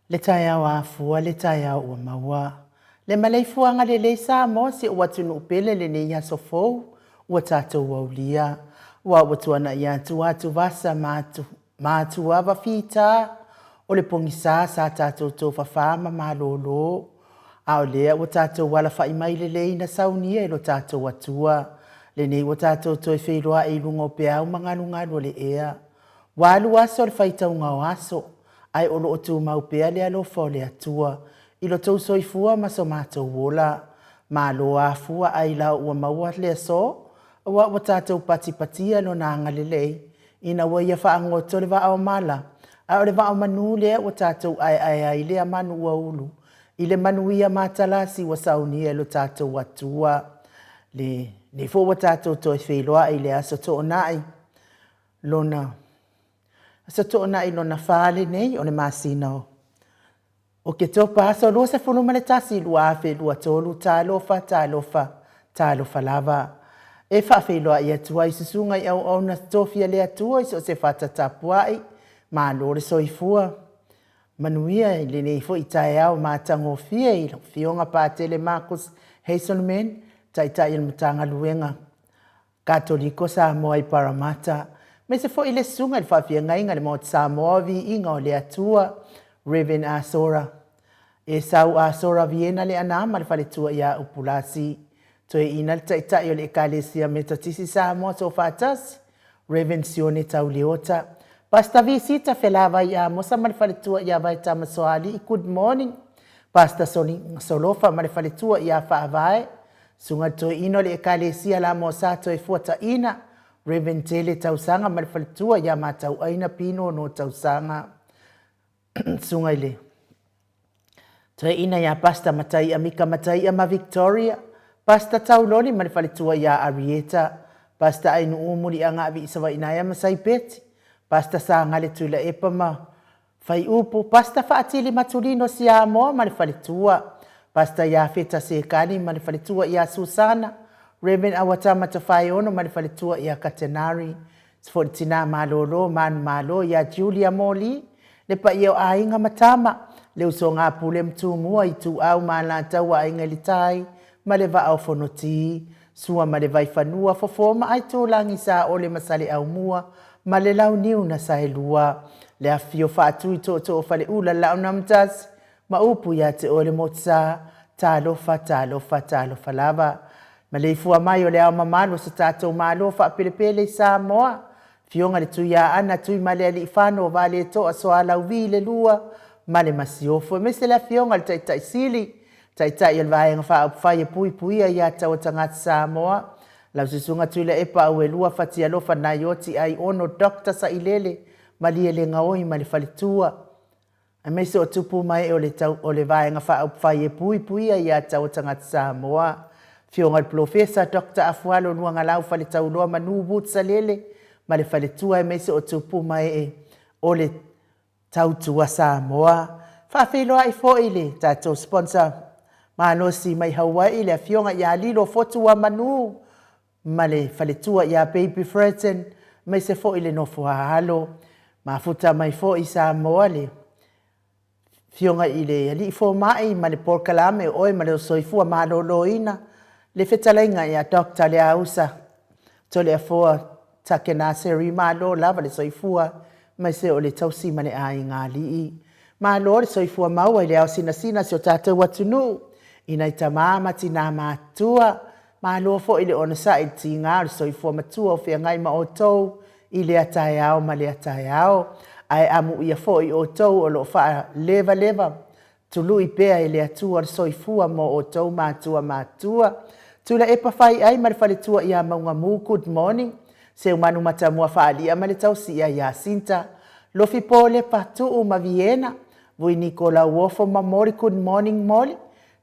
Le taia wa fua le taia ua maua. Le maleifuanga le Samoa si ua tunu upele le ne ia sofou ua tatou waulia. Ua watuana ia atu vasa maatu ava fita o le pongisa sa tatou tau fafama malolo. A o lea ua tatou wala fai mai le ina saunia ilo tatou atua. Le nei ua tatou toi wheiroa e lungo pe au mangalu le ea. Walu aso le faitau ngau aso. Ai olo o tu mau pea le alofa o le atua. Ilo tau soifua ma so mātou wola. Ma lo a fua ai lau ua maua le aso. Ua ua tātou pati no na anga lelei. Ina ua ia wha angoto le wa au mala. A o le wa au manu lea ua tātou ai lea manu ua ulu. I le manu ia mātalasi ua saunia lo tātou atua. Le fo ua tātou toi wheloa i le aso to nai. Lona. Sa to'ona i lona whale nei o le masino. O ke topa aso lua se fulu maletasi lua afe lua tolu talofa lava. E whawheloa i atua i susunga i au na tofia le atua i so se whatatapuai ma lore soifua. Manuia i le neifo i tae au mātango fia i fionga pātele Marcus Hazelman tai il matanga luenga. Katoliko Samoa i Paramata. Me se fo ile sunga il whawhia ngainga le Maota Samoa Viiga o le atua Reverend Asora. E sau Asora Viena le anama le whaletua ia upulasi. Toe ina le taitai o le ekalesia metatisi Samoa so whatasi. Reverend Sione Tauleota. Pasta visita felava ia mosa ma le whaletua ia vai tamasoali. Good morning. Pasta Solofa ma le whaletua ia whaavae. Sunga toe ina le ekalesia la mosa toe fuata ina. Reverend Tele tausanga malfaltua ya matau aina pino no tausanga sunga ile. Toe ina ya pasta matai amika matai ama Victoria. Pasta tauloni malfaltua ya Arieta. Pasta ainu umuri anga avi isawa inaya masai peti. Pasta sa ngale tuila epama. Fai upu pasta faatili matulino siya moa malfaltua. Pasta ya feta sekani malfaltua ya Susana. Reverend Awata matafai ono malifalitua ia Katenari. Sfortina malolo man malo ia Julia Moli. Lepa ia ainga matama. Leu so ngā pule mtumua i tu au mana taua ainga litai. Maleva au fonoti. Sua maleva ifanua fofoma ai tō langi sa ole masale au mua. Malelau niu na sahelua. Le afio fatu i tō fale ula lau namtas. Maupu ia te ole motsa. Talofa lava. Maleifua mai o le au mamalo sa tātou malo wha pelepele Samoa. Fionga le tuia ana tui male ali whano vale toa soa lau vi le lua. Male masiofo. Mese la fionga le taitai sili. Taitai al vaenga wha au whaia puia ia tau tangata Samoa. Lau susunga tui la epa au e lua whati alofa na yoti ai ono dokta sa ilele. Malia le ngaoi male whalitua. A mese o tupu mai o le vaenga wha au whaia puia ia tau tangata Samoa. Fionga professor Dr. Afualo nuanga lau fale tauloa manu butsa lele. Ma le fale tua e mese o tupu mai o le tautua Samoa. Whawheloa i fo ile tātou sponsor. Ma anosi mai Hawaii le fionga ia lilo fotua manu. Ma le fale tua ia baby Fredson. Mese fo ile no fuahalo. Ma futa mai fo i Samoa le. Fionga ile ali fo mai ma le porkalame oi ma le soifua ma loloina. Le fetalainga ia Dr. le ausa. Tole afoa take na seri malo lava le soifua. Mai se o le tausi ma le ai ngā lii. Malo le soifua maua i le au sina si o tātou watunu. Ina i tamama tina mātua. Malo fo i le ona sa i ti ngā le soifua matua o fia ngai ma o tou. I le atai au ma le atai au. Ai amu ia fo i o tou o lo faa leva. Tulu i pea i le atua le soifua mo o tou mātua. Tula e pawhai ai ma le whaletua ia maunga mu, good morning. Se umanu matamua whaalia ma le tausi ia Sinta. Lofi pole patu ma Viena. Vui Nicola Uofo ma mori, good morning moli.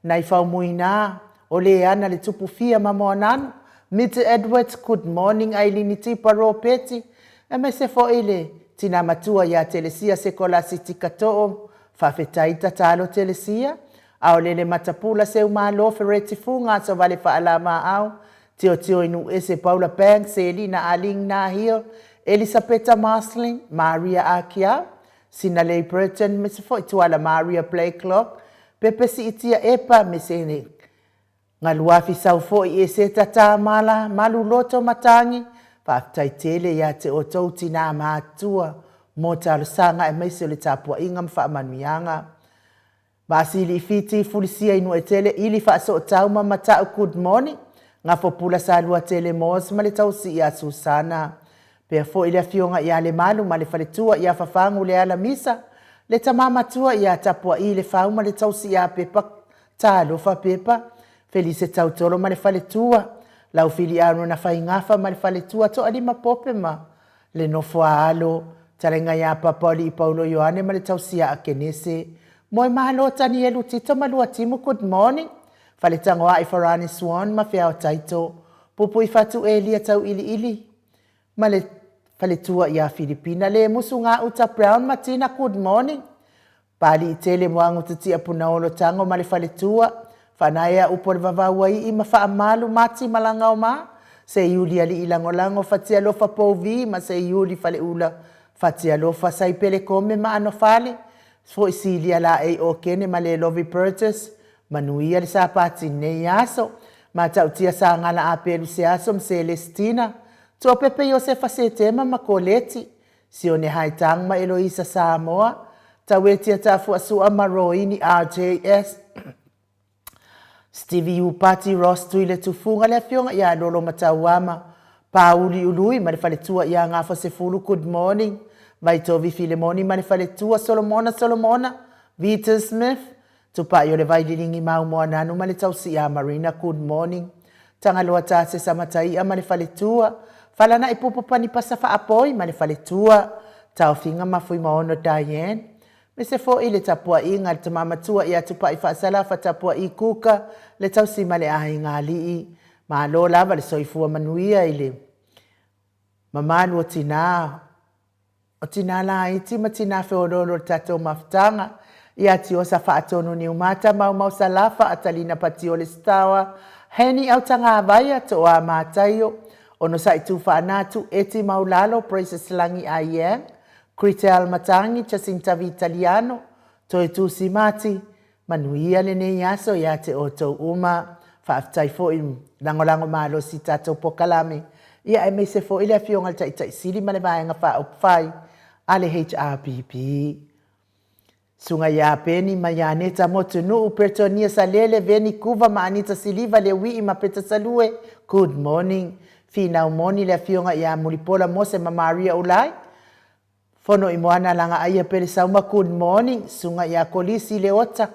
Nai whau muina. O le ana le tupu fia ma moananu. Mitte Edwards, good morning. Ailini tipa ro peti. E me se fo ile. Tina matua ia telesia se kola siti katoo. Whawhetaita talo telesia. Au lele matapula se umalo fereti funga so vale whaalama au. Tio inu ese Paula Banks, Elina Aling Nahio, Elisabetta Masling, Maria Akia, sina lei Burton me se foi tuala Maria Play Clock pepe si itia epa me se ne ngaluafi sau foi e se tata mala malu loto matangi pa taitele ya te o tauti na matua mo talusanga e me se le tapua inga mfa manuianga basili fiti fulisia inu etele ili fa so tauma mata good morning nga fopula sa lua tele mos male tausi ya Susana pe fo ile fionga ya le malu male faletua ya fafangu le ala misa le tamama tua ya tapua ile fauma le tausi ya pepa talo fa pepa felice tautolo male faletua lau filiano na faingafa male faletua to alima popema le nofua alo tarenga ya papoli Paulo Yohane male tausi ya akenese moi mahalo tani elu tito malua timu good morning fale tangoa Ifarani Swan mafia o taito pupu ifatu elia tau ili male fale tua ya Filipina le musunga uta Brown Martina good morning pali itele mwangu tutia punaolo tango male fale tua fanaya upor vavawai ima fa amalu mati malanga oma se yuli ali ilangolango fatia lofa povi ma se yuli fale ula fatia lofa sai pele kome ma ano fale foi silia la e o kene male lovi purchase manuia le sapati ne yaso ma tautia sa ngala apelu se aso Celestina to pepe Josefa se tema makoleti sione haitang ma Eloisa Samoa tawetia tafu asu amaroini RJS Stevie Upati Ross tuile tufunga le fionga ya lolo matawama Pauli ului marifaletua ya ngafa se fulu good morning Vaitovi Filemoni manifaletua Solomona Vita Smith tupa yole vaidilingi mau moana no maletausi ya Marina good morning tangaloa tase samatai manifaletua falana ipupu pani pasafa apoi manifaletua taufinga mafui maono Diane Mese fo ile tapua inga tamama tua ya tupa ifa salafa tapua ikuka le tausi male ahinga li ma lo lava le soifua manuia ile mamanu otina la iti matina feodoro tato maftanga ya tiosa fa atonu ni umata mau salafa atalina patio le stawa heni au tanga vaya to a matayo ono sa itu fa natu eti maulalo praises langi ayeng Critel Matangi Jacinta Vitaliano toi tu simati manuia le ne yaso ya te oto uma fa tai fo in langolango malo sitato pokalame ia me se fo ile fionga tai sili male vaenga fa opfai ale HRPP sunga ya peni mayaneta moto no upertonia salele veni kuva manita siliva le wi ma peta salue good morning fina moni le fionga ya mulipola mose ma Maria ulai Fono imoana langa aya pele sauma good morning sunga ya kolisi leota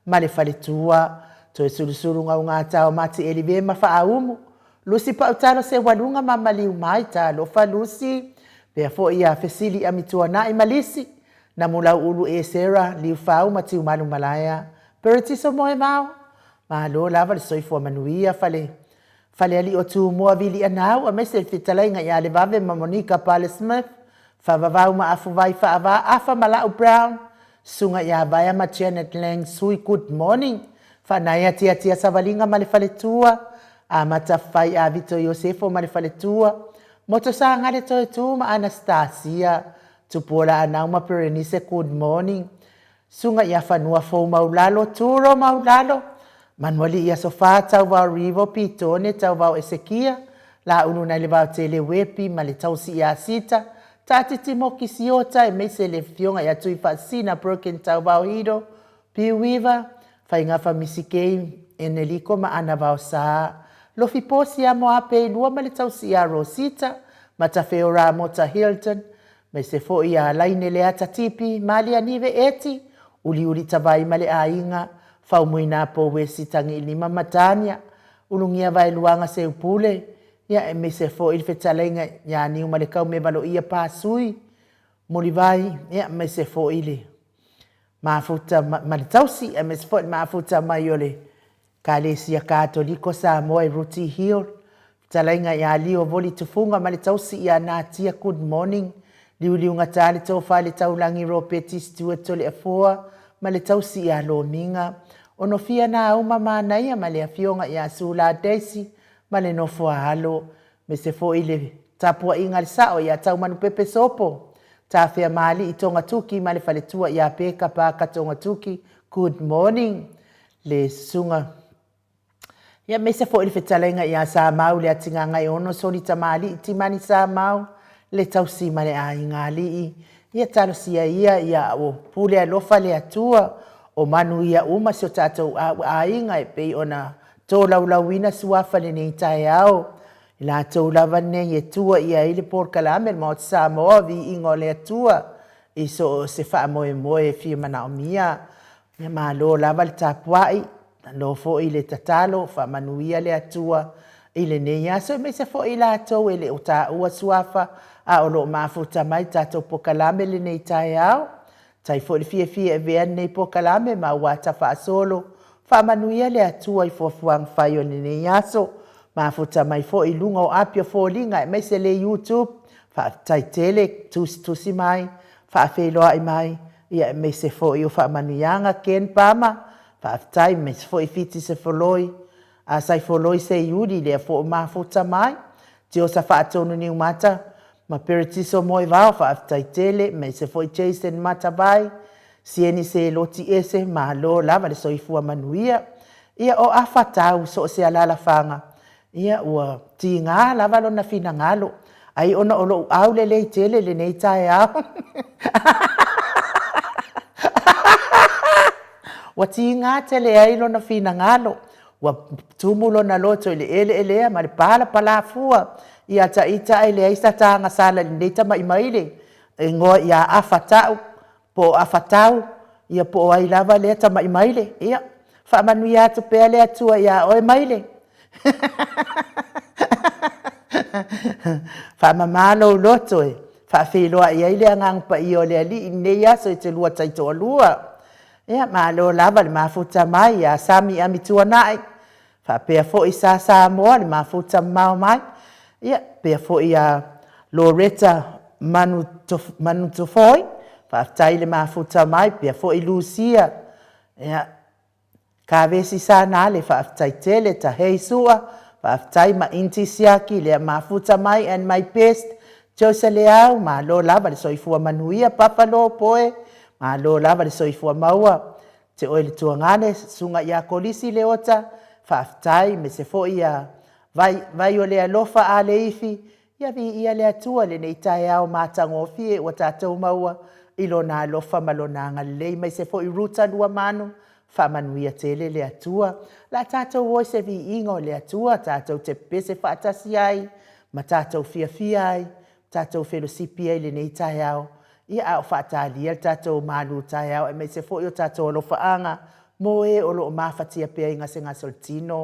male faletua to sulusuru nga tao mati elive mafa aumu lusi pa utalo se walunga mamali umaita lo fa lusi pe fo ia fesili amitua na imalisi na mula ulu e sera li fa mati umalu malaya perti so moe mau ma lo lava so ifo manuia fale ali otu mo vili anau a mesel fitalai nga ya le vave mamonika pale Smith Favavau ma afu vai fava afa malau Brown sunga ya vaya ma Janet Lang sui good morning fanaya tia savalinga malefaletua amata fai a Vito Yosefo malefaletua moto sanga le tu ma Anastasia tupola anau ma Perenice good morning sunga ya fanua fo maulalo turo maulalo manwali ya sofata wa rivo pitone tau Esekia la ununa leva tele wepi maletausi ya sita Tati Timoki Siota e mese le fionga ya tui fasina broken taubao hido. Piuiva, fainga fa misikei eneliko ma anavao saa. Lofi posi ya moape lua malitau siya Rosita, matafeo Ramota Hilton, mese fo ia laine le ata tipi, mali anive eti, uli tavai male ainga, faumuina po wesi tangi lima matania, ulungia vai luanga se upule, ya me se fo il fetalenga ya ni umalekau me balo ia pasui molivai ya me se fo ile mafuta malitausi me se fo mafuta mayole kalesia katoliko Samoa Ruti Hill talenga ya lio voli tufunga malitausi ya natia good morning liuliunga tali to fale taulangi ropeti Stuart tole afua malitausi ya lominga onofia na uma mana ya male afionga ya sula Daisy male no fo halo me se fo ile tapua ingal sao ya tau manu pepe sopo tawhia mali I tonga tuki ma le whaletua ia peka paka tonga tuki. Good morning. Le sunga. Ia mese fo ili whetalenga ia sa mau le atinga ngai ono sori tamali I timani sa mau le tausi ma le a ingali I. Ia talo sia ia o pule alofa le atua o manu ia uma sio tatou a inga e pei ona tō laulawina suafa le nei tae au. La tau lava nei e tua ia I le por kalame Maota Samoa Viiga le atua I so se wha moe fia mana o mia. Ia malo lava le tapuai lo fo I le tatalo wha manuia le atua I le nei aso me se fo I la tau e le o ta ua suafa a o lo mafuta mai tatou por kalame le nei tae au. Tai fo le fia e vea nei por kalame ma wata wha solo wha manuia le atua I fuafuang whai o le nei aso. Mafuta mai fo I lunga o apia fo linga e mai se le YouTube fa tai tele tusi mai fa feloa I mai ia mai se fo I o fa manuianga ken pama fa tai mai se fo I fiti se foloi a sai foloi se yudi le fo mafuta mai tio sa fa tonu ni mata ma peritiso moi va fa tai tele mai se fo I Jason mata vai sieni se loti ese ma lo lava le soifua manuia ia o afatau so se alala fanga ia ua tinga lava lona fina ngalo ai ona olo au le tele le nei tae au wa tinga tele ai lona fina ngalo wa tumulo na loto ile ele ma le pala fua ia ta ita ile ai tanga sala le nei tama imaile ngo ia afatau po afatau ia po ai lava le tama imaile ia fa manuia to pele atua ia o imaile fa mamalo loto e fa feloa ia ile ngang pa io le ali nei aso te lua taito lua ia malo lava le mafuta mai ia sami amitua nai fa pe fo isa Samoa le mafuta mau mai ia pe fo ia Loretta manu to foi fa tai le mafuta mai pe fo I Lucia ia ka vesi sana le fa tai tele ta heisua Whaftai ma inti siaki lea mafuta mai and my best. Josa leau ma lo lava le soifua manuia papalo poe. Ma lo lava le soifua maua. Te oe le tuangane sunga ia kolisi leota. Whaftai me se fo ia vai o lea lofa a le ifi. Ia vi ia lea tua le nei tae au matango fie o tātou maua. Ilo nā lofa malona ngalei mai se fo I ruta lua manu. Whamanuia tele le atua. La tātou oi se Viiga le atua, tātou te pese whaatasi ai, ma tātou fia ai, tātou Philosophies ai le nei tae au. Ia au whaatalia tātou malu tae au, e me se fo o tātou alo whaanga, mo e o lo o mawhatia pia I ngase ngasol tino.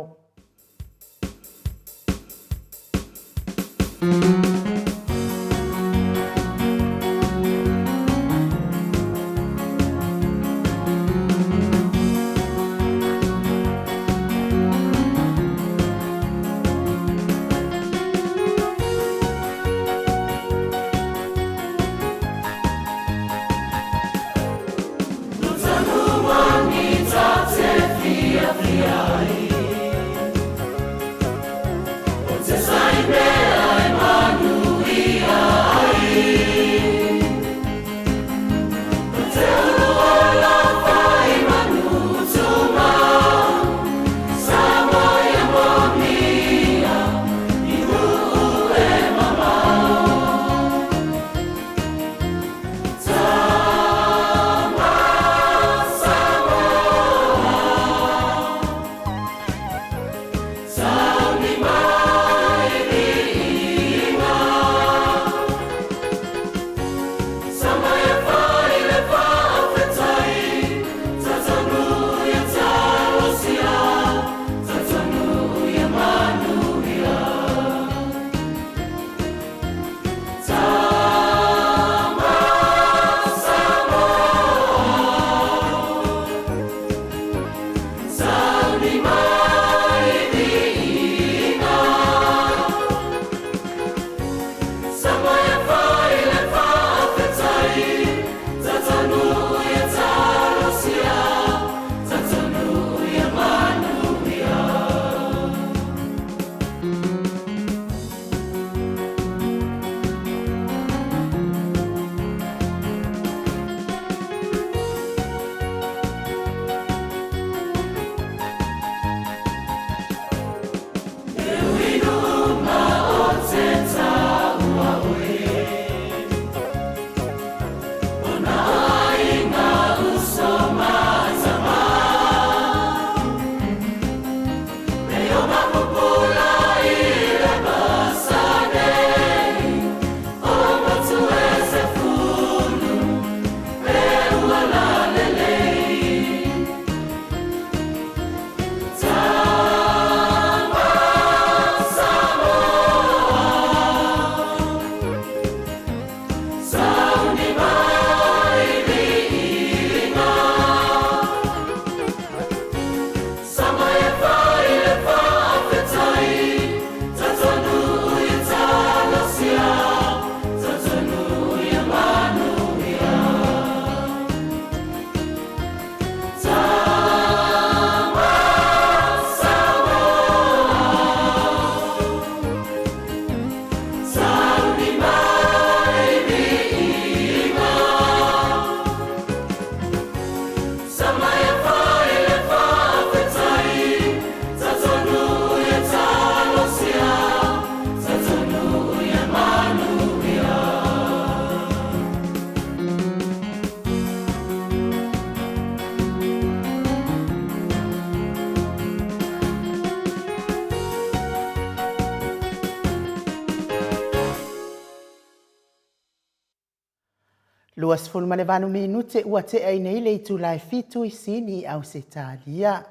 Luas fulu malevanu minute ua te ai nei le tu lai fitu I sini au se talia.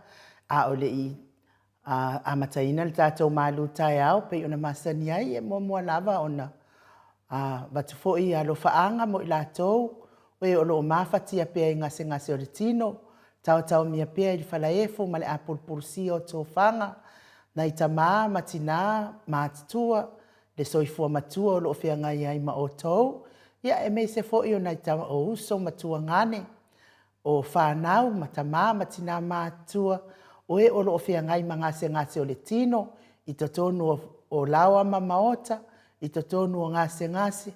A ole I a mataina le tātou malu tai au pe ona masani ai e mua lava ona. Watu foi a lo faanga mo I lātou. Oe o lo mafatia pea I ngase o le tino. Tau mia pea I le falaefo ma le a pulpurusi o tō whanga. Na I tamā matina mātutua. Le soifua matua o lo fea ngai ai ma o tau. Ia e mei se foi o nai tama o uso matua ngane. O whanau matamā matina mātua. Oe o lo fea ngai ma ngase o le tino. I to tonu o lawa ma Maota. I to tonu o ngase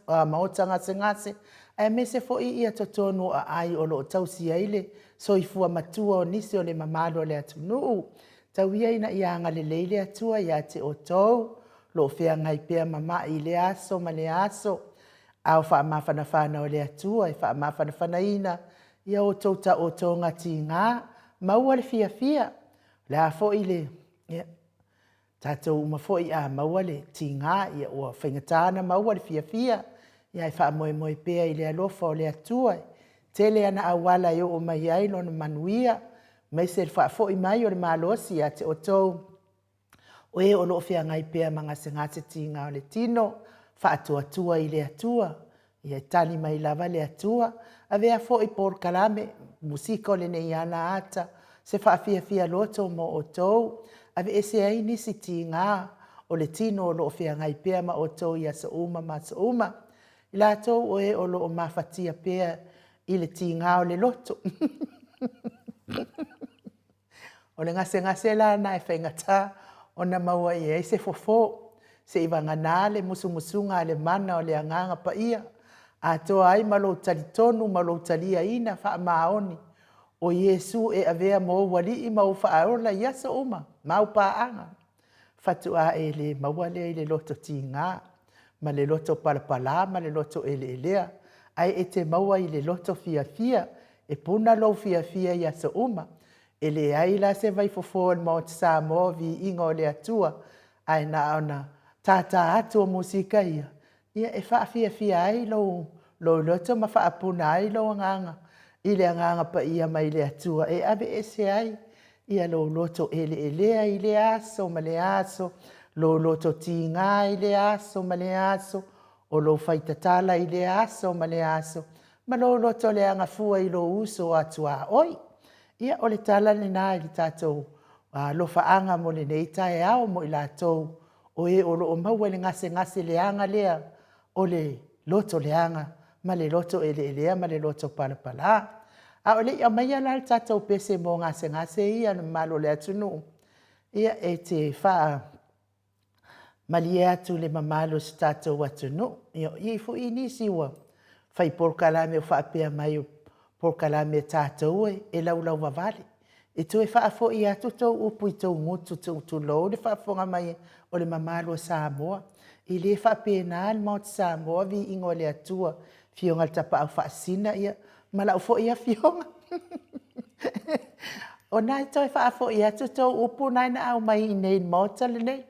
o Maota ngase. E me se foi ia to tonu a ai o lo tausi aile. Soifua matua o nisi o le mamalo le atunu. Tau ia ina ia anga le leile atua ia te o tau. Lo fea ngai pea mama I le aso ma le aso. Au wha mawhanawhana o le atua, I wha mawhanawhana ina, ia o tauta o tonga ti ngā, maua le fia. Le a fo I le, tātou uma fo I a maua le ti ngā, ia o whaingatana maua le fia. Ia I wha moe pea I le alofa o le atua. Tele ana awala I o mai ai lona manuia, mai se wha fo I mai o le malosi a te o tau. Oe o lo fia ngai pea ngase ti ngā o le tino, whaatua I le atua. Ia tani mai lava le atua. A vea fo I por kalame. Musika o le nei ana ata. Se whaafia loto mo o tau. A ve ese ai nisi ti ngā. O le tino o lo fia ngai pea ma o tau ia sa uma ma sa uma. I la tau oe o lo o mawhatia pea I le ti ngā o le loto. O le ngase la na e whaingata. O na maua I e se fofo. Se I wangana le musunga le mana o le anganga pa ia. A toa ai malo talitonu, malo talia ina wha maoni. O Yesu e avea mo wali I mau wha aola iasa uma, mau paanga. Fatu a e le mawale I le loto ti ngā, ma le loto palapala, ma le loto elea. Ai e te maua I le loto fia, e puna lo fia iasa uma. E le ai la se vai fofo mo te Samoa Viiga o le atua, ai na ona. Tata atu o musika ia. Ia e whaafia ai lo loto ma whaapuna ai lo nganga. I le nganga pa ia mai le atua. E abe ese ai. Ia lo loto elea I le aso ma le aso. Lo loto tinga I le aso ma le aso. O lo whaitatala I le aso ma le aso. Ma lo loto le anga fua I lo uso atua. Oi. Ia o le tala le nā I le tātou. Lo whaanga mo le neitai au mo I lātou. O e o lo maua le ngase le anga lea o le loto le anga ma le loto elea ma le loto palapala. A o le ia mai ala le tātou pese mo ngase ia na malo le atunu. Ia e te wha mali atu le mamalo si tātou atunu. Ia I fu I nisi ua whai porkalame o whaapea mai o porkalame tātou e lau wawale. E tu e whaafo I atu tau upu I tau ngutu tau lou le whaafonga mai o le mamalo Samoa. I le whaapena le Maota Samoa Viiga o le atua. Fionga le tapa au whaasina ia. Malau fo ia fionga. O nai tau e whaafo I atu tau upu nai na au mai I nei Maota le nei.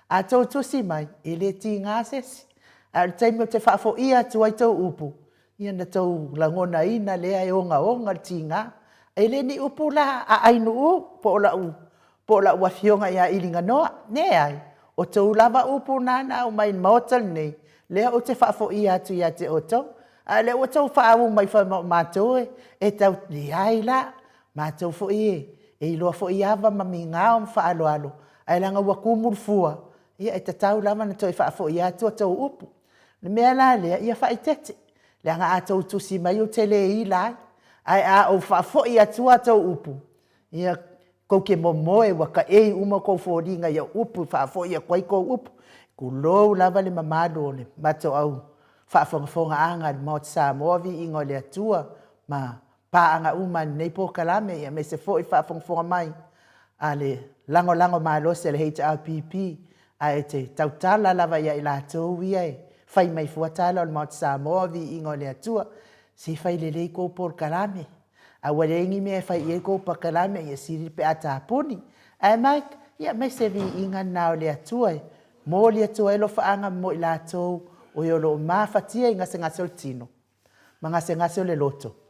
A tau tusi mai. I le ti ngā sesi. A le taimi o te whaafo I atu ai tau upu. Ia na tau langona ina lea e onga le ti ngā. E le ni upu la a ainu u po la ua fionga ia ilinga noa. Ne ai. O tau lava upu nana au mai Maota nei. Lea o te whaafo I atu ia te o tau. A le o tau whaamu mai wha mātou e tau ni ai la. Mātou fo I e. E iloa fo I ava mami ngā o whaaloalo. Ai langa ua kumuru fua. Ia e tatau lava na tau e whaafo I atu a tau upu. Le mea la lea ia whaitete. Lea ngā a tau tusi mai o te le I lai. Ai a o whaafo I atua tau upu. Ia kou ke momoe waka ei uma kou fōringa ia upu whaafo ia kwai kou upu. Ku lou lava le mamado le mato au whaafonga anga le Maota Samoa Viiga o le atua. Ma paanga uma nei po kalame ia me se fo I whaafonga mai. A le lango malose le HRPP. A e te tautala lava ia I lātou ia e. Whai mai fuatala o le Maota Samoa Viiga o le atua. Si fai lelei ko por kalame. A warengi me fai e ko por kalame ia siri pe ata puni. Ai mai ia mai se Viiga na o le atua. Mo le atua e lo faanga mo I lātou o yo lo mafatia I ngase tino. Mangase-ngase o le loto.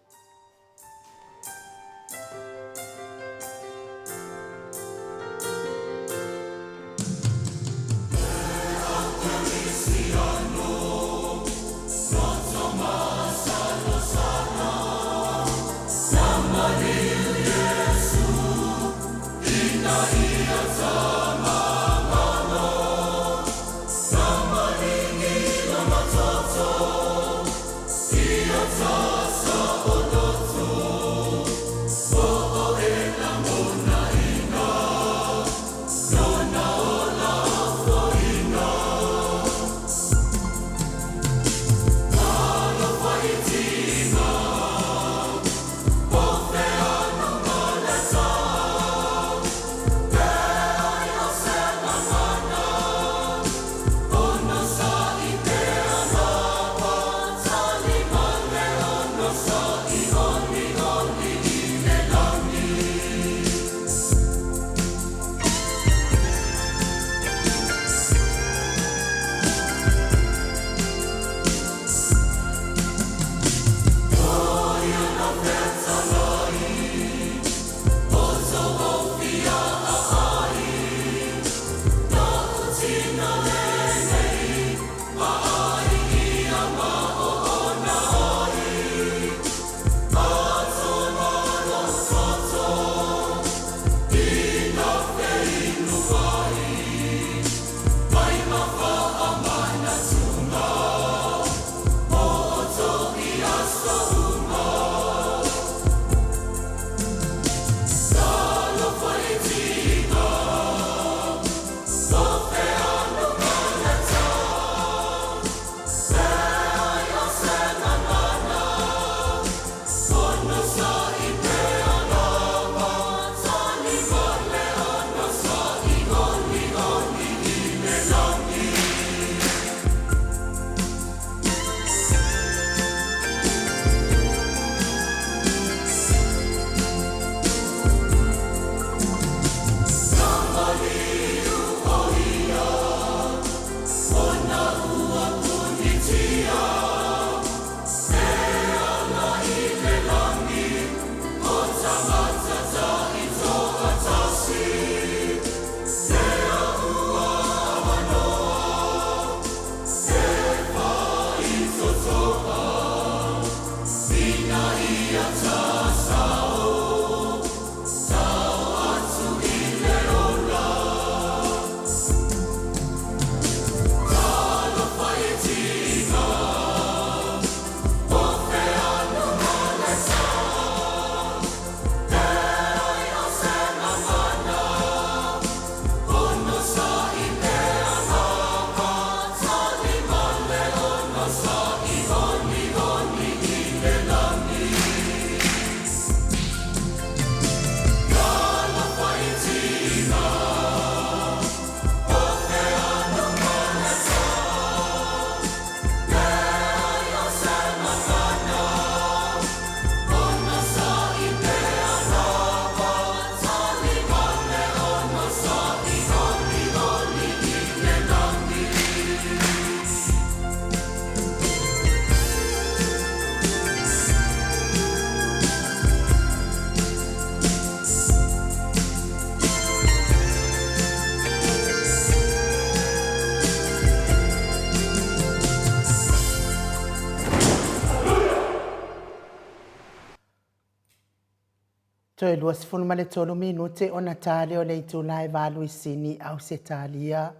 Toi lua sifunu male tolu minute o na tale o le itu lai valu isini au se talia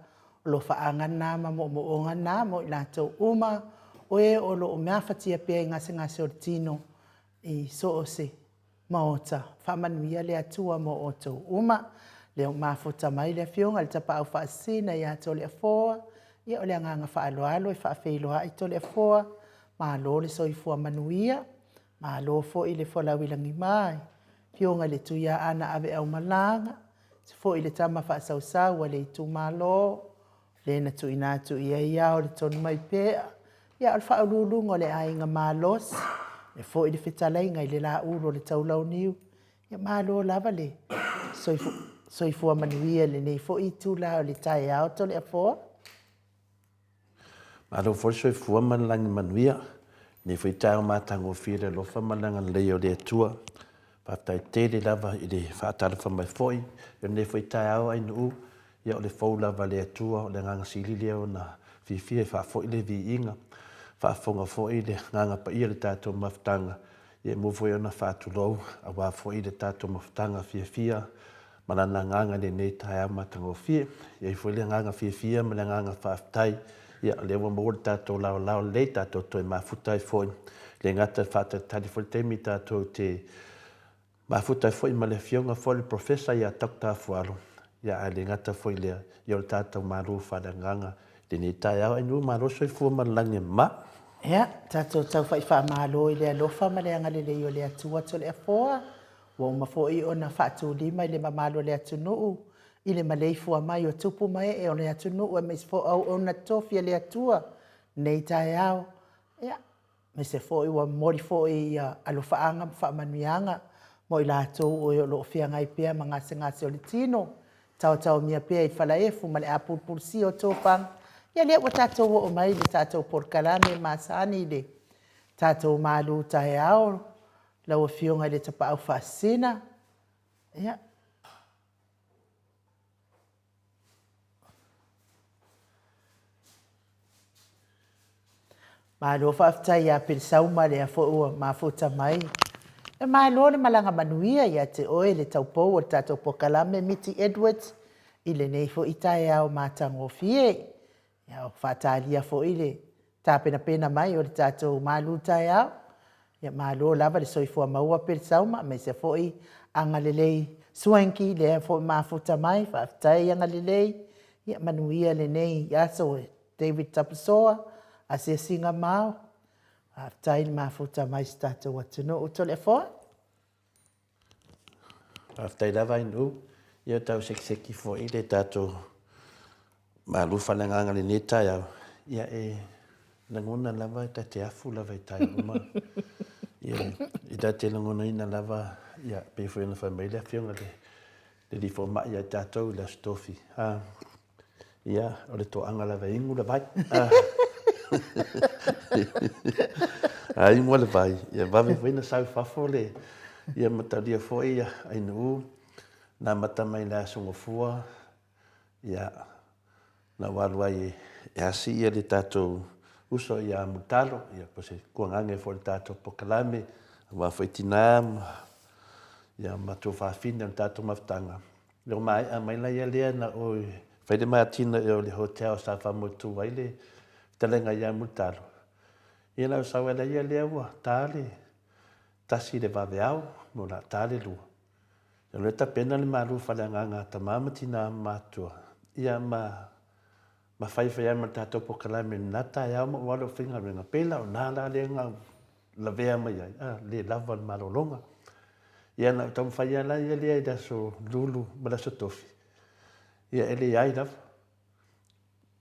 lo faangana ma mo ngana mo ilato uma o e o lo meafatia pe ngase o tino i so o se Maota whamanuia le atua mo o tau uma leo mafuta mai le fionga le tapa au whaasina i ato le afoa ia o le anganga whaaloalo i whaafeiloa i to le afoa ma lo le soifua manuia ma lo fo i le whalawilangi mai fionga le tuia ana ave au malanga se fo i le tama whaasau le tu malo le na tu ina tu ia ia o le tonu mai pea ia al whaalulungo le ainga malos e fo i le whetalainga i le la uro le taulau niu ia malo lava le soifua manuia le nei fo i tu la o le tae au to le afoa malo fo soifua manuia Ni fai tau mātango whire lofa malanga leo le atua. Whaftai tere lava i le whaatarafa mai foi. Ia ne fai tau ai nuu. Ia o le fau lava le atua o le nganga sili leo na whiwhia whaafoi le Viiga. Whaafonga foi le nganga pa ia le tātou maftanga. Ia mufoi ona whaatulou a wafoi le tātou maftanga whiwhia. Manana nganga le nei tai au mātango whie. Ia i foi le nganga whiwhia ma le nganga whaaftai. Ia lewa mo le tātou lao le tātou toi mafutai foi. Le ngata whaatatari foi temi tātou te mafutai foi ma le fionga foi le professor ia takta fualo. Ia le ngata foi le ia le tātou maru whananganga. Le ni tai au inu maru soi fua malange ma. Ia, tātou tau whai whaamalo i le alofa ma le angale le o le atua to le afoa. Wa mafo i ona whaatu lima i le mamalo le atu nuu. I le maleifu mai o tupu mai e o le atu nuu e me se fo au ona tofia le atua. Nei tai au. Ia, me se fo i wa mori fo i alofaanga whaamanuianga. Mo i lātou o lo fia ngai pia ma ngase o le tino. Tau mia pia i whalaefu ma le apulpulsi o tōpang. Ia lea wa tātou o mai le tātou porkalame masani le. Tātou malu tai au. Lau o fionga le tapa au whaasina. Ia. Malo whaaftai a Philosophies le a fo ma fota mai. E malo le malanga manuia ia te oe le taupou o tātou pokalame Miti Edwards. I le nei fo itai au mātango fie. Ia o whaatalia fo i le tāpena mai o le tātou malu tai au. Ia malo lava le soifua maua Philosophies me se fo i angalelei swanky le fo ma fota mai whaaftai angalelei. Ia manuia le nei yaso David Tapusoa. A se singa mau. A tai ma futa mai stata watuno o tole fo. A tai lava inu. Ia tau seki fo i le tātou malu whananganga le ne tai au. Ia e langona lava i te afu lava i tai uma. Ia i te langona ina lava ia pe fo ina whamaile a fionga le li fo mai i tātou la stofi. Ia o le to anga lava ingu la vai. Ai mo le vai, ia vave vina sau fafo le. Ia matalia foi ai no na mata mai la songo fua. Ia na walu ai e asi ia le tato uso ia mutalo, ia pose kuangange fo le tato pokalame, wa foi tinam. Ia matu fa fina tato maftanga. Lo mai a mai la ia le na o fai de matina o le hotel sa fa motu vai le talenga ia mutalo. Ia lau sawa la ia lea ua, tāle, tasi le vaveau, mo la tāle lua. Ia le tapena le maru whalanganga ta mamatina matua. Ia ma whaiwhai ama tātou pokalame nata ia ma walo whinga ringa pela o nāla le ngā la vea mai ai. Le lava le marolonga. Ia na tam whai ala ia lea i so lulu mala so tofi. Ia ele ai lava.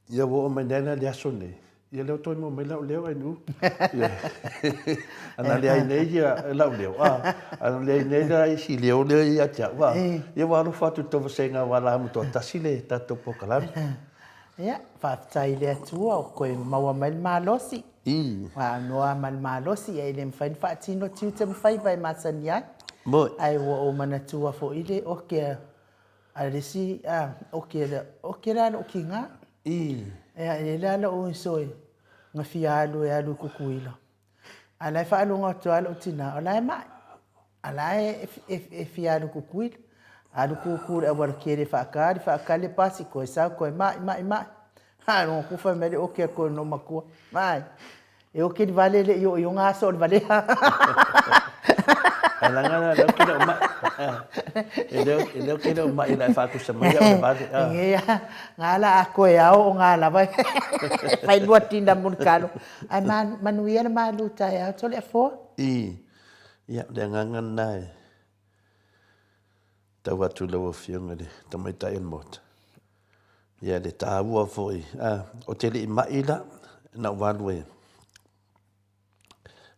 Ia wo o manena le aso nei. Ia leo toi mo mai lau leo ai nu. Ana le ai nei ia lau leo. Ana le ai nei ai si leo leo ia tia. Ia waro fatu tofa senga wala amu toa tasile tato pokalame. Ia, whaafitai le atua o koe maua mai malosi. Wa noa mai malosi e le mwhain whaatino tiu te mwhai vai masani ai. Ai wa o manatua fo ile o kia arisi, o kia rana o ki ngā. Ia, e lala o isoi. Nga fialu e alu kukuila. Alai whaalu ngā tuala o tina. Alai mai. Alai e fialu kukuila. Alu kukuila e wara kere whaakari. Whaakari pasi koe sau koe mai. Hano kufa mele o kia koe no makua. Mai. E o kiri vale le i o ngā so le vale. Alangana leo kira o mai. Leo kira o mai lai whaakusa mai au le vale. Ia, ngā la a koe au o ngā la vai. Pai lua tinda munkalo. Ai manuia na malu tai au tole a fo? Ia, le ngangan nai. Tau atu lau o fionga le tamai tai an mota. Ia le tāua foi. O te li mai la na walu e.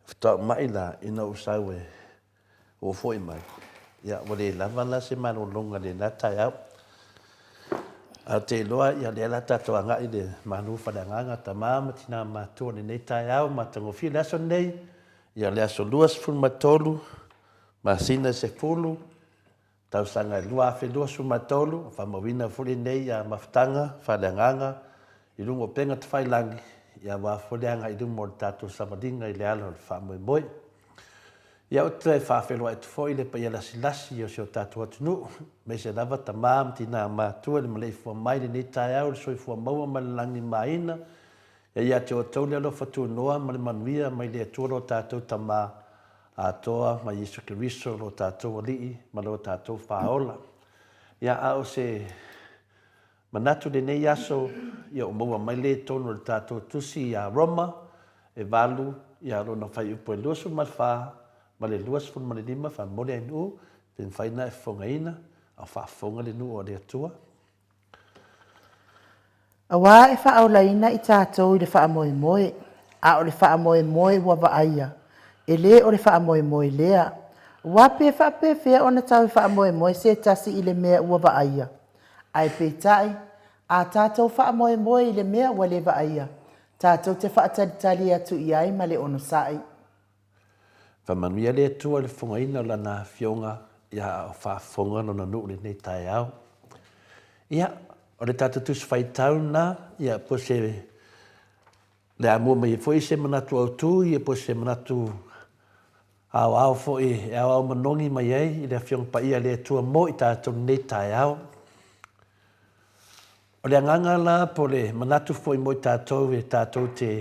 Fta mai la ina usau e. O foi mai. Ia, wale lava la se mano longa le na tai au. A te loa ia le ala tātou anga i le manu whananganga ta māma tina mātua ni nei tai au ma tango fi le aso nei ia le aso luas fun matolu ma sina se fulu tau sanga lua fe luas fun matolu whamawina fuli nei ia maftanga whananganga i lungo penga te whailangi ia wa fuleanga i lungo le tātou samadinga i le ala le whamoi moi. Ia o te whawhelua e tu fo i le pa ia lasi o seo tātou atunu. Me se lava ta maam tina mātua le malei fua mai le ni tai au le soi fua maua ma le langi maina. Ia te o tau le alo fatu noa ma le manuia mai le atua lo tātou ta mā atoa ma Yesu Kiriso lo tātou alii ma lo tātou whaola. Ia au se manatu le nei aso ia o maua mai le tono le tātou tusi ia Roma e valu ia lo na whai upo e luasu malwha ma le luas fun ma le lima wha mole ai nuu, pen whaina e whongaina, a wha le nuu o le atua. A wā e wha au laina i tātou i le wha moe moe, a o le wha moe moe wa waaia, e le o le wha moe moe lea. Wā pe wha pe whea o na tau i wha moe moe se tasi i le mea ua waaia. Ai pe tai, a tātou wha moe moe i le mea ua le waaia, tātou te wha tali atu i ai ma le ono sai. Whamanuia le atua le whongaina la na fionga ia o whaafonga no na nuu le nei tai au. Ia, o le tata tus whaitau na, ia po se le amua mai e fwoi se manatu au tu, ia po se manatu au fwoi, au manongi mai ei, i le fionga pa ia le atua mo i tātou nei tai au. O le anganga la po le manatu fwoi mo i tātou te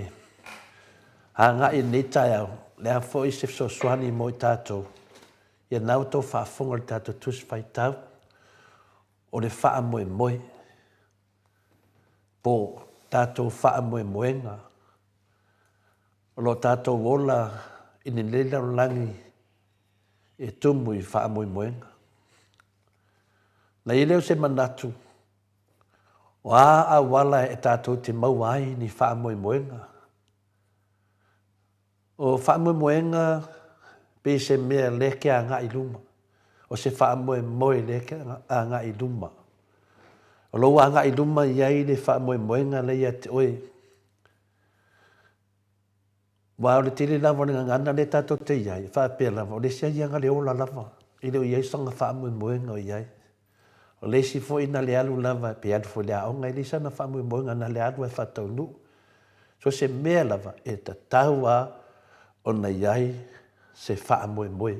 hanga i nei tai au. Le a fo i se fsoswani mo i tātou. Ia nau tau whaafonga le tātou tus whaitau. O le wha moe moe. Po tātou wha moe moenga. O lo tātou wola i ni leila langi e tumu i wha moe moenga. Na i leo se manatu. O a wala e tātou te mauai ni wha moe moenga. O whaamoemoenga pe se mea leke a ngā i luma. O se whaamoemoe leke a ngā i luma. O lo a ngā i luma iai le whaamoemoenga leia te oe. Wa o le tele lava o le ngana le tātou te iai. Whaapea lava. O le sia ianga le ola lava. I leo iai sanga whaamoemoenga o iai. O le si fo ina le alu lava. Pe adu fo le aonga i le sana whaamoemoenga na le alu e whatau nu. So se mea lava e ta taua ona iai se wha moe moe.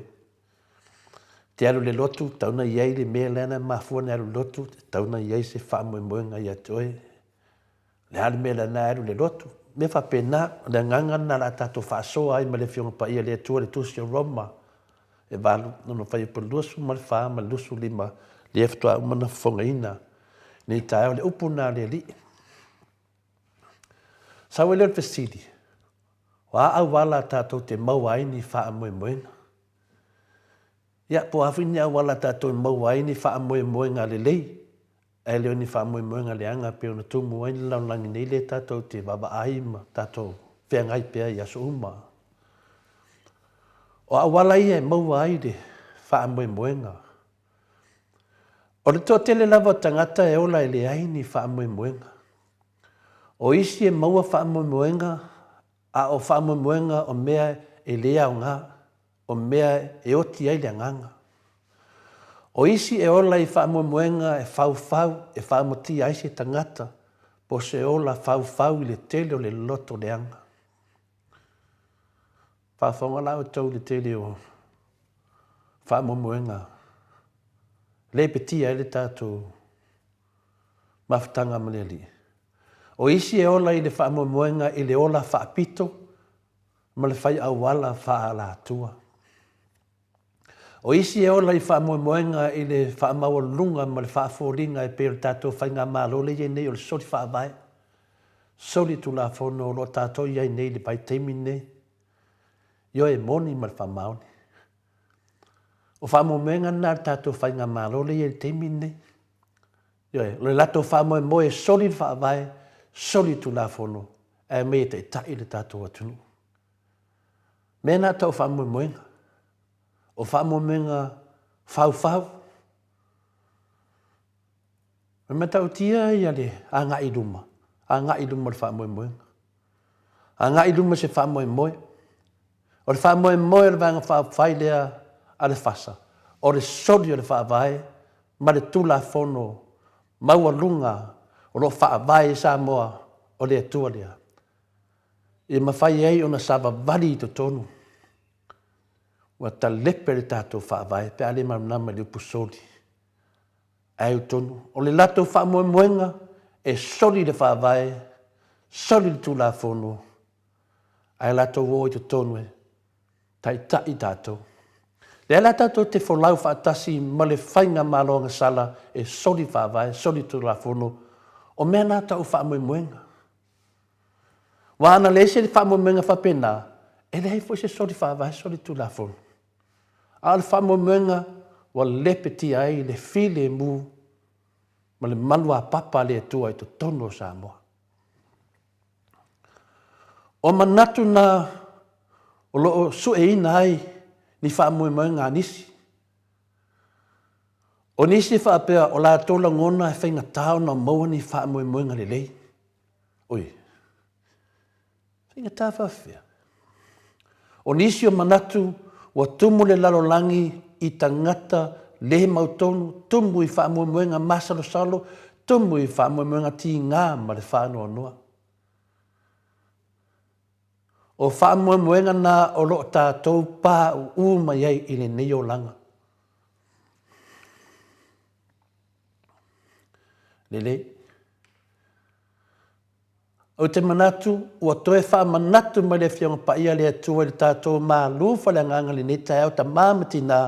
Te aru le lotu, tauna iai le mea lena mafua ne aru lotu, tauna iai se wha moe moe ngai atoe. Le aru mea lena aru le lotu. Me wha pena, le ngangana la tato wha soa ai ma le fionga pa ia le atua le tusi o Roma. E walu, nono whai upo lusu ma le wha, ma lusu lima, le eftua umana whonga ina. Nei tae o le upuna le li. Sau e leo fesidi. Wa au wala tātou te maua ni wha moe moenga. Ia po awhini au wala tātou maua ni wha moe moenga le lei. E leo ni wha moe moenga le anga peo na tumu ai lau langi nei le tātou te baba aima tātou whea ngai pea i aso uma. O au wala ia e maua ai le wha moe moenga. O le tō tele lava tangata e ola e le ai ni wha moe moenga. O isi e maua wha moe moenga a o whaamoemoenga o mea e lea o ngā, o mea e oti ai le nganga. O isi e ola i whaamoemoenga e whau, e whaamoti ai se tangata, po se ola whau i le tele o le loto le anga. Whaafonga lau tau le tele o whaamoemoenga. Le petia e le tātou mawhtanga maneli. O isi e ola i le whaamoemoenga i le ola whaapito, ma le whai au wala whaala atua. O isi e ola i whaamoemoenga i le whaamaua lunga ma le whaaforinga e pēr tātou whai ngā mālole i nei o le sori whaavai. Sori tu la whono o lo tātou i nei le pai teimi nei. Io e moni ma le whaamaone. O whaamoemoenga nā tātou whai ngā mālole i le teimi nei. Io e, le lato whaamoemoe sori whaavai, soli tu la fono, e me te tai le tātou atunu. Mena tau whamoemoenga. O whamoemoenga whau. Me tautia ia le anga iduma. Anga iduma le whaamoemoenga. Anga iduma se whaamoemoe. O le whaamoemoe le vanga whaawhai lea a le whasa. O le sori o le whaawhai, ma le tula whono, maua lunga, o lo whaawhai Samoa, o le atua lea. I mawhai ei o na sawa wali i to tonu. Wa ta lepe le tātou whaawhai, pe ale marunama le upusori. Ai tonu. O le lato whaamoemoenga, e sori le whaawhai, sori le tula whono. Ai lato wo i to tonu e, tai tai tātou. Le ala tātou te wholau whaatasi ma le whainga māloanga sala e sori whaawhai, sori tula whono, o mea nā tau whaamoemoenga. Wa ana le se le whaamoemoenga whapena, e le hei fo se sori whaawhai, sori tula whono. A le whaamoemoenga, wa lepe ti ai le file mu, ma le malua papa le atua i to tono Samoa. O manatu na o loo sue ina ai ni whaamoemoenga nisi. O nisi whaapea o la tola ngona e whainga tau na maua ni whaamoemoenga le lei. Oi, whainga tau whawhia. O nisi o manatu wa tumu le lalolangi i tangata le mautonu, tumu i whaamoemoenga masalo salo, tumu i whaamoemoenga ti ngā ma le whaanoa noa. O whaamoemoenga nā o lo tātou pā u mai ai i le nei o langa. Lele. O te manatu, ua toe wha manatu mai le whionga pa ia le atua le tātou mā lufa le nganga le neta au ta māmati nā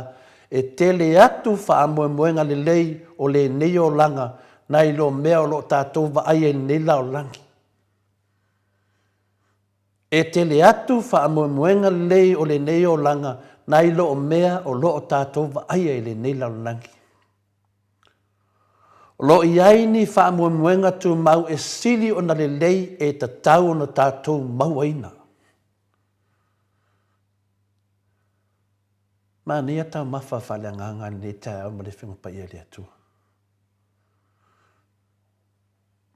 e tele atu whaamoemoenga le lei o le nei o langa na i lo mea o lo tātou wa aia i nei lao langi. E tele atu whaamoemoenga le lei o le nei o langa na i lo mea o lo tātou wa aia i le nei lao langi. Lo iai ni whaamoemoenga tu mau e sili o na le lei e ta tau o na tātou mau aina. Ma nia tau mawha whale nganga ni tai au ma le whinga pa ia le atua.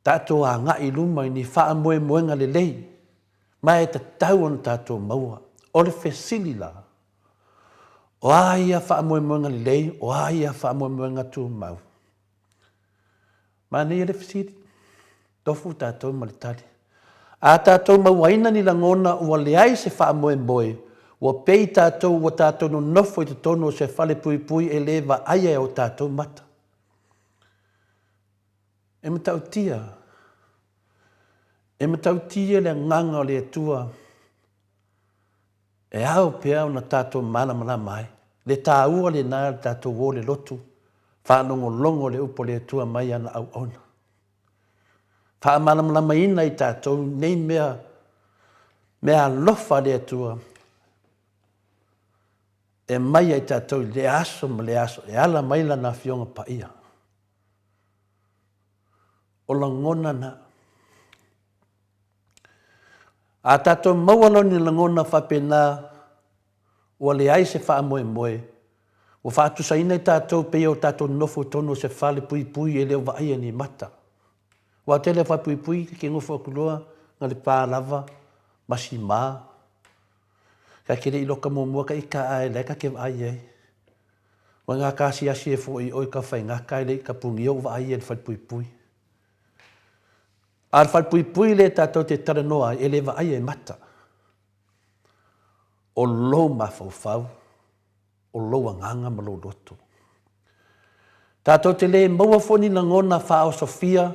Tātou a ngai lumai ni whaamoemoenga le lei. Ma e ta tau o na tātou maua. O le whesili la. O aia whaamoemoenga le lei, o aia whaamoemoenga tu mau. Ma nei le whesiri. Tofu tātou ma le tali. A tātou mauaina ni langona ua leai se whaamoemoe. Ua pei tātou ua tātou no nofo i te tono se whale pui pui e lewa aia o tātou mata. E matau tia. E matau tia le nganga o le atua. E au pea o na tātou mana mana mai. Le tāua le nā le tātou o le lotu. Whanongo longo le upo le atua mai ana au ona. Whaamana mana mai ina i tātou nei mea lofa le atua. E mai ai tātou le aso ma le aso. E ala mai la na fionga pa ia. O la ngona na. A tātou maualo ni la ngona whapena. Ua le ai se wha moe moe. Ua whaatusa ina i tātou pei o tātou nofo tono se whale pui pui e leo wa aia ni mata. Ua tele wha pui pui ki ngofo akuloa nga le pālava masi maa. Ka kere i loka mōmua ka ika ai le ka ke ai ai. Wa ngā kāsi asi e fo i oi ka whai ngā kai le ka pungi o wa ai e whai pui pui. Ar whai pui pui le tātou te tara noa e le wa ai e mata. O lo ma fau fau. O lo nganga ma lo roto. Tātou te le maua foni na ngona Philosophies,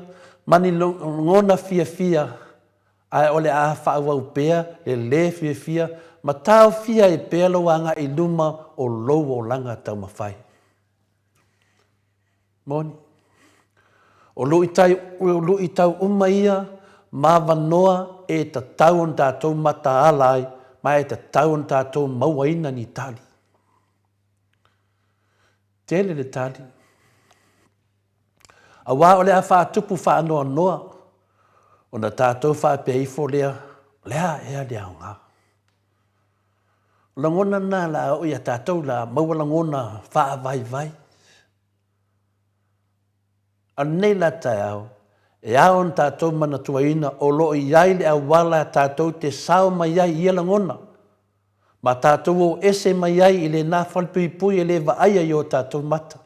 mani ngona fia. Ai ole a whaawa upea, le fia, ma tau fia e pea lo anga i luma o lou o langa tau mawhai. Moni. O lu i tau umaia, ma wanoa e ta tau on tātou mata alai, ma e ta tau on tātou mauaina ni tali. Tele le tali. A wā ole a whaatupu whaanoa noa, o na tātou whaapea ifo lea ea lea o ngā. Langona nā la o ia tātou la maua langona whaavai vai. Anei la tai au. E aon tātou mana tuaina o loo iai le awala tātou te sao mai ai ia langona. Ma tātou o ese mai ai i le nā whalpui e le vaaia i o tātou mata.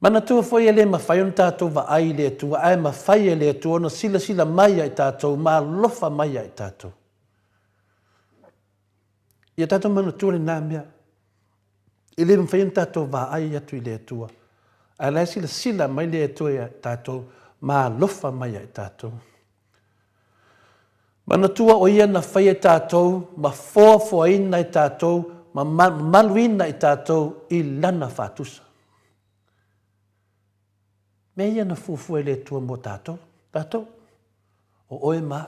Mana tua foi e le mawhai on tātou vaai le tua, ai mawhai e le tua, no sila sila mai ai tātou, ma lofa mai ai tātou. Ia tātou mana tua le nā mea, i le mawhai on tātou vaai atu i le tua. A lai sila sila mai le tua ai tātou, ma lofa mai ai tātou. Mana tua o ia na whai e tātou, ma fōa ina i tātou, ma maluina i tātou, i lana whātusa. Me ia na fufu e le tua mo tātou, tātou, o oe mā.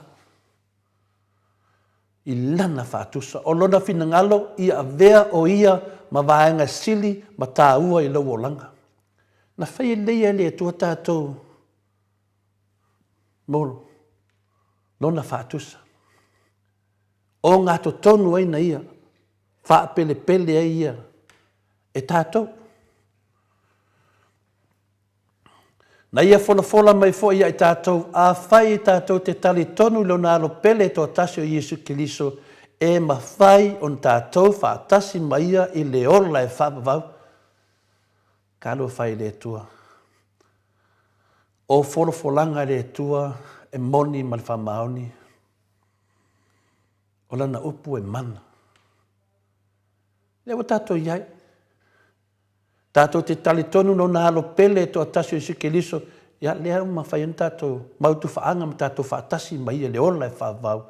I lana whātusa, o lona whina ngalo, ia avea o ia, ma vaenga sili, ma tā ua i lau o langa. Na whai e leia le tua tātou, molo, lona whātusa. O ngā to tonu aina ia, wha pele pele ai ia, e tātou. Na ia fola mai fo ia i tātou, a whai i tātou te tali tonu lona alo pele to tasi o Jesu Kiliso, e ma whai on tātou whaatasi mai ia i le ola e whapavau. Kalo whai le tua. O folanga le tua, e moni man whamaoni. O lana upu e mana. Lewa tātou iai. Tātou te tali tonu no nā alo pele to atasi o Jesu Kiliso, ia lea uma whai an tātou, mautu whaanga ma tātou whaatasi mai e le ola e whavau,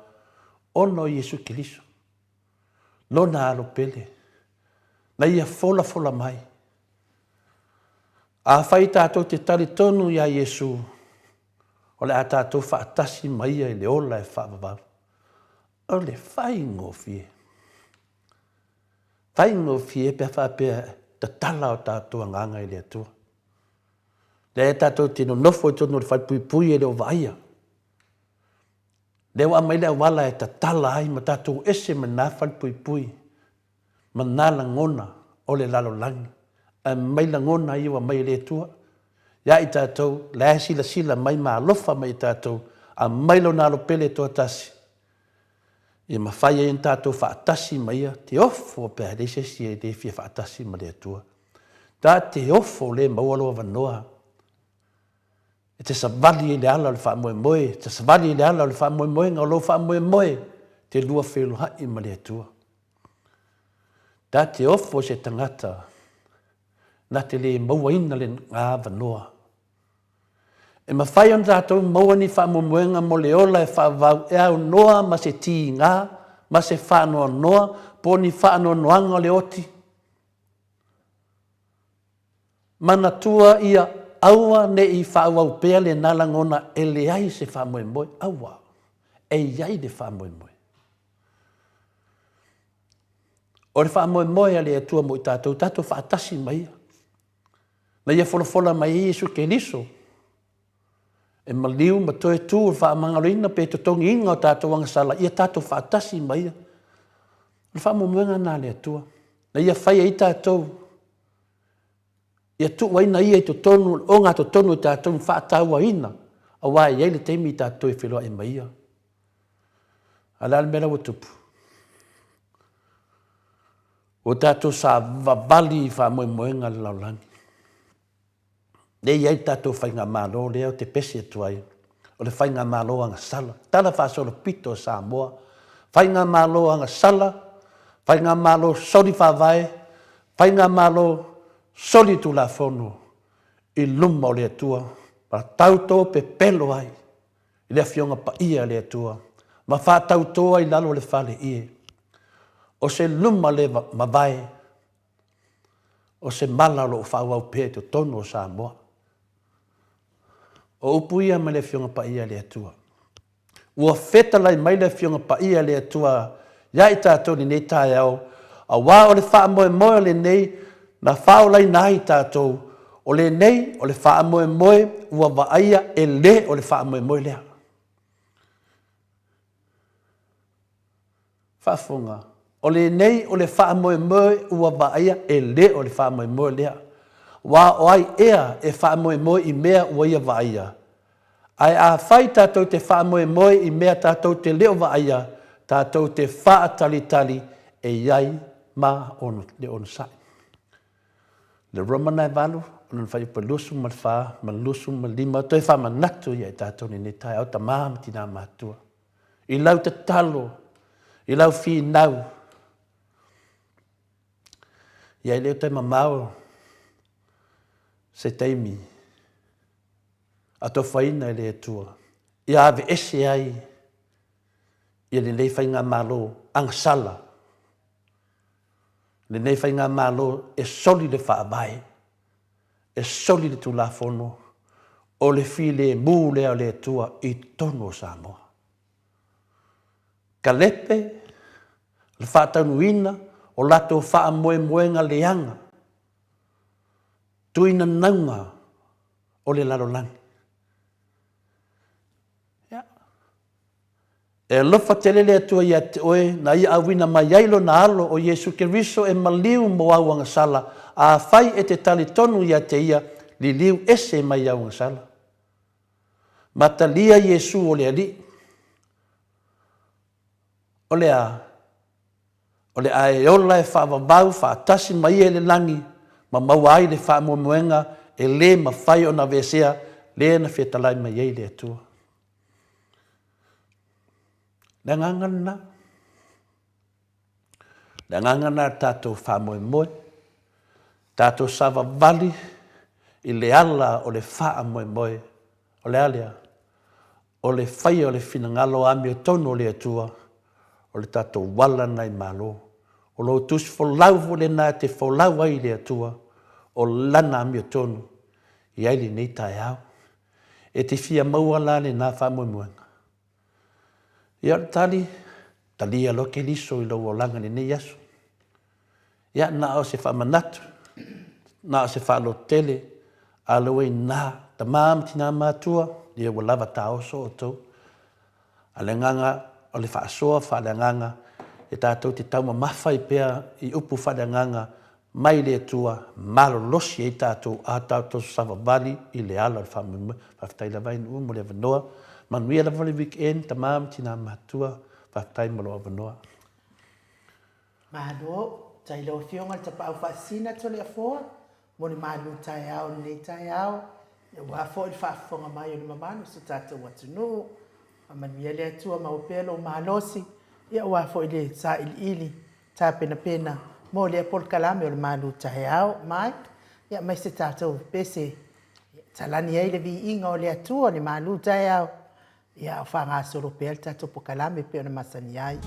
ono Jesu Kiliso. No nā alo pele. Na ia fola mai. A whai tātou te tali tonu ia Jesu, o le a tātou whaatasi mai e le ola e whavau. O le whai ngofie. Whai ngofie pia whapea ta tala o tātou anganga i le atua. Le tātou tino nofo i tonu le whaipui e le o vaia. Le wa mai le wala e ta tala ai ma tātou ese ma nā whaipui. Ma nā langona o le lalo langi. A mai langona i wa mai le atua. Ia i tātou, le sila mai ma alofa mai tātou. A mai lo nalo pele toa tasi. Ia ma whai e tātou whaatasi mai ia, te ofo pēr le sesi e le fia whaatasi ma le atua. Tā te ofo le maualoa wanoa. E te savali e le ala le wha moe, te savali e le ala le wha moe, ngā lo wha moe, te lua whelo hai ma le atua. Tā te ofo se tangata, nā te le mauaina le ngā wanoa. E ma whai on tātou maua ni wha moenga mo le ola e wha vau e au noa ma se ti ngā, ma se wha noa, po ni wha noanga le oti. Mana tua ia aua ne i wha au pea le nalangona e le ai se wha moe, aua, e iai le wha moe. O le wha moe a le atua mo i tātou wha atasi mai. Na ia fola mai Jesu Kiliso. E maliu ma toe tū wha mangaloina pe to tongi inga o tātou wangasala. Ia tātou whaatasi mai. Le wha momuenga nā le atua. Na ia whai i tātou. Ia tu waina ia i to tonu, o ngā to tonu i tātou whaataua ina. A wai ei le teimi i tātou e wheloa e mai. Alal mera o tupu. O tātou sa vavali i wha moemoenga le laulangi. Le iai tātou whai ngā mālo leo te pesi atu ai. O le whai ngā mālo anga sala. Tala whaasolo pito o Samoa. Whai ngā mālo anga sala. Whai ngā mālo soli whawai. Whai ngā mālo soli tu la whono. I luma o le atua. Pa tauto pe pelo ai. I le fionga pa ia le atua. Ma wha tauto ai lalo le whale ie. O se luma le mawai. O se malalo o whawau pe te tono o Samoa. O upuia mai le fionga pa ia le atua. Ua whetalai mai le fionga pa ia le atua. Ia i tātou ni nei tāi au. A wā o le wha moe le nei. Na whao lai nai tātou. O le nei, o le wha moe. Ua waaia e le o le wha moe lea. Whafonga. O le nei, o le wha moe. Ua waaia e le o le wha moe lea. Wa o ai ea e wha moe moe I mea ua ia vaia. Ai a whai tātou te wha moe moe I mea tātou te leo vaia, tātou te wha tali tali e iai ma ono le ono sai. Le romanai valu, ono whai pa lusu ma wha, ma lusu ma lima, toi wha ma natu ia I tātou ni tai au ta maama tina mātua. I lau te talo, I lau whi nau. Ia I leo te mamao, se teimi, a to whaina I le atua. Ia ave ese ai, ia le nei whainga malo, angsala. Le nei whainga malo e soli le whaabai, e soli le tulafono, o le whi le mū lea le atua I tono Samoa. Ka lepe, le whaataunuina, o lato wha moe moenga leanga, tuina naunga o le larolangi. E lofa tele le atua ia te oe, na ia awina mai ailo na alo o Yesu Keriso e maliu mo au anga sala, a whai e te tali tonu ia te ia, li liu ese mai au anga sala. Matalia Yesu o le ali. O le a e ola e whaavavau, whaatasi mai e le langi, ma maua ai le whaamoemoenga, e le ma whai o na vesea, le na whetalai mai ei le atua. Le ngangana tātou whaamoemoe, tātou savavali, I le ala o le whaamoemoe, o le alea, o le whai o le whinangalo ami o tono o le atua, o le tātou wala nei malo, o lo tusi wholau vole nā te wholau ai le atua, o lana ami o tono, I aile nei tae au, e te fia maua lane nā whaamoemoenga. Ia talia loke liso I lau o langa ni nei asu. Ia na o se whamanatu, na o se whalotele, a loe nā, ta māmati nā mātua, ia wa lava tā oso o tau. A le nganga, o le whaasoa whale nganga, e tātou te tauma mawhai pēr I upu whale nganga, mai le atua, malo losi e tātou, a tātou savavali I le ala, whaftai la vain mo le vanoa, manuia la vale weekend, ta māmati nā mātua, whaftai mo loa vanoa. Mahalo, tai lo fionga te pau whaasina to le afoa, mo ni malu tai au, ni tai au, ia wafo I whaafonga mai o ni mamanu, so tātou watunu, a manuia le atua maupelo mahalosi, ia wafo I le sa ili, tā pena pena, mo le apol kalame o le malu tai au, mai, ia mai se tātou pese, talani ai le Viiga o le atua ni malu tai au, ia o whanga soro pel tātou po kalame pe o na masani ai.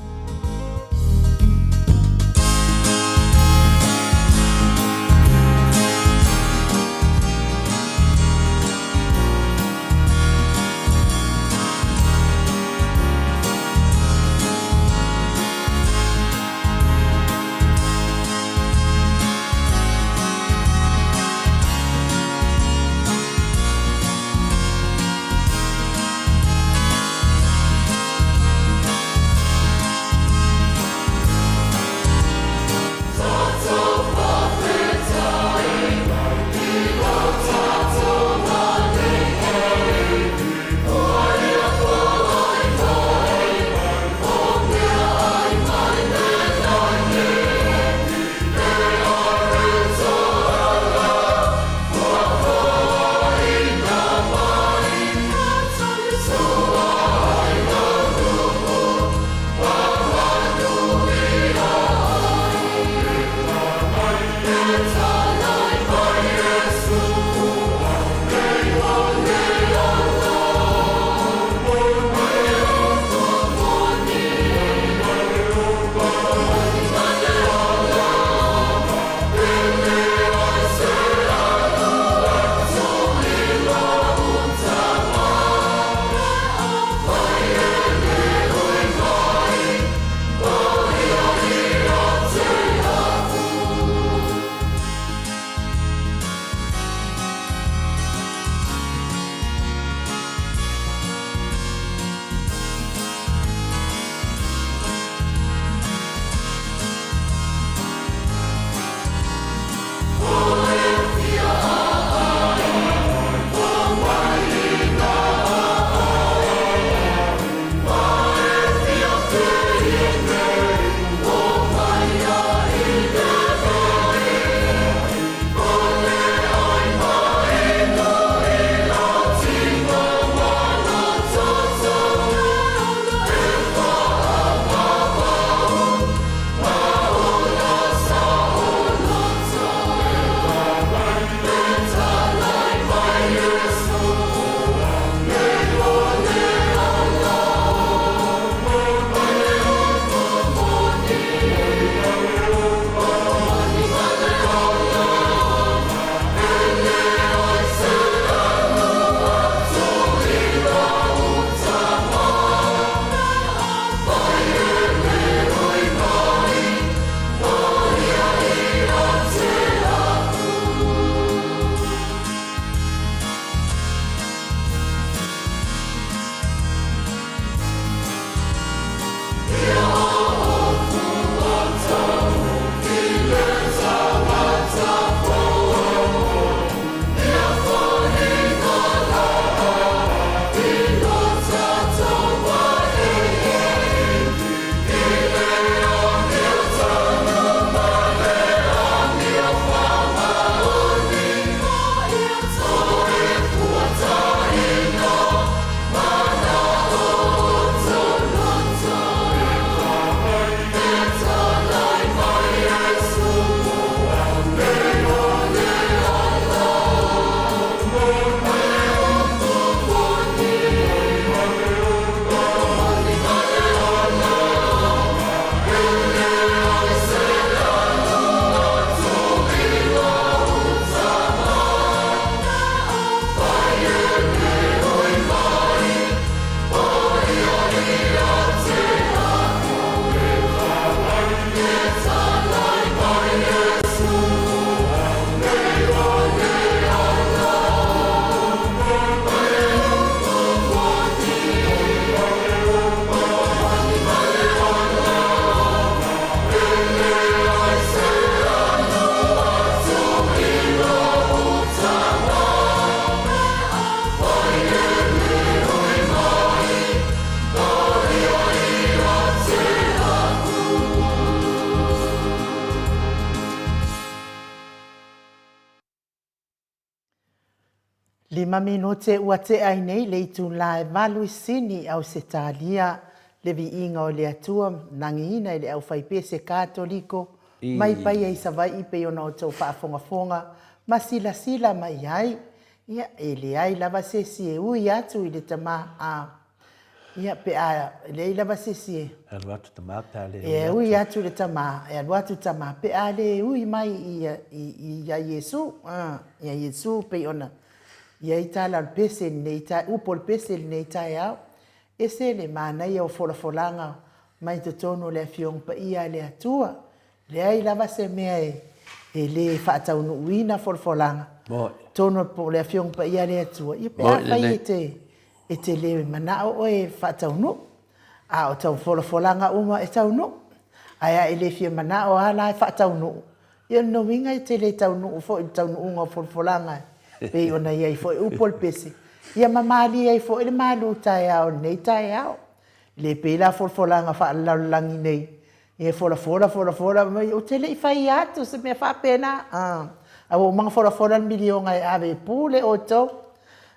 5 minute ua te ai nei le itu lai valu sini au se talia le viiga o le atua nangiina i le au faipese katoliko mai pai ai savai pe ona o tau faafogafoga ma silasila mai ai ia e leai lava sesi e ui atu i le tamā a ia pe a leai lava sesi e Alu atu tamā pe a le e ui atu le tamā e alu atu tamā pe a le ui mai ia Iesu ia Iesu pe ona ia i tala le pese nei tai upo le pese nei tai au e se le manai o folafolaga mai totonu le afiong pa ia le atua le ai lava se mea e le faataunuuina folafolaga tono po le afiong pa ia le atua ia pe a fai e te le manao o e faataunu a o tau folafolaga uma e taunu aia e le fia manao ala e faataunu ia no winga e te le taunu fo i taunuuga o folafolaga pe ona ia i fo upo le pese ia mamali ai fo le malu tai au nei tai au le pe la folafolaga faalaulangi nei ia fola mai o te le fai atu se me fa pena a o mga fola milionga e ave pule o to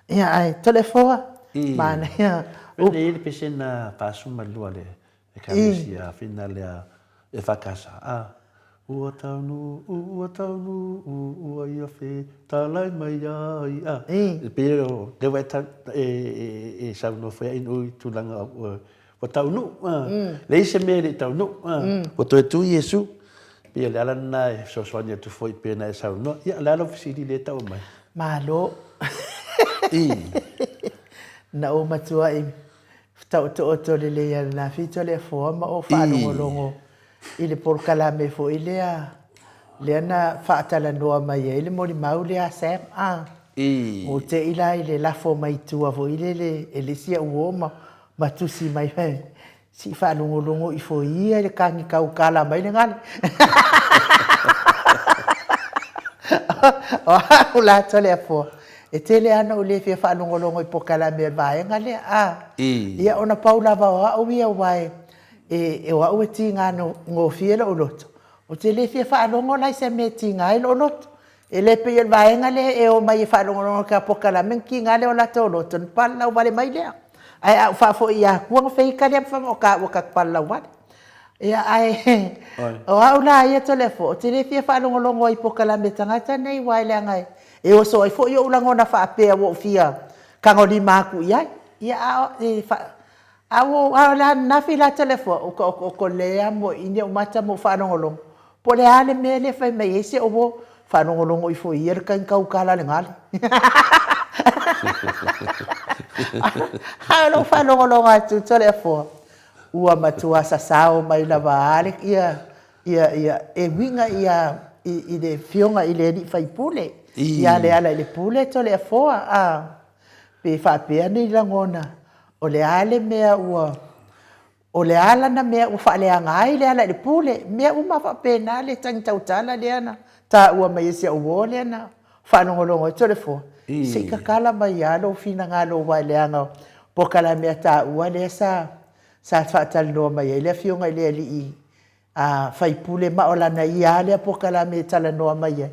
ia ai telefoa mana ia le pese na pasuma lua le e kamisia fina le e fakasa ua taunu, ua ia fe, talai mai ai. Pero, le vai e sauno fe inu i tulanga o taunu. Le ise me le taunu. O to e tu Iesu. Pia le ala na e sosoania tu foi pena e sauno. Ia le ala fisiri le tau mai. Malo. Na o matua i tau to oto le le ia na fito le forma o whanongolongo. I le porkalame fo i lea na whaatala noa mai e le mori mau lea Sam o te ila i le lafo mai tua fo i le sia uoma matusi mai hei si whanongolongo i fo ia le kangi kau kala mai le ngale o hau la tole a fo e te le ana o le fia whanongolongo i porkalame vae ngale ia ona paula va o ia wae e wa o ti ngano ngo fiela o loto o te le fia fa longo lai se me ti ngai lo loto e le pe el vaenga le e o mai fa longo ka pokala men ki ngale o la to loto palla o vale mai le ai fa fo ia ku fe ka le fa o ka palla o vale ia ai o au la ia telefo o te le fia fa longo i pokala me tanga nei wai le ngai e o so ai fo yo lango na fa pe o fia ka ngoli ma ku ia e fa Awo la na fila telefo o le amo ine o mata mo whanongolong. Po le ale me le fai mai ese o mo whanongolong o i fo ier kan kau kala le ngale. Halo whanongolong atu telefo. Ua matua sasao mai la vaale ia e winga i le fionga i le ni fai pule. Ia le ala i le pule telefo pe fa pe ni langona. O le ale mea ua, o le ala na mea ua whaalea ngai le ala le pule, mea uma whapena le tangi tautala le ana, ta ua mai ese uo le ana, whanongolongo i telefo. Se kakala mai alo fina ngalo wai le anga, po kala mea ta ua le sa whaatali noa mai, le fionga i le ali i, whai pule maolana i ale po kala mea tala noa mai.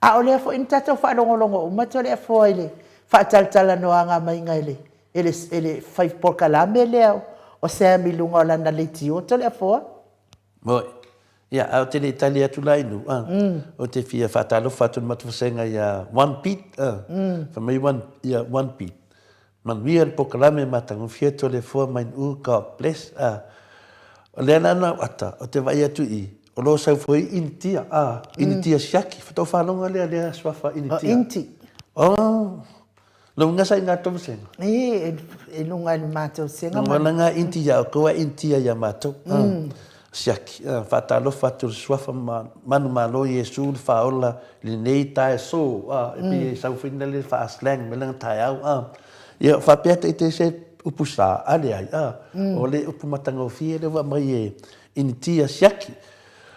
A o le fo in tato whanongolongo, umato le fo ile, whaatali tala noa nga mai ngai le. Ele fai porkalame leo o se milunga o lana leiti o tole a foa. Moi. Ia, au te le Italia atu lainu. O te fia whatalo whatu matuwasenga ia one beat. Whamai one beat. Man wia le porkalame matangu fia tole foa main God bless. O lea nana ata, o te vai atu i. O lo sau foi initia. Initia siaki. Whatau whanonga lea swafa initia. Inti. Lo nga sai nga tom sen. E lunga ni mato senga. Ngala nga intia ko intia ya mato. Siaki fatalo fatul swafa manu malo Yesu fa ola li nei tai so e sa finna le fa slang melang tai au ya fa peta ite se upusa ale ai o le upumatanga fie le wa mai intia siaki.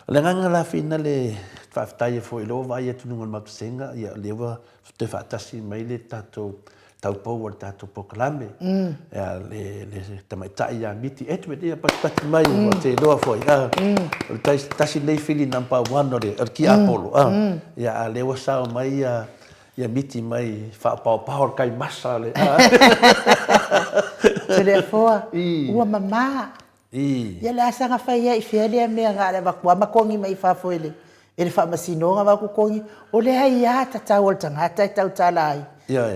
Le nga la finna le fa tai fo ilo va ya tununga mapsenga ya lewa te fatasi mai le tato tau power tato poklame ya le tamaita ya miti etwe dia pat mai o te loa foi tasi nei fili number 1 o le ki apolo ya le wasa mai ia miti mai whaapau kai masa le. Te lea foa, ua mama. Ia le asanga whai ia I whia lea mea ngā le wakua makongi mai whafoele. E le whamasinonga waku kongi, o le hai ia tatau o le tangata I tau tala ai.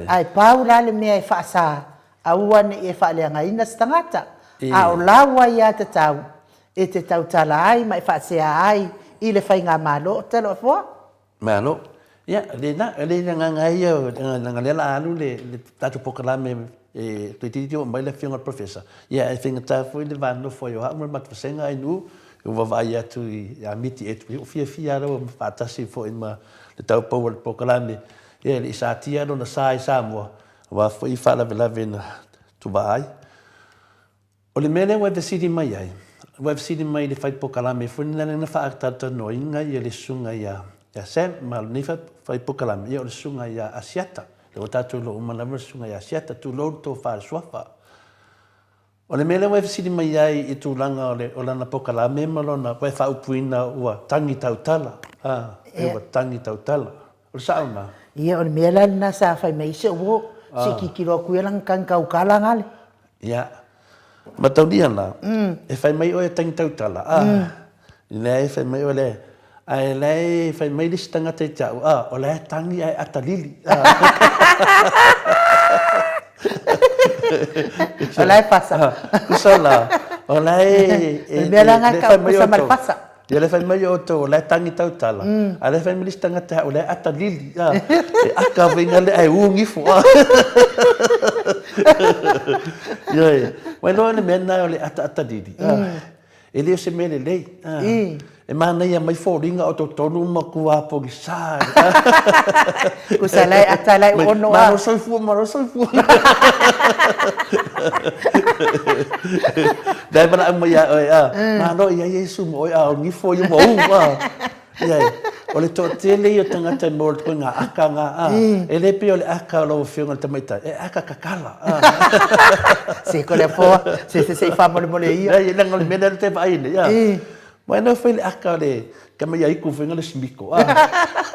Ai pau la le mea E whaasa, a ua ne E wha lea ngaina sa tangata. A o lawa ia tatau, E te tau tala ai, mai whaasea ai, I le whai ngā malo, te loa foa? Malo. Ia, le nganga ia, nganga lela alu le tatu pokalame tui titi o mai le whionga professor. Ia, e whinga tāwhoi le wāno foi o haumar matwasenga ai nu, wawai atu I miti e tui, o fia rau whātasi foi ma le tau pau le pokalame. Ia, le isa tia no na sa I Samoa, wa foi whalawe na tuwa ai. O le mele wa vesiri mai ai. Wa vesiri mai le whai pokalame, foi na whaatata no inga ia le sunga ia. Ia sem, ma le whai pokalame, ia o le sunga ia asiata. Le o tātou lo umalawa sunga ia asiata, tu lo tō whaare suafa. O le mele wa vesiri mai ai I tū langa o lana pokalame, malona, wai whaupuina ua tangi tautala. Ua tangi tautala. O le sauna. Ia o le mele na sa whai mai se uo, si kikiro kuelang kankau kala ngale. Ia. Mataunia la, e whai mai o e tangi tautala. Nei, whai mai o le, ai lei, whai mai lisi tangata I tau, o le tangi ai atalili. O lai pasa. Kusa la, o lai... Le mea langa ka kusa mal pasa. Ia le whai mai o tō, o lai tangi tautala. A le whai mai lisi tangata, o lai atalili. E aka winga le ai uungifo. Ia, wai loa le mena o le atalili. E leo se mele lei. E mana ia mai fōringa o tō tonu ma kua pogi sā. Kusa lai atalai ono a. Maro soifua. Dai mana ang maya oi mano ia Yesu mo oi o ngifo ia mo ia o le tō tele o tangata mo ko ngā aka ngā e le pe o le aka lo whionga tamaita e aka kakala. Se ko le poa, se wha mole ia. Ia nanga le mena te vai ia. Mai no foi le aka le kama ia iku whionga le simiko.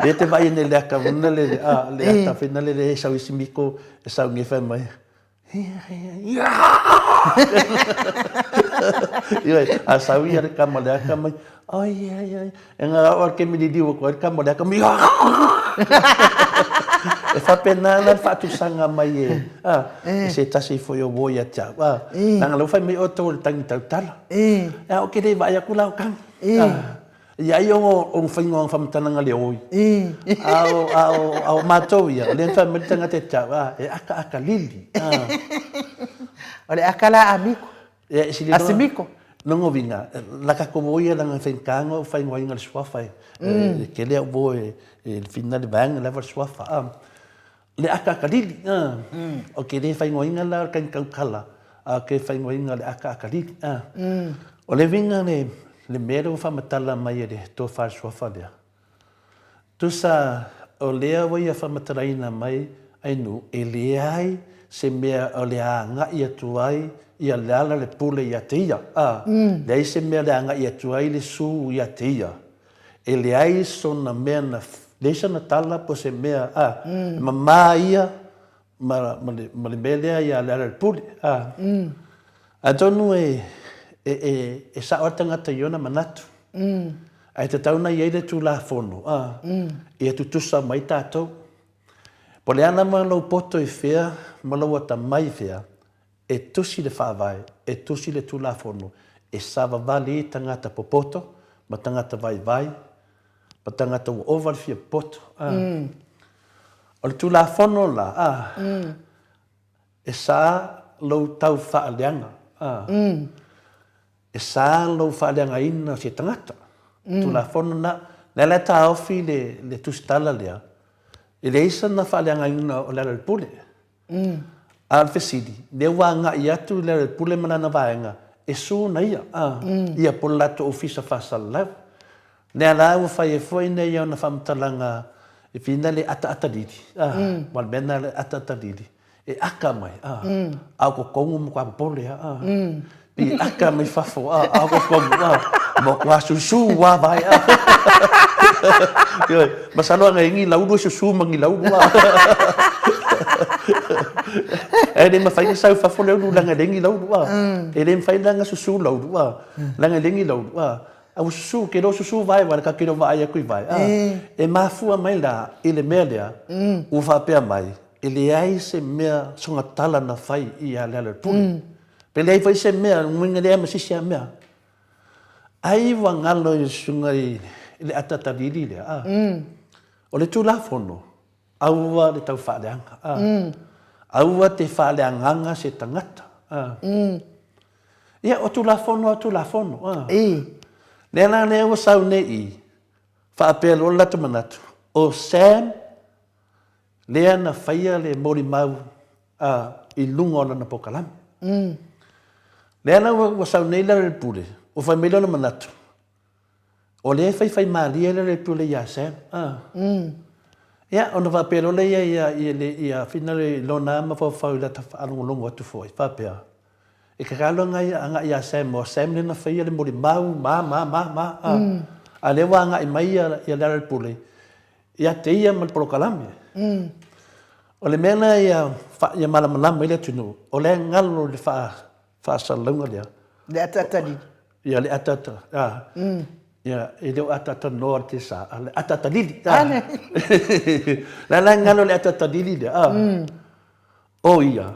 Le te vai ne le aka vuna le ata whina le sau I simiko e sau ngefa mai. Ia a sau ia le kama le aka mai. Ai. E ngā ora ke mini diwa ko e kama le aka mai. E whapena na whatusanga mai e se tasi foi o woia tia. Nanga lau whai mai o tō le tangi tautala. E o ke rei vai a kula o kang. Ia I o whaingo ang whamatananga le oi. Au mātou ia, o le whai mai tanga te tia. E aka lili. O le aka la amiko. Asimiko. Nongo vinga, laka komo ia langa whainkango, whaingo inga le suafai. Ke lea ubo e whina le vanga lewa suafa. Le aka lili. O ke le whaingo inga la kankau kala. Ke whaingo inga le aka lili. O le vinga le mero whamatala mai e le tō whaare suafa lea. Tusa o lea wai a whamataraina mai ainu e lea ai se mea o lea ngai atu ai ia le ala le pule ia te ia. Le se mea le anga ia tu ai le su ia te ia. E le ai so na mea na leisa na tala po se mea ma ia ma le mea ia le ala le pule. A tonu e sa o tangata iona manatu. Ai te tauna iei le tu la fono. Ia tu tusa mai tātou. Po le ana ma lau poto I whea, ma lau ata mai whea, e tusi le whaavai, e tusi le tu la fono, e sawa vali I tangata popoto, ma tangata vai, ma tangata o oval fia poto. O le tu la fono la, e sa lau tau whaaleanga. E sa lau whaaleanga ina si tangata. Tu la fono na, le ta ofi le tustala lea. E le isa na whaaleanga ina o lera le pule. Alfesidi, le wanga I atu lera le pule manana vaenga. E su na ia. Ia po lato ofisa whasalau. Ne ala ua whai e fwoi nei au na whamtalanga e whina le ata didi. Wal mena le ata didi. E aka mai. Au ko kongu mo kwa pole. Pi aka mai whafo. Au ko kongu. Mo kwa susu wa vai. Masalo nga ngi lau do susu mangi lau wa. Ele ma fai sa fa fole lu langa ngi lau wa. Ele fai langa susu lau wa. Langa ngi lau wa. Au susu ke do susu vai wa ka ke do vai ku vai. E ma fu mai la ele melia. U fa pe mai. Ele ai se mea songa tala na fai I ala le tu. Pele ai fai se mea mwinga le ma si sia mea. Ai wa ngalo I sunga I le atata dili le o le tulafono aua le tau whaaleanga aua te whaaleanganga se tangata ia o tulafono Nena ne o sau nei whaapea lo lata manatu o Sam lea na whaia le mori mau I lunga ona na pokalami lea na o sau nei la le pule o whai mele ona manatu o le fai malia le pule ia Sam ia ona va pelo le ia finale lona ma fo fa la ta longo atu foi fa pe e ka galo nga ia Sam o Sam le na fai le mori mau ma a le wa nga I mai ia le pule ia te ia mal prokalame o le mena ia fa ia mala mala le tunu o le ngalo le fa salunga le atata di ia le atata ia ele o atata norte sa ale atata lili la ngalo le atata lili o ia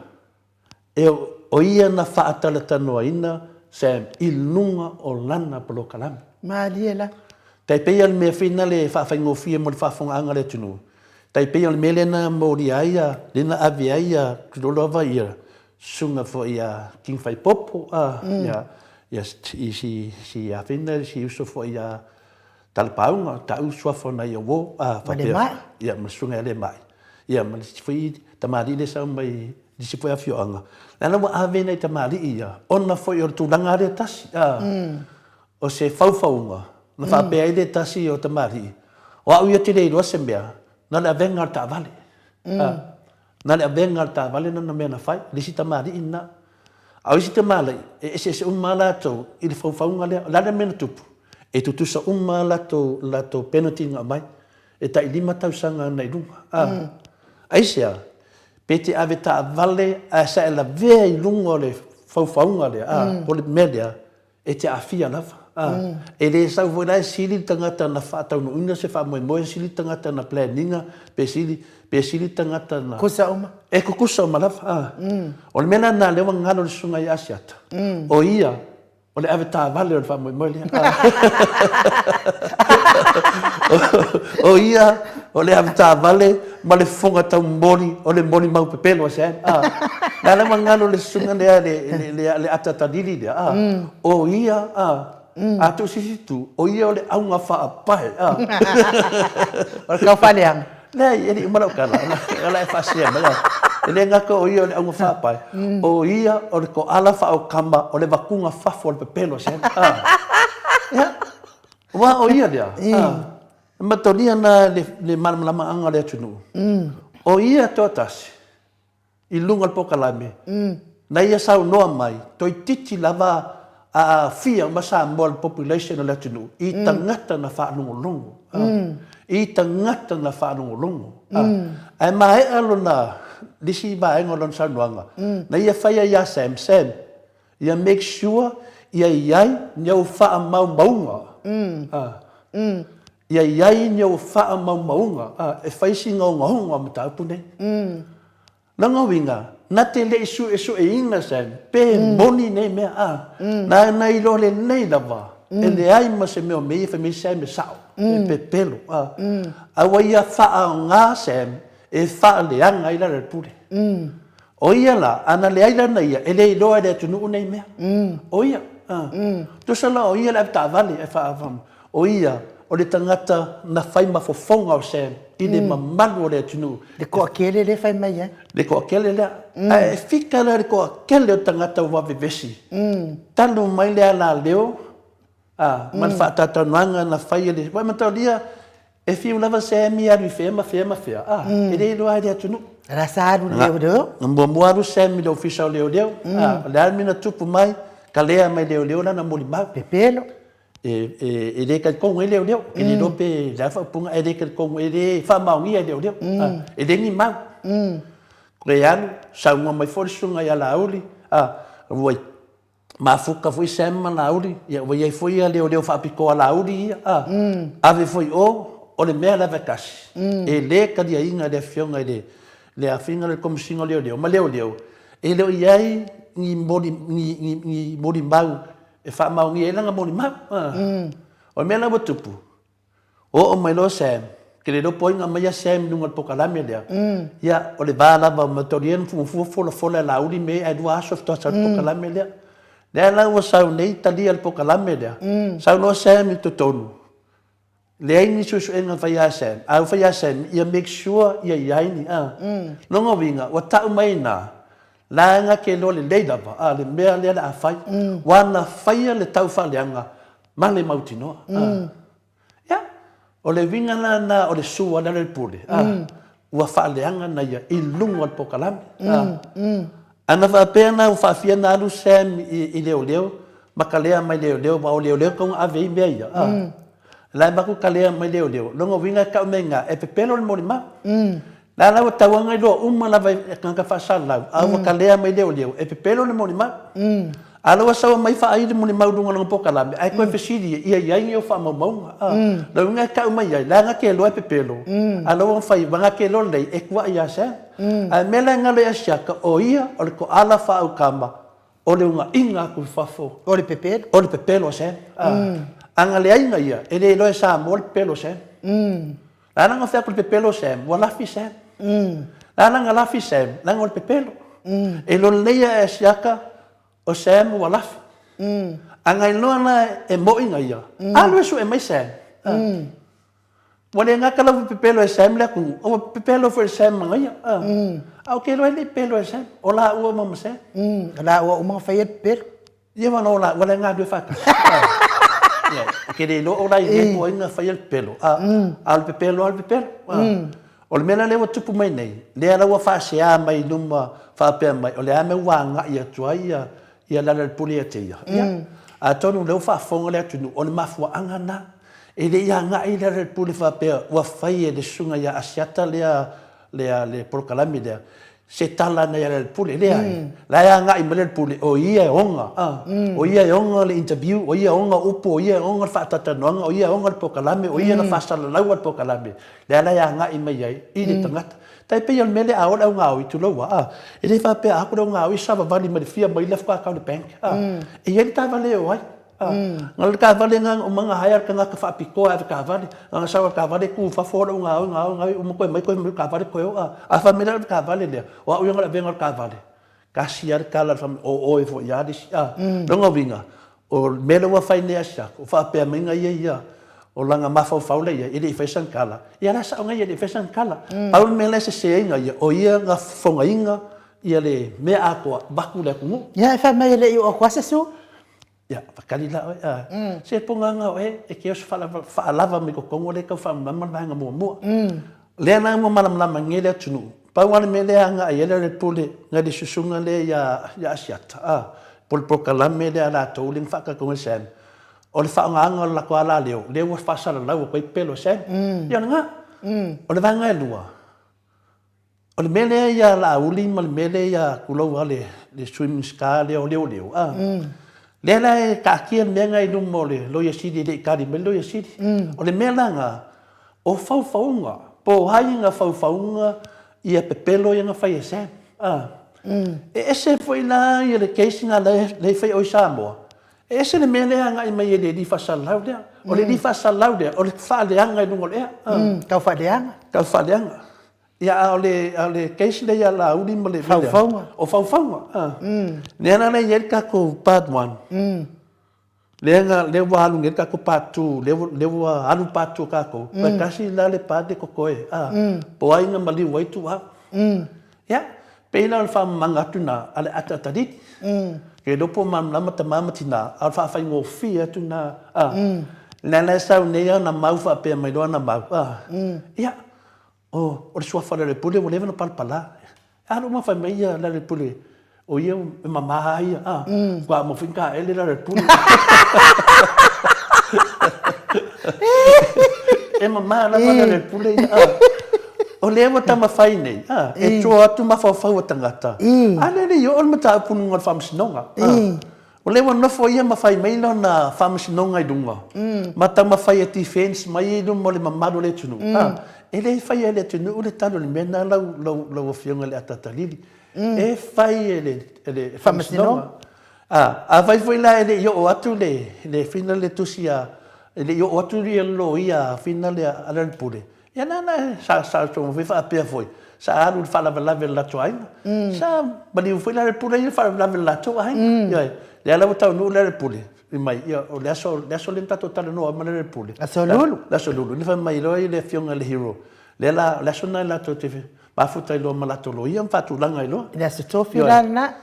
o ia na fa atala tanoa ina Sam I lunga o lana polo kalami maliela tai pe al me finale fa ngofie mo fa fonga le tunu tai pe al melena moriaia lena aviaia kudolova ia sunga fo ia king fai popo ia si a finna si uso fo ia talpaunga ta uso fo na yo fa ia masunga le mai ia mas foi tamari le sa mai di si foi a fioanga lana wa ave nei tamari ia ona foi o tulanga le tasi o se faufaunga na fa pe ai le tasi o tamari o au ia te le ro sembea na le venga ta vale na le venga ta vale na me na fai le si tamari ina au isi te malai, se umalato I le faufaunga lea, lana mena tupu. E tutusa umalato penalty nga mai, e tai 5 tausanga nei lunga. Aisea, pe te ave ta vale, a sa e la vea I lunga o le faufaunga lea, o le media, e te afia lava. E le sau voi lai sili tangata na whaatau no ina se wha moe sili tangata na planninga, pe sili tangata na... Kusa uma? E kusa uma lava. O le mena na lewa ngalo le sunga I asiata. O ia, o le ave tā vale o le wha moe lea. O ia, o le ave tā vale, ma le fonga tau mori, o le mori mau pepelo se. Na lewa ngalo le sunga lea le atatadili lea. O ia, Atu sisi tu, o ia o le aunga wha apae. O kau whaleang? Nei, eri umarau kala, ala e whasia mai. Ele ngaka o ia o le aunga wha apae. O ia o le ko ala wha o kama, o le wakunga whafo o le pepelo sen. Wa o ia lea. Matonia na le malamalama anga lea tunu. O ia tōtasi, I lunga le pokalame. Na ia sau noa mai, toi titi lava a fia masa mol population o latinu I tangata na whaanongolongo I tangata na whaanongolongo ai mai alo na disi ba engolon sanuanga na ia whaia ia Sam ia make sure ia iai nyau wha mau maunga ia iai nyau wha mau maunga e whaisi ngaunga matapune langa winga na te le isu e ina Sam, pe moni nei mea na I lo le nei lava, e le ai ma se meo mei fa mei Sam e sao, e pe pelo. Awa ia wha ngā Sam, e wha le anga I la re pure. O ia la, ana le aila na ia, e le I loa le tunu nei mea. O ia, tusa la o ia le ta vale e wha avam. O ia, o le tangata na whai mafofonga o Sam, I le mamalu o le tunu. Le koa kele le whai mai, Le koa kele lea. E whika la le koa kele o tangata wawe vesi. Tanu mai lea la leo. Man whaatatanuanga na whai le. Wai matau lia, e whiu lava Sam I aru I whea. E le loa lea tunu. Rasa aru leo. Mua aru Sam I le ofisa o leo. Le almina tupu mai, ka lea mai leo la na moli mau. Pepelo. e le ka kong e leo e le lope la fa punga e le ka kong e le fa maungi e leo e le ni mau Real, sa uma mai forsunga ya lauli, voi mafuka foi sema lauli, ya voi foi ya leo fa piko lauli, ave foi o le mea lava kasi, e le ka dia inga le fionga le afinga le komisinga leo, ma leo, e leo iai ni mori mau, e fa maungi e langa mori mau, o mea lava tupu, o mai lo sem, que le do poinga mai sem nunga pokalame lea ya o le bala ba motorien fu fola la uli me e dua soft to pokalame lea la wa sa nei tali al pokalame lea sa no sem to tonu le ni su enga fa sem ya make sure ya ni no ngovinga wa ta mai na la nga ke lo le leida ba le mea le a fai wana fai le tau fa leanga male mautino o le vinga na o le sua na le pule ua faaleanga na ia i lunga al pokalame ana fa pena u fa fia na lu sem i leo makalea mai leo ba o leo kong ave me ia la ba ku kalea mai leo longo vinga ka menga e pepelo le morima la la tawanga lo uma la vai ka fa sala a kalea mai leo e pepelo le morima Alo wa sawa mai fa ai de moni mau dunga po kalame ai ko fesidi ia ngi o fa mau la nga ka mai ia la nga ke lo e pepelo alo wa fa nga ke lo le e kwa ia se ai mela nga le asia ka o ia o ko ala fa o kama o le nga inga ku fa fo o le pepelo se anga le ai nga ia e le lo e sa mo le pelo se la nga fa ko pepelo se wala fi se la nga la fi se la nga o pepelo e lo le ia asia ka o sem wa laf angai no na e mo inga ia alwe su e mai sem wale nga kala pepelo e sem le ku o pepelo for sem nga ia au ke lo le pelo e sem o la o mo sem la o mo fa yet per ia ma no la wale nga do fa ya ke le lo o la i mo inga fa yet pelo al pepelo o le mena le wa tupu mai nei le ala wa fa sia mai numa fa pe mai o le ame wa nga ia tuaia ia la le pulia te ia a tonu le fa fonga le tunu o le mafua angana e le ia nga i le puli fa pe wa fai e de sunga ia asiata le prokalami le se tala na le puli le ai la ia nga i le puli o ia onga le interview o ia onga upo o ia onga fa tata no o ia onga le prokalami o ia na fa sala la wa prokalami le la ia nga i mai ai i le tangata tai pe yon mele a ola nga i tu lo wa e le fa pe a ko nga i sa va ni fia mai left ka account bank e ye ta vale o ai ngal ka vale nga o manga hire ka nga ka fa piko a ka vale nga sa ka vale ku fa fo nga o mo ko mai ko ka vale ko a fa mele ka vale le o o nga venga ka vale ka siar ka la fam o e fo ya dis longa vinga o mele wa fa ne asa o fa pe menga ia o langa mafau le ia ele fesan kala ia la sa nga ia le fesan kala au mele se inga ia o ia nga fonga inga ia le me Atua baku le ku ia fa mai le o kwasa su ia pakali la se ponga nga e ke os fa lava me ko kongo le ka fa mama nga mo le na mo malam la mangele tunu pa wan mele nga ia le pole nga di susunga le ya asiata pol kalame le ala toling fa ka ko sen o le whaanga la ko ala leo wa whasara lau koe pelo sen ia nga o le vanga e lua o le mele ia la uli ma le mele ia kulau ale le swimming ska leo le la e ka kia menga i lumo le lo ia sidi le kari me lo ia sidi o le mela nga o faufaunga po hainga faufaunga ia pepelo ia nga whai e sen ese foi la ia le keisinga le whai o Samoa ese le mele anga i mai le di fasalau dia o le di fasalau dia o le faaleanga i lungo lea kau faaleanga ia o le case le ia la uli mo le faufaunga ne ana le ia ka ko part 1 le wa alu nge ka ko part 2 le wa alu part 2 ka ko pa kasi la le parte ko koe po ai nga mali wai tu ya pe la fa manga tuna ale atatadit ke dopo mam lama tamama tina alfa fa ngo fia tuna la sa ne na mau fa pe mai do na mau ya o le sua fa le pule o leva no palpala alo ma fa mai la le pule o ia mama ia kwa mo finka ele la le pule e mama la mana le pule o le mo tama fai nei e tro atu ma fa fa tangata ale le yo ma ta punu ngol fam sinonga o le mo no fo ia ma fai mai no na fam sinonga I dunga ma tama fai e defense mai no mo le mama le tunu e le fai ele tunu le talo le mena la fionga le atatalili e fai ele fam sinonga a vai foi lá ele yo atu le final le tusia ele yo atu le lo ia final le ala pule ya na sa so vi fa pe foi sa alu fa la la toai sa bali foi la pule ia fa la toai ya le ala botau no le pule mai ia o le aso le tato tale no ma le pule la so lulu ni fa mai lo le fionga le hero le la so na la to te ba futai lo ma la to lo ia fa tu langa lo le aso to filana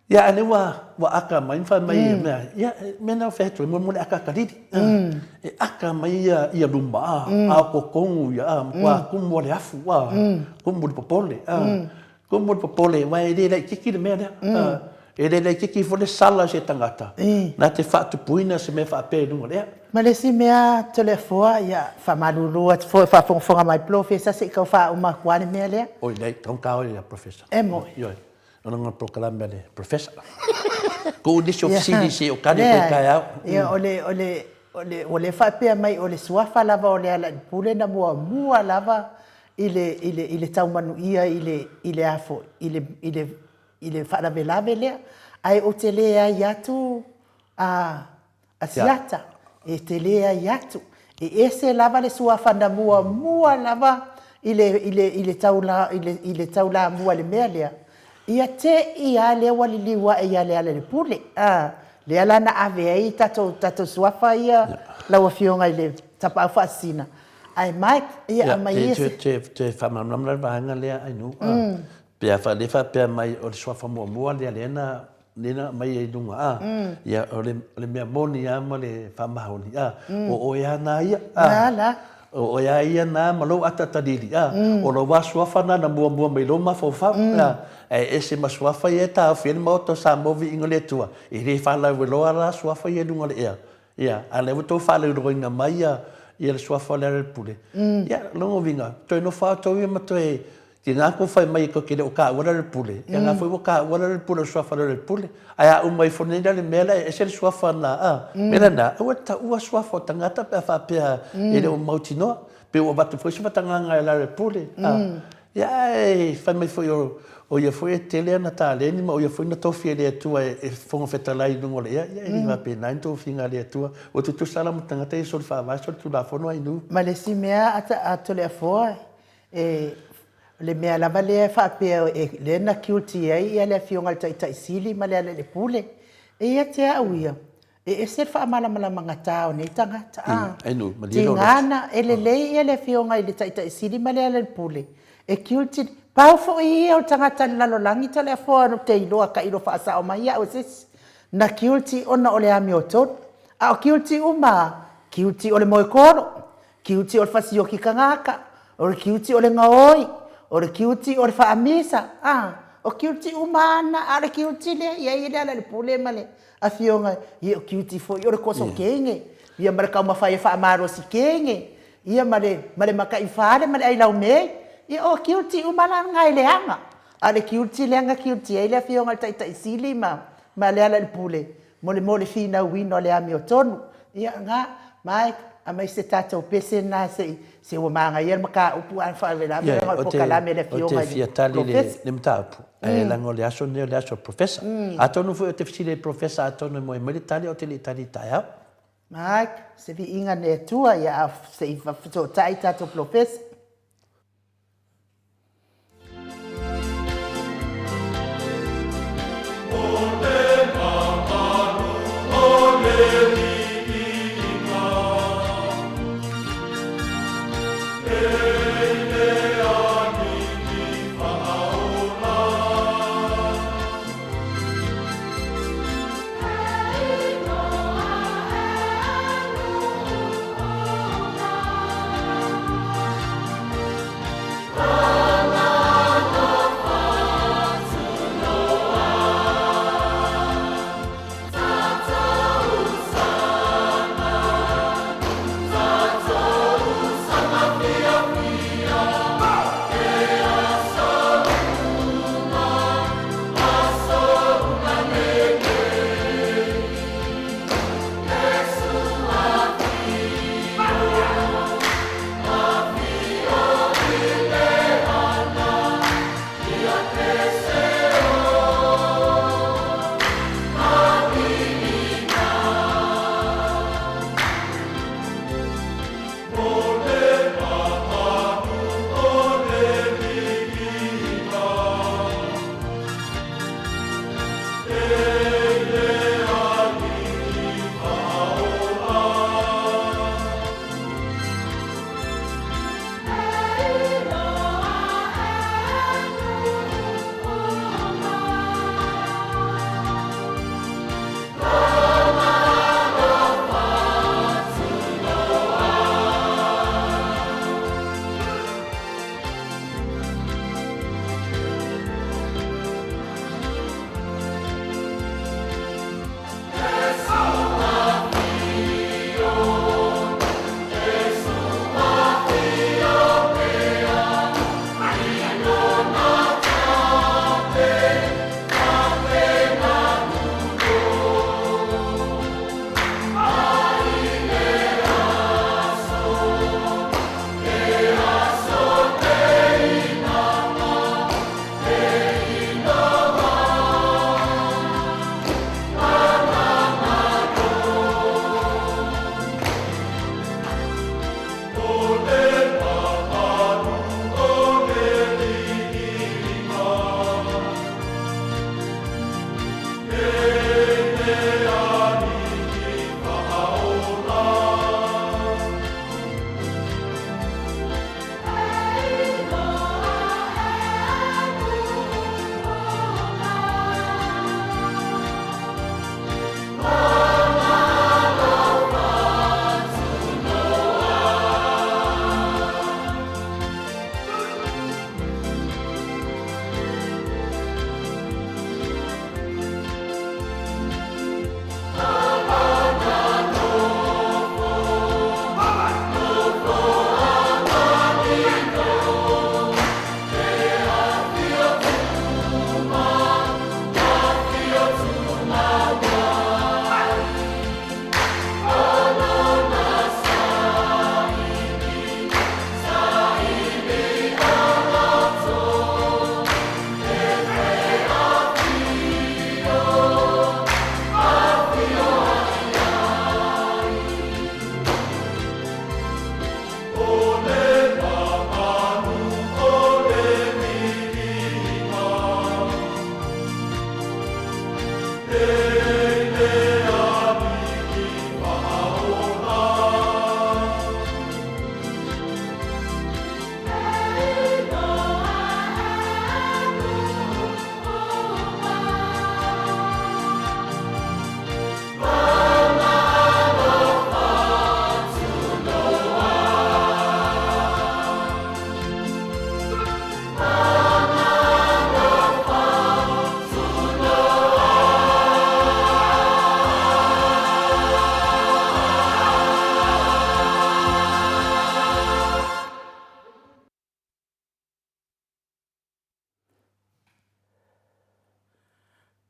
ya ane wa aka mai fa mai ya mena feto mo le aka kadidi e aka mai ia lumba a ko kongu ya wa kumo le afu wa kumo popole kumo popole mai le kiki le mena e le kiki fo le sala se tangata na te fa tu puina se me fa pe no le ma le si mea telefoa ya fa malulu at fa fonga mai professor se ka fa uma kwani me le oi nei ton ka o professor mo yo non proclama le professor ko di CDC o kani pe kaya ya ole fa pe mai ole suafa lava ole ala pule na mua lava ile taumanu ia ile afo ile fa la vele ai o tele ai atu a siata e tele ai atu e ese lava le suafa na mua lava ile taula mua le mele ia te ia le waliliwa ia le ale le pule le ala na ave ai tato suafa ia la wafionga ile tapa fasina ai mai ia mai te fama namla banga le ai nu pe fa le fa pe mai o suafa mo le lena mai ai dunga ia le me moni ia ma le fama honi o ia na ia la o ia na malo atatadili o lo wasuafa na mua mai lo ma fofa ese masuafa ia ta fiel Maota Samoa Viiga le Atua i le fala welo ala suafa ia lunga le ia ale to fala ro inga mai ia le suafa le pule ia longo vinga to no fa to ia matoe ti nga ko fai mai ko kile o ka wala le pule ia nga foi o ka wala le pule suafa le pule aya o mai fonenda le mela ese le suafa na mela na o ta ua suafa tangata pe fa pe ele o mautino pe o batu foi suafa tanga le pule ia fai mai foi o ia foi tele na tale ni ma o ia foi na tofi le Atua e fonga fetalai no le ia ni va pe na to finga le Atua o tu sala mutanga te sol fa va sol tu la fono ai nu ma le si mea a tole fo le mea la vale fa pe le na QT ai ia le fionga tai sili ma le pule e ia te auia e se fa mala manga tao nei tanga ai nu ma le ngana ele ia le fionga ile tai sili ma le pule e QT pau fo ia o tangata lalolangi tale fo no te iloa ka ilo fa sa o mai o sis na kiuti ona ole ami o tot a o kiuti kiuti ole moi koro kiuti ole fasio ki kangaka o kiuti ole ngaoi o kiuti ole fa amisa o kiuti na a kiuti le ia le pule male a fionga ia o kiuti fo ia ko so kenge ia marka ma fa amaro si kenge ia male maka ifale male ai lau mei ia o kiuti umana ngai leanga ale kiuti leanga kiuti ele fionga tai sili ma le ala pule mole fina wino le ami o tonu ia nga mai a mai se tata o pese na se o manga ia maka upu an fa vela me o kala me le fionga o te fiatali le mtapu lango le aso professor atonu foi o te fili professor atonu mo militari o te litali taia mai se vi inga ne tua ia se fa so tai tata professor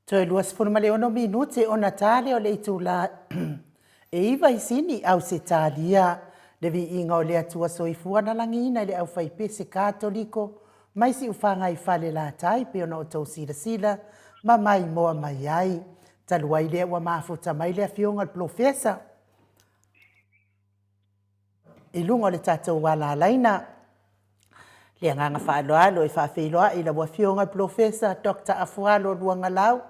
Toi luas fono male ono minuti o Natale o le itula e iwa isini au se talia le Viiga o le atua soifua na langina le au faipe se katoliko mai si ufanga i fale la tai pe ona o tau sila ma mai moa mai ai taluai le ua mafuta mai le afionga al profesa i lunga o le tatou wala laina le nganga whaaloalo e whawhiloa i la wafionga al profesa Dr. Afualo Luanga Lau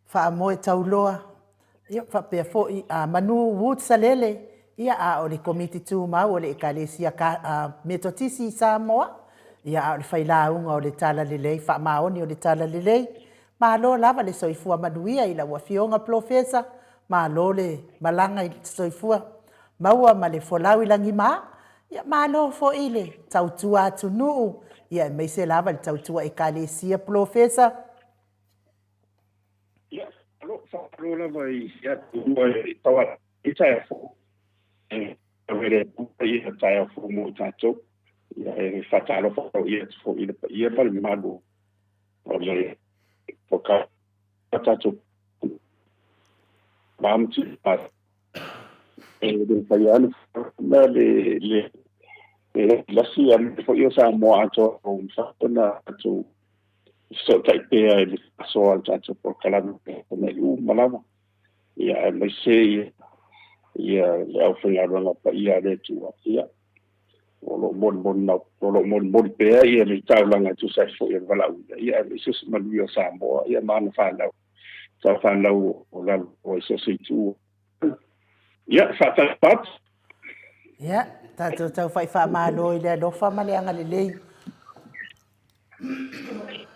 fa moe tauloa ia fa pe fo i manu wood salele ia a o le committee tu ma o le ekalesia ka metotisi Samoa ia a le faila unga o le tala lelei fa maoni o le tala lelei ma lo lava le soifua manuia i la wafionga profesa ma lo le malanga i soifua maua ma le folau i langi ma ia ma lo fo ile tautua atu nuu ia me se lava le tautua ekalesia profesa. Allora vai a trovare il telefono e avere il telefono tanto e fatalo io per il mago ormai poca tanto bamci e del paese la sia io Samoa un fatto nato so taipea e so al tanto por calamo come malama ia mai sei ia le au fingaro na pa ia le tua ia o lo mon pe ia le taulanga tu sai fo ia vala ia le sus maluio Samoa ia man fa la o la o so sei tu ia fa pat ia tau fai fa malo ile do fa male anga lelei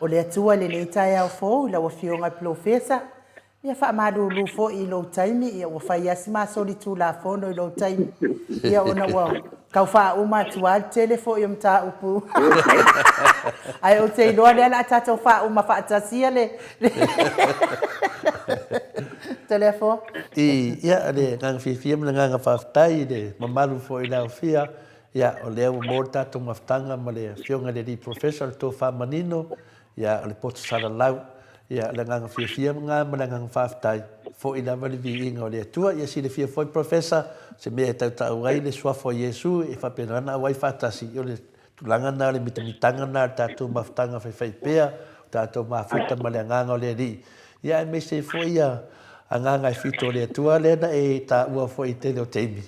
o le atua le leitai au fōu la wafionga profesa ia wha madulu fo i lo taimi ia wa whai asima soli tu la fono i lo taimi ia ona wa kau wha uma tua telefo i mta upu ai o te iloa le ala tato wha uma wha atasia le telefo ia le ngang fifia mna ngang whaftai le mamalu fo i lau fia ia o leo mo tato maftanga ma le fionga le di professor to fa manino ia le poto sala lau ia le ngang fia nga ma le ngang whaftai fo i lava le Viiga o le atua ia si le fia foi professor se mea tau ai le suafo Yesu e whapenana wai whatasi o le tulanga na le mitamitanga na tato maftanga whai pea tato mafuta ma le nganga o le ri ia e me se fo ia anganga e fito le atua le na e ta ua fo i te leo teimi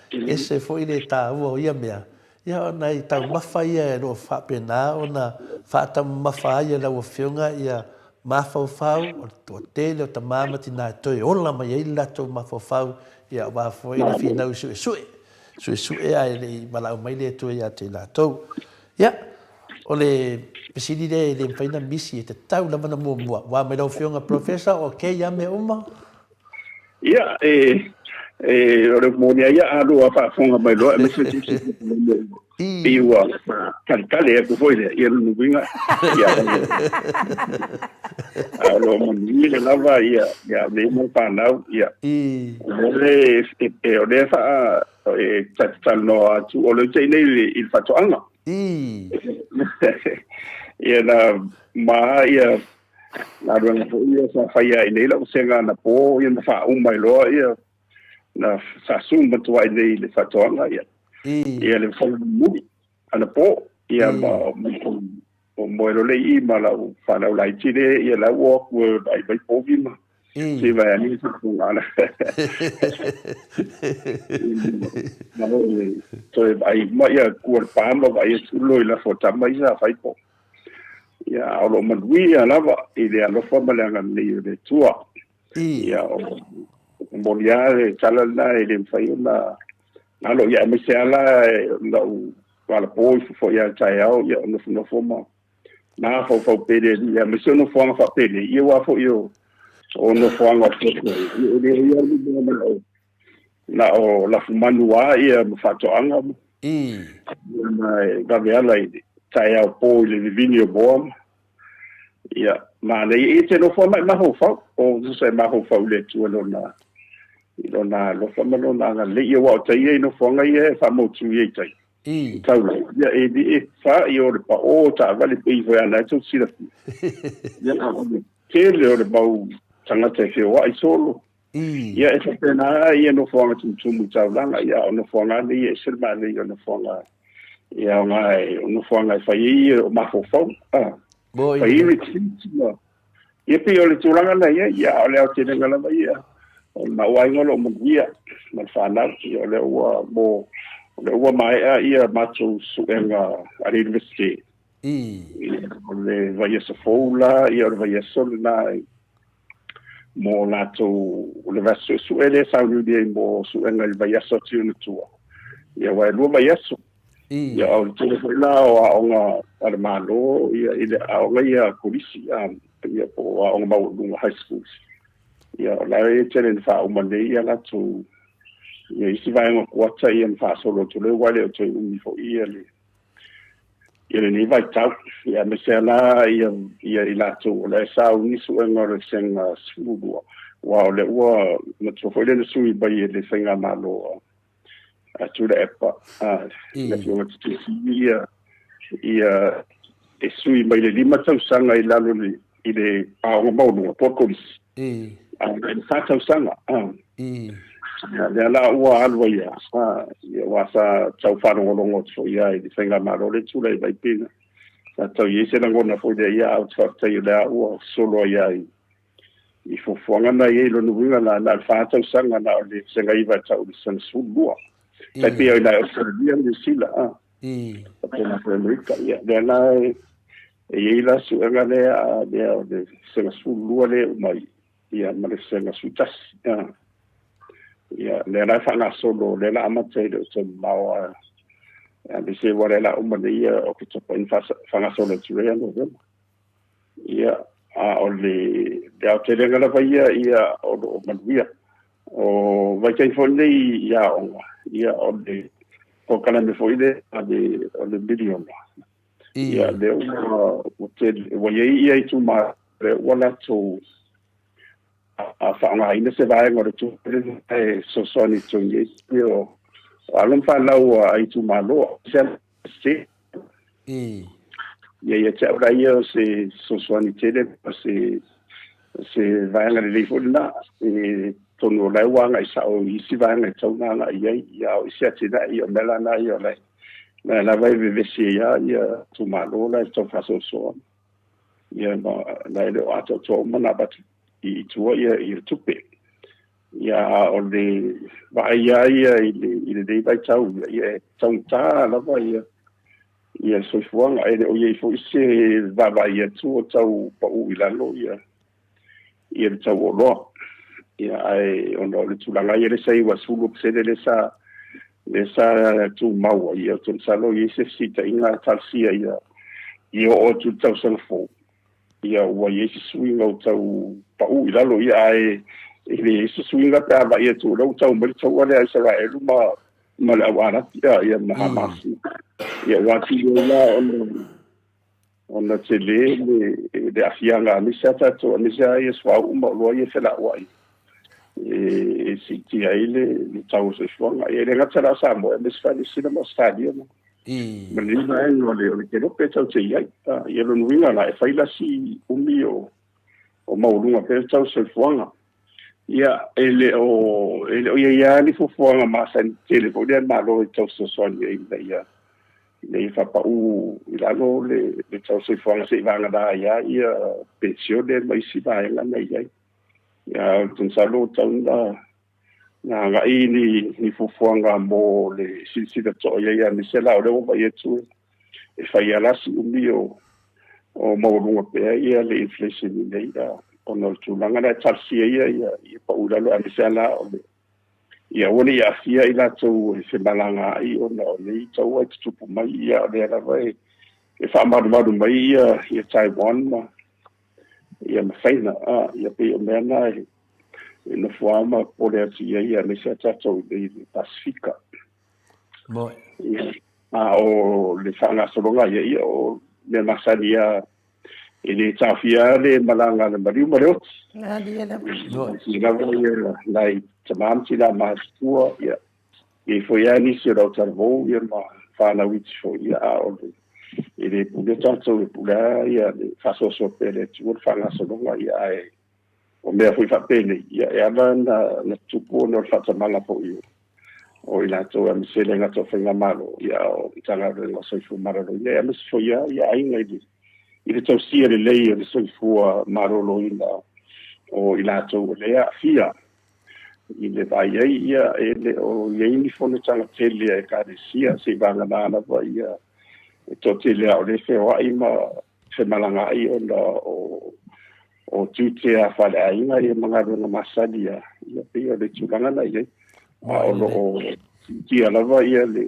ese foi le ta ua ia mea ia ona i tau mafa ia e lo whapena ona whata mafa ia la ua whiunga ia mafaufau o tele o ta mamati nā toi ola mai ei lato mafaufau ia wa foi le finau sue ai le malau mai le toi ia te latou ia o le pesidi le mwhaina misi e te tau la mana mua wa mai lau whiunga professor o ke ia me uma ia ora monia ia alo fa fonga mai lo me se iwa kale ko foi ia no vinga ia alo monia le lava ia me mo pa nau ia le ore fa tal no tu o le tene il fatto anga ia na ma ia na ro ia sa fa ia nei la senga na po ia na fa mai lo ia na sa sumba tu ai nei le fatonga ia le fo mu ana po ia ma mo lo le i ma la fa la lai tine ia la walk word ai bai po vi ma si vai ani su ngala na lo to ai ma ia ku pa ma vai su lo la fo tama ia fai po ia o lo man wi ala va ile lo fo ma la ngai le tua ia moriare chalala ele fai una alo ya me se ala no wala poi fo ya chaiao ya no forma na fo pede ya me se no forma fa pede ia wa fo yo o no forma fo ia na o la manua ia me fa to anga na ga vela chaiao poi le vinio bom ia ma le ite no forma ma ho fa o se ma ho fa le tu na ilona lo famalo na le ia wa tai no fonga ia fa mo tu ia tai tau ia e fa io le pa o ta vale pe ia na tu sila ia Tele o le mau tangata e whia I solo. Ia e whapena ia no whanga tumutumu taulanga, ia o no whanga ni e silma ni o no whanga. Ia o ngai, o no whanga e whai o mafofau. Whai iri tintima. Ia pi o le tūranga na ia o le au tene ngalama ia. O le mawai ngolo o munguia, ma le whanau, ia o le ua mo, o le ua mai ia matu suenga a le university. O le vai esa foula, ia o le vai esa le nai, mo lato le vaso su ele sa unidi mo su enga le vai esa tiu tua. Ia wai lua vai esa. Ia o tele la o nga al malo ia ile o nga ia polisi ia po o nga mau lunga high school. Ia la e tele fa o mande ia lato ia isi vai ngo kwata ia fa solo to le wale o tele umi fo ia le ia ni vai tau ia me se la ia lato la sa uni su enga le senga subu wa le wa na tro fo le sui bai le senga malo tu le epa le fio tu ia e sui mai le lima tau sanga I lalo I le o mau no pokolis le sa tau sanga ya la wa alwa ia wa sa tau faro longo so ia I senga malo le tu le vai pina sa tau ia se lango na fo de ia out fa tai la wa solo ia I fo fonga na ia lo nuinga na fa tau sanga na le senga iva tau san sulua Kai pia I la Australia ni sila Pena Amerika ia le la e la su nga le de senga sulua le mai ia ma le senga sutas ia le la fa na solo le la amate de se mau de se vole la umane ia o que to in fa na solo tu le no ia o le de tele nga la ia o manuia o vai kai fonde ia o de o kana me foi de o de billion ia de o te o ia tu ma wala to a fa nga ina se vai ngore tu e so soni tu ye io alum fa la o ai tu ma lo se ia te ora ia se so soni tele se vai nga le fo na tono lai wanga I sao isi vanga tona na ia o sia tina ia mela na ia lai na vai vive sia ia tu malo la to faso so ia ma lai le ato to mana bat I tu ia tupe ia o le vai ia I dei vai tau ia tanta la vai ia so fuanga ai o ia fo se va ia tu tau pa u ila lo ia tau lo ia ai ono le tulanga ia le sai wa sulu se le sa tu mau ia tu salo ia se sita inga talsia ia o tu tau salfo ia wa ia se swinga o tau pa u ila lo ia ai ile se swinga pa va ia tu lo tau mo tau wale ai sa elu ma la wana ia ma hamas ia wa ti la ona tele le afianga mi sa ta to mi sa ia swa uma lo ia se la wai si ti ele tau se fonga ele ngata la Samoa me sfani sina mo stadio ma ni mai no le ke no peta te ia ia lo nuinga la e faila si umio o maulunga pe tau se fonga ia ele ia ni fo fonga ma san tele po dia ma lo tau se son ia le fa pa u ila lo le tau se fonga se vanga da ia pensione mai si va la nei ia tun salo tanda na ni fufuanga mo le sisida to ia ni sela o le o vai tu e fai ala si umio o mo lunga pe ia le inflation ni ia ono tu langa na tarsia ia pa ula lo ani sela o le ia woni ia fia ila to se balanga I ono ni to wa tu pu mai ia le la vai e fa madu mai ia Taiwan ma ia mafina ia pe o mena no forma pode ia me se tato de Pacifica mo o le fanga solonga ia o le masalia ele tafia le malanga le mariu mareo dia la no lai tamam tira mas tua ia foi ani se o tarvo ia ma fala which foi ia o I le pule tātou e pula ia le whasoso pere tu o whangasononga ia e o mea fui whapene ia e ana na tupu no whatamala po i o i lātou a misele ngā tō whenga malo ia o i tanga renga soifu maralo ia e misfo ia ainga i le tau sia le lei o le soifua maralo ina o i lātou lea fia i le vai ai ia e le o iei ni fone tanga tele e kāresia se vanga nāna va ia e tō tele au le wheo ai ma whemalanga ai o tūte a whale ainga e mga runga masani ia pia le tūranga nei ei a o tia lava ia le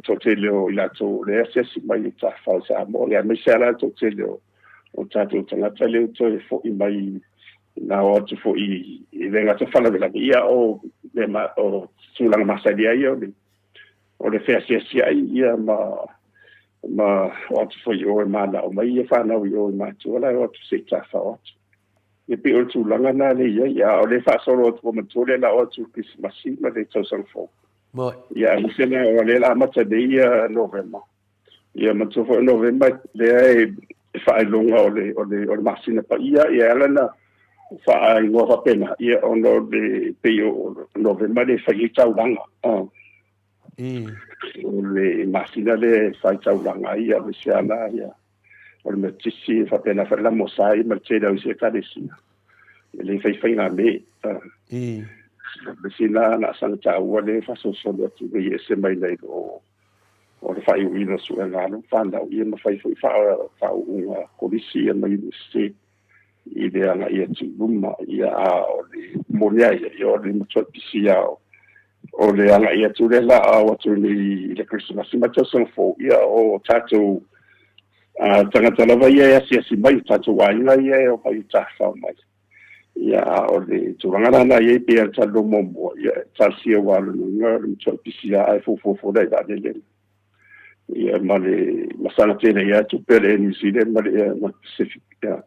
tō tele o i lātou le asesi mai i tā whau sa mo ia me se ala tō tele o tātou tangata leo tō e fo i mai na o tu fo i venga te fala vela ia o tūlanga masani ai o le whea sia ia ma o tu fo i o e mana o mai e whanau i o e mātua o tu se tafa o tu e pe o tūlanga nā le ia o le whaasoro o tu o matore la o tu kisimasi ma le tausang fo ia usena o le la mata de ia novemba ia matu fo novemba le e whaelonga o le masina pa ia alana fa ingo fa pena ia ono de peo november de fa taulanga le masina le fa taulanga ia visiana ia o le tisi fa pena fa la mosai ma tela usi kadesina le fa nga me visina na santa o le fa so do tu ia se mai nei o le fa i no su nga no fa na ia ma fa una polisia mai se idea nga ia tūluma ia o le monia ia o le matuapisia o le anga ia tūlela a watu ni le Christmas ma tau fo ia o tātou tangata lava ia asi mai tātou wainga ia o pai tāwhau mai ia o le tūrangana ia pia tālo momo ia tāsia walu nunga le matuapisia ai fofofo dai dade ia ma le masana tēnei ia tupere New Zealand ma le Pacific ia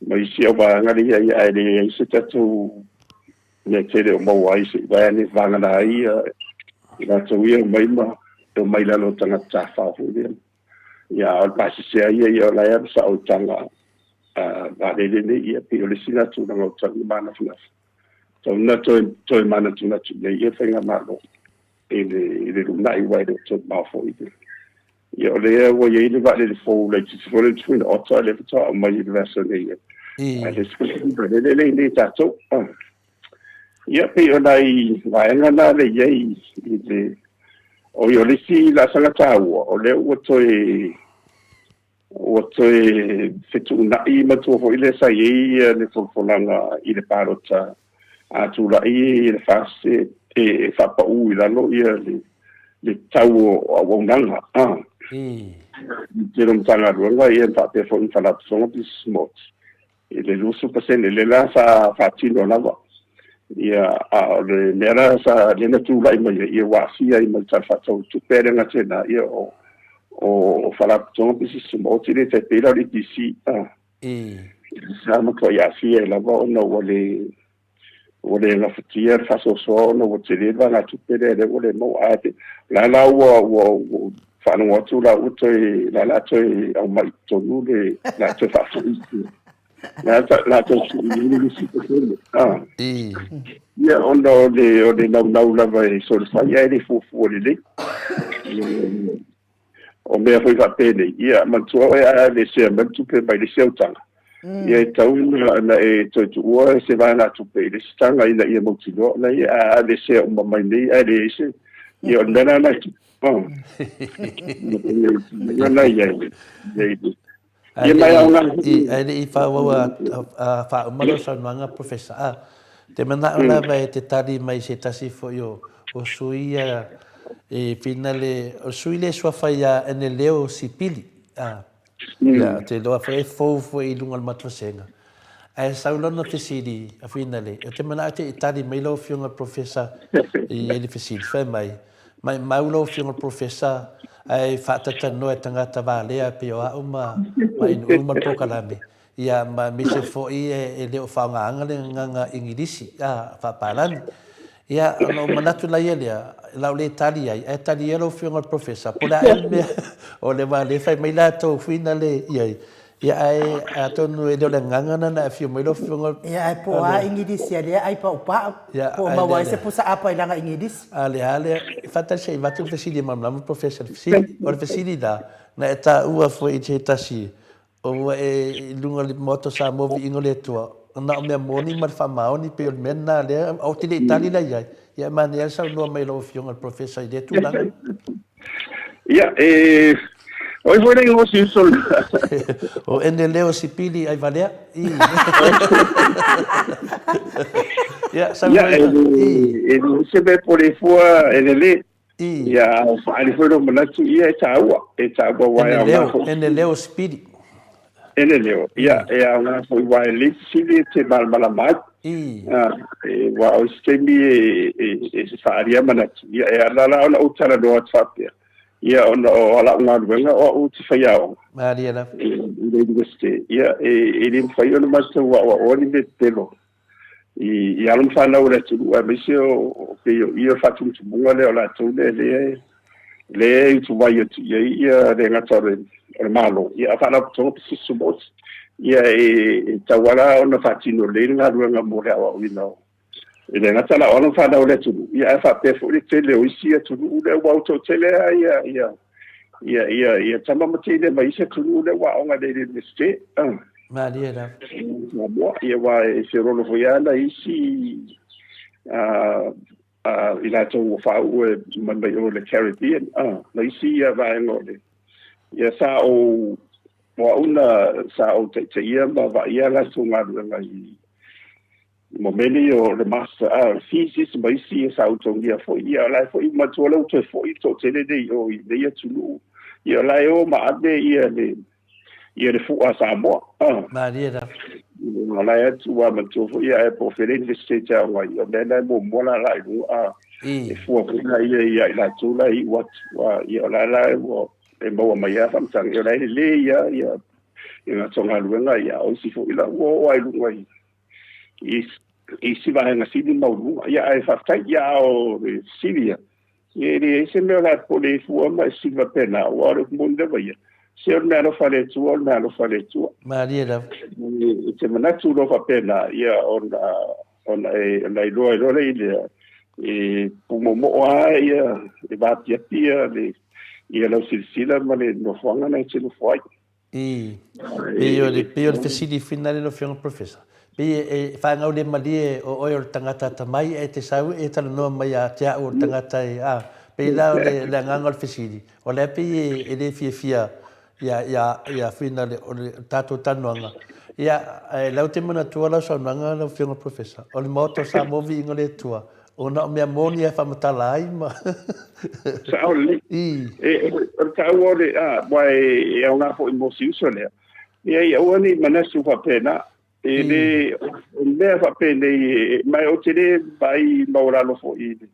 ma isi au ngari ia le se tatu ne tere o mau ai se vai ane vangana ai ia tau ia mai lalo tanga tāwha hui ia o pasi se ia o lai sa o tanga vālele ia pe o le sina tūnanga o tanga mana finafa tau na toi mana tūna tūne ia whenga malo ele runai vai do tot mafo ide ia le wa ye le va le fo le fo le twin ota le ta ma ye le so ne ia le skole le tato ia pe onai vai na le ye ile o yo le si la sala tawo o le o toi fitu na I ma to fo ile sa ye le fo langa ile parota a tu la I le fase e fa pa u la no ia le tau o wonanga te rom tanga runga ia fa pe fo fa so di smot e le lusu pasen le la fa tino na va ia a le mera sa le na tu lai mai ia wa si ai mai fa tu pere na tena ia o fa la so di smot le te pera di si sa ma ko ia si e la va no o le la fatia fa so no o te leva na tu pere le o le mo ate la o fa no tu la o te la te au mai to nu le la te fa so la te ni si ia ono le na la vai so fa ia le fu le o me foi fa pene ia ma tu le se ma tu pe mai le se utanga ia tau na e to ua se vai na tu pe le stanga ina ia mo tino na ia le se o mai nei le se ia na na na ia ia mai ona i fa fa malo sa manga professor te mana ona vai te tari mai se tasi fo yo o suia e finale o suile sua faia en el leo sipili ya te lo fa fo i lunga matwasenga ai saulona te sidi a finale te mana te tari mai lo fiunga professor i ele facil fa mai lo fiunga professor ai fa tata no e tangata vale a pe o uma uma pokalame ia ma me se fo i e leo fa nga le nga ingilisi fa palani Ia, no manatu la ia lea, lau le tali ai, e tali ero whiunga professor, po la elme, o le wā le whai mai la tau whina le iai. Ia ai, a tonu e leo le ngangana na e whiu mai lo whiunga. Ia ai po a ingidis ia lea, ai pa upa, po mawai se pusa apa ilanga ingidis. Ale, whata sei, watu whesiri mamlamu professor, o le whesiri la, na e tā ua fwe i te tasi, o ua e lunga le moto sa movi ingo le tua, na o mea moni mar whamaoni pe o le mena le, au te le itali la iai, ia mani el sau noa mai lo whiunga professor i le tūlanga. Ia, oi foi nei o si sol. O ene leo si pili ai valea, i. Ia, sau e se be por e fua ene le, ia, ali foi no manatu ia e tāua wai au. Ene leo si pili. Ene leo, ia, e a ngā foi wai le sili te malmalamat. E wa o stemi e se whaaria manatu, ia, e alala ona o tala noa tfapea. Ia, ona o ala ngā ruenga o te whaiao. Maria la. Ia, e le mwhai ona mata wa ori me telo. I alum whanau le tulu, a mese o ia whatum tu munga le o la tūne le i tu wai atu, ia le ngatore o le malo. Ia whanau putonga pisi sumot. Ia e tawala ona whatino le ngā ruenga mo le awa uinao. E le ngatala ona whanau le tulu. Ia e whapefo le tele o isi a tulu le wauto tele ia tama matele mai se tulu le waonga le meste. Maria la. Ia wa e se rolo foi ala isi ila tau whau e mai o le Caribbean. Na isi ia vaenga le. Ia sa o wauna sa o te ia ma va ia la sunga i momeni o le master thesis mai si sa o tongia foi ia la foi ma tola o te foi to tele de o ia tulu. Ia la o ma ade ia le fu a Samoa. Maria la. La e tu wa manto ia e po fere de state wa ia le mo mola la lu e fu a ia la tu la i what wa ia la wa e mo ma ia fam sang ia le ia ia tonga luenga ia o si fu ila wo ai lu ngai i si va na si di mau ia e fa tai ia o Siria e se me la po le fu ma si va pena wa ro monde va ia se o me lo fare tu Maria la. Te manatu lo fa pena ia ona e lo le e como mo ia e va pia le ia lo silsila ma le no fanga na se no foi Peo le fesili finale no fiona professor. E whaangau le malie o oio tangata tamai e te sau e tala noa mai a te au tangata e pe lao le nganga le fesili. O le pe e le fia ia finale o le tato tanuanga. Ia lau te mana tua lau sa nganga no fiona professor. O le Maota sa movi ingo le tua. O na mea moni e whamatala ai ma. Saole. O tau ore, mai e au ngā fo i mosi uso lea. Ia ua ni manasu whapena. E le, mea whapena mai o te le mai mauralo fo i le.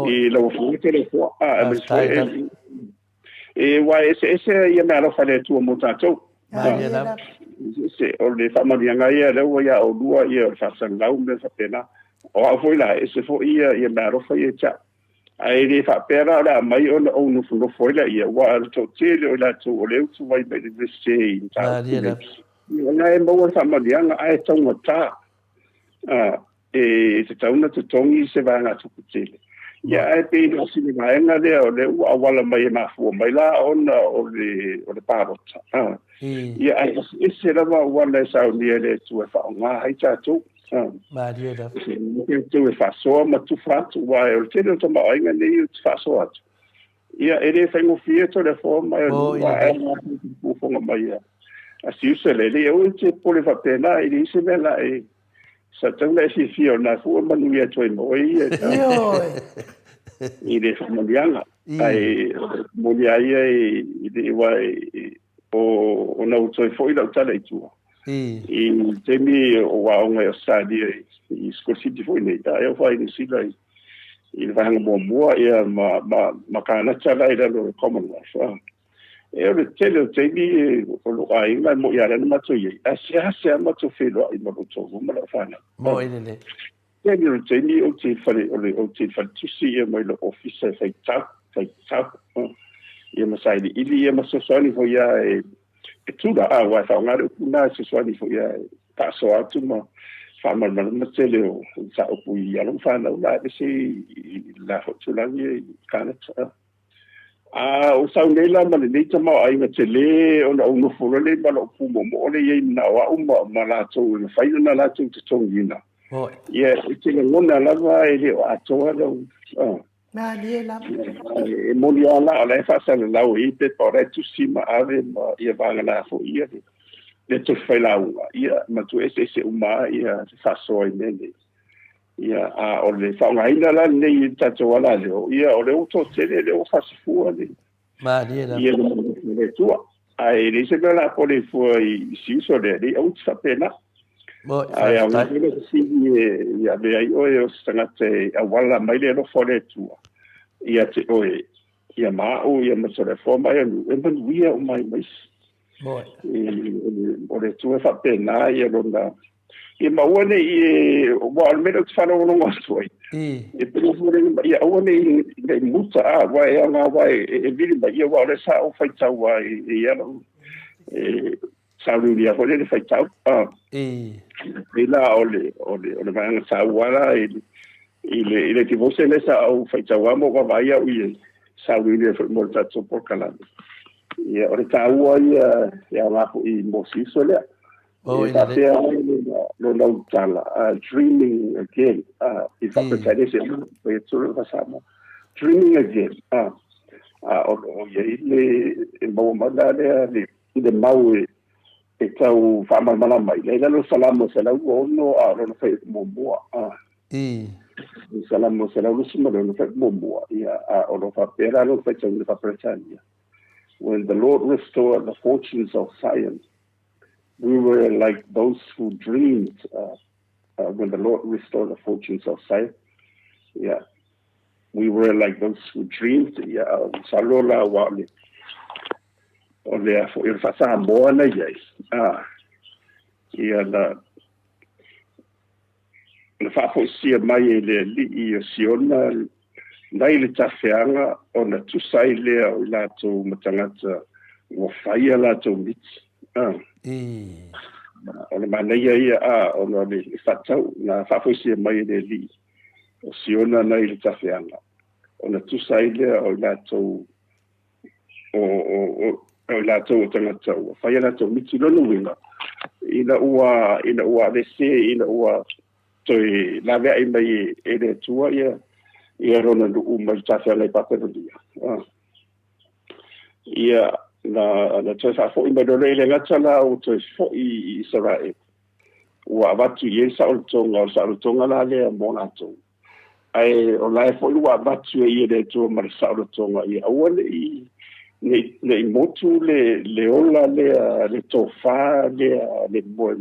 I lau fo i te le fo. E wai ese ia mea lau whale tua mo tātou. Se o le whamarianga ia leua ia o lua ia o whasang lau mea whapena. O a foi la ese foi ia me ro foi cha ai le fa pera la mai on no foi la ia wa to tele o la to le tu vai be de sei ta na e mo sa ma dia ai tong ta e se ta una to tongi se va na tu tele ia ai pe no si va na le o le wala mai na fu mai la on o le parot ia ai ese la va wala sa ni le tu fa nga ai cha tu Maria da. Tu e faso ma tu fatu wa o te no toma ainga nei tu faso atu. Ia ele fengo fieto le forma wa e fonga mai. Asi se le o te pole fa pena ele se bela e sa tanga si fio na fu ma nu ia toi mo ia. Ile fa mo dianga. Ai mo ia ile wa o na utoi foi la tala i tua. I temi o waonga o sadi i skorsi foi nei ta eu fai ni sila i vanga mo ia ma kana chala ida lo Commonwealth e o tele temi o lo ai ma mo ia na mato i asia ma to felo i mo to mo la fana mo ile Tēnei o tēnei o te whare o te whare tusi ia mai lo office whai tau. Ia masaini ili ia masosani fo ia e tura wai whaongare upuna sosani fo ia taso atu ma whamarmana matele o sa upu I along whanau la ese la hotulangi I Kanata. O saunela ma le neita ma ai nga tele o na uno furale ma lo upu mo le ia na wa uma ma la tau na whaina na la tau te tongina. Ia te ngona lava ele o atoa lo. Na lie la. E moni ala ala fa sa la o I te pore tu si ma ave ma ia vanga na fo ia. Le te whaila ua. Ia ma tu ese uma ia fa so I mene. Ia o le whaungaina la nei tato ala leo. Ia o le uto tele le o fasifua le. Ma lie la. Ia le tua. Ai le se la po le fua I siso le au tsa pena. Ai au le si ia le ai o stangate a wala mai le no fole tua. Ia te oe. Ia mao ia masore forma ia nu. E manuia o mai mais. O le tua fa pena ia ronda. Ia maua I wa almero te whanau no ngātoi. E pino fure ia aua nei muta wa e anga wa e viri ma ia wa le sa o whaitau wa e ano. Sauri ia hole le whaitau. E la ole maanga sa wala ile te vose le sa o whaitau wa mo wa vai au I sauri ia mo le tato porkalani. Ia o le tāua ia ngapu I mosiso lea. No tala dreaming again if I could say this dreaming again o ye mo madale le mau e tau fama mana mai le no salamo sala no no fe mo salamo sala no sima no fe mo ia o no fa pera no fe tau fa pretania when the Lord restored the fortunes of science. We were like those who dreamed when the Lord restored the fortunes of sight. Yeah. We were like those who dreamed. Yeah. Salola wale. Ole fo il fa Samoa na yes. Yeah. Na fa fo sia mai le li I siona nai le tafeanga ona tusai le o la to matangata wo faia la to mit. Ona mana ia ona le fatau na fafosia mai le li o siona nei le tafeanga ona tusai le o la to o la to tangata o faia la to mitilo no winga ina ua le se ina ua toi la vea mai ele tua ia rona du mai tafeanga I paperodia ia na tsa fa fo imba dole le ngatala o tsa fo I Israel wa batu ye sa o tonga la le mo na to ai o la fo wa batu ye de to mar sa o tonga I awole I ne motu le ola le to fa le mo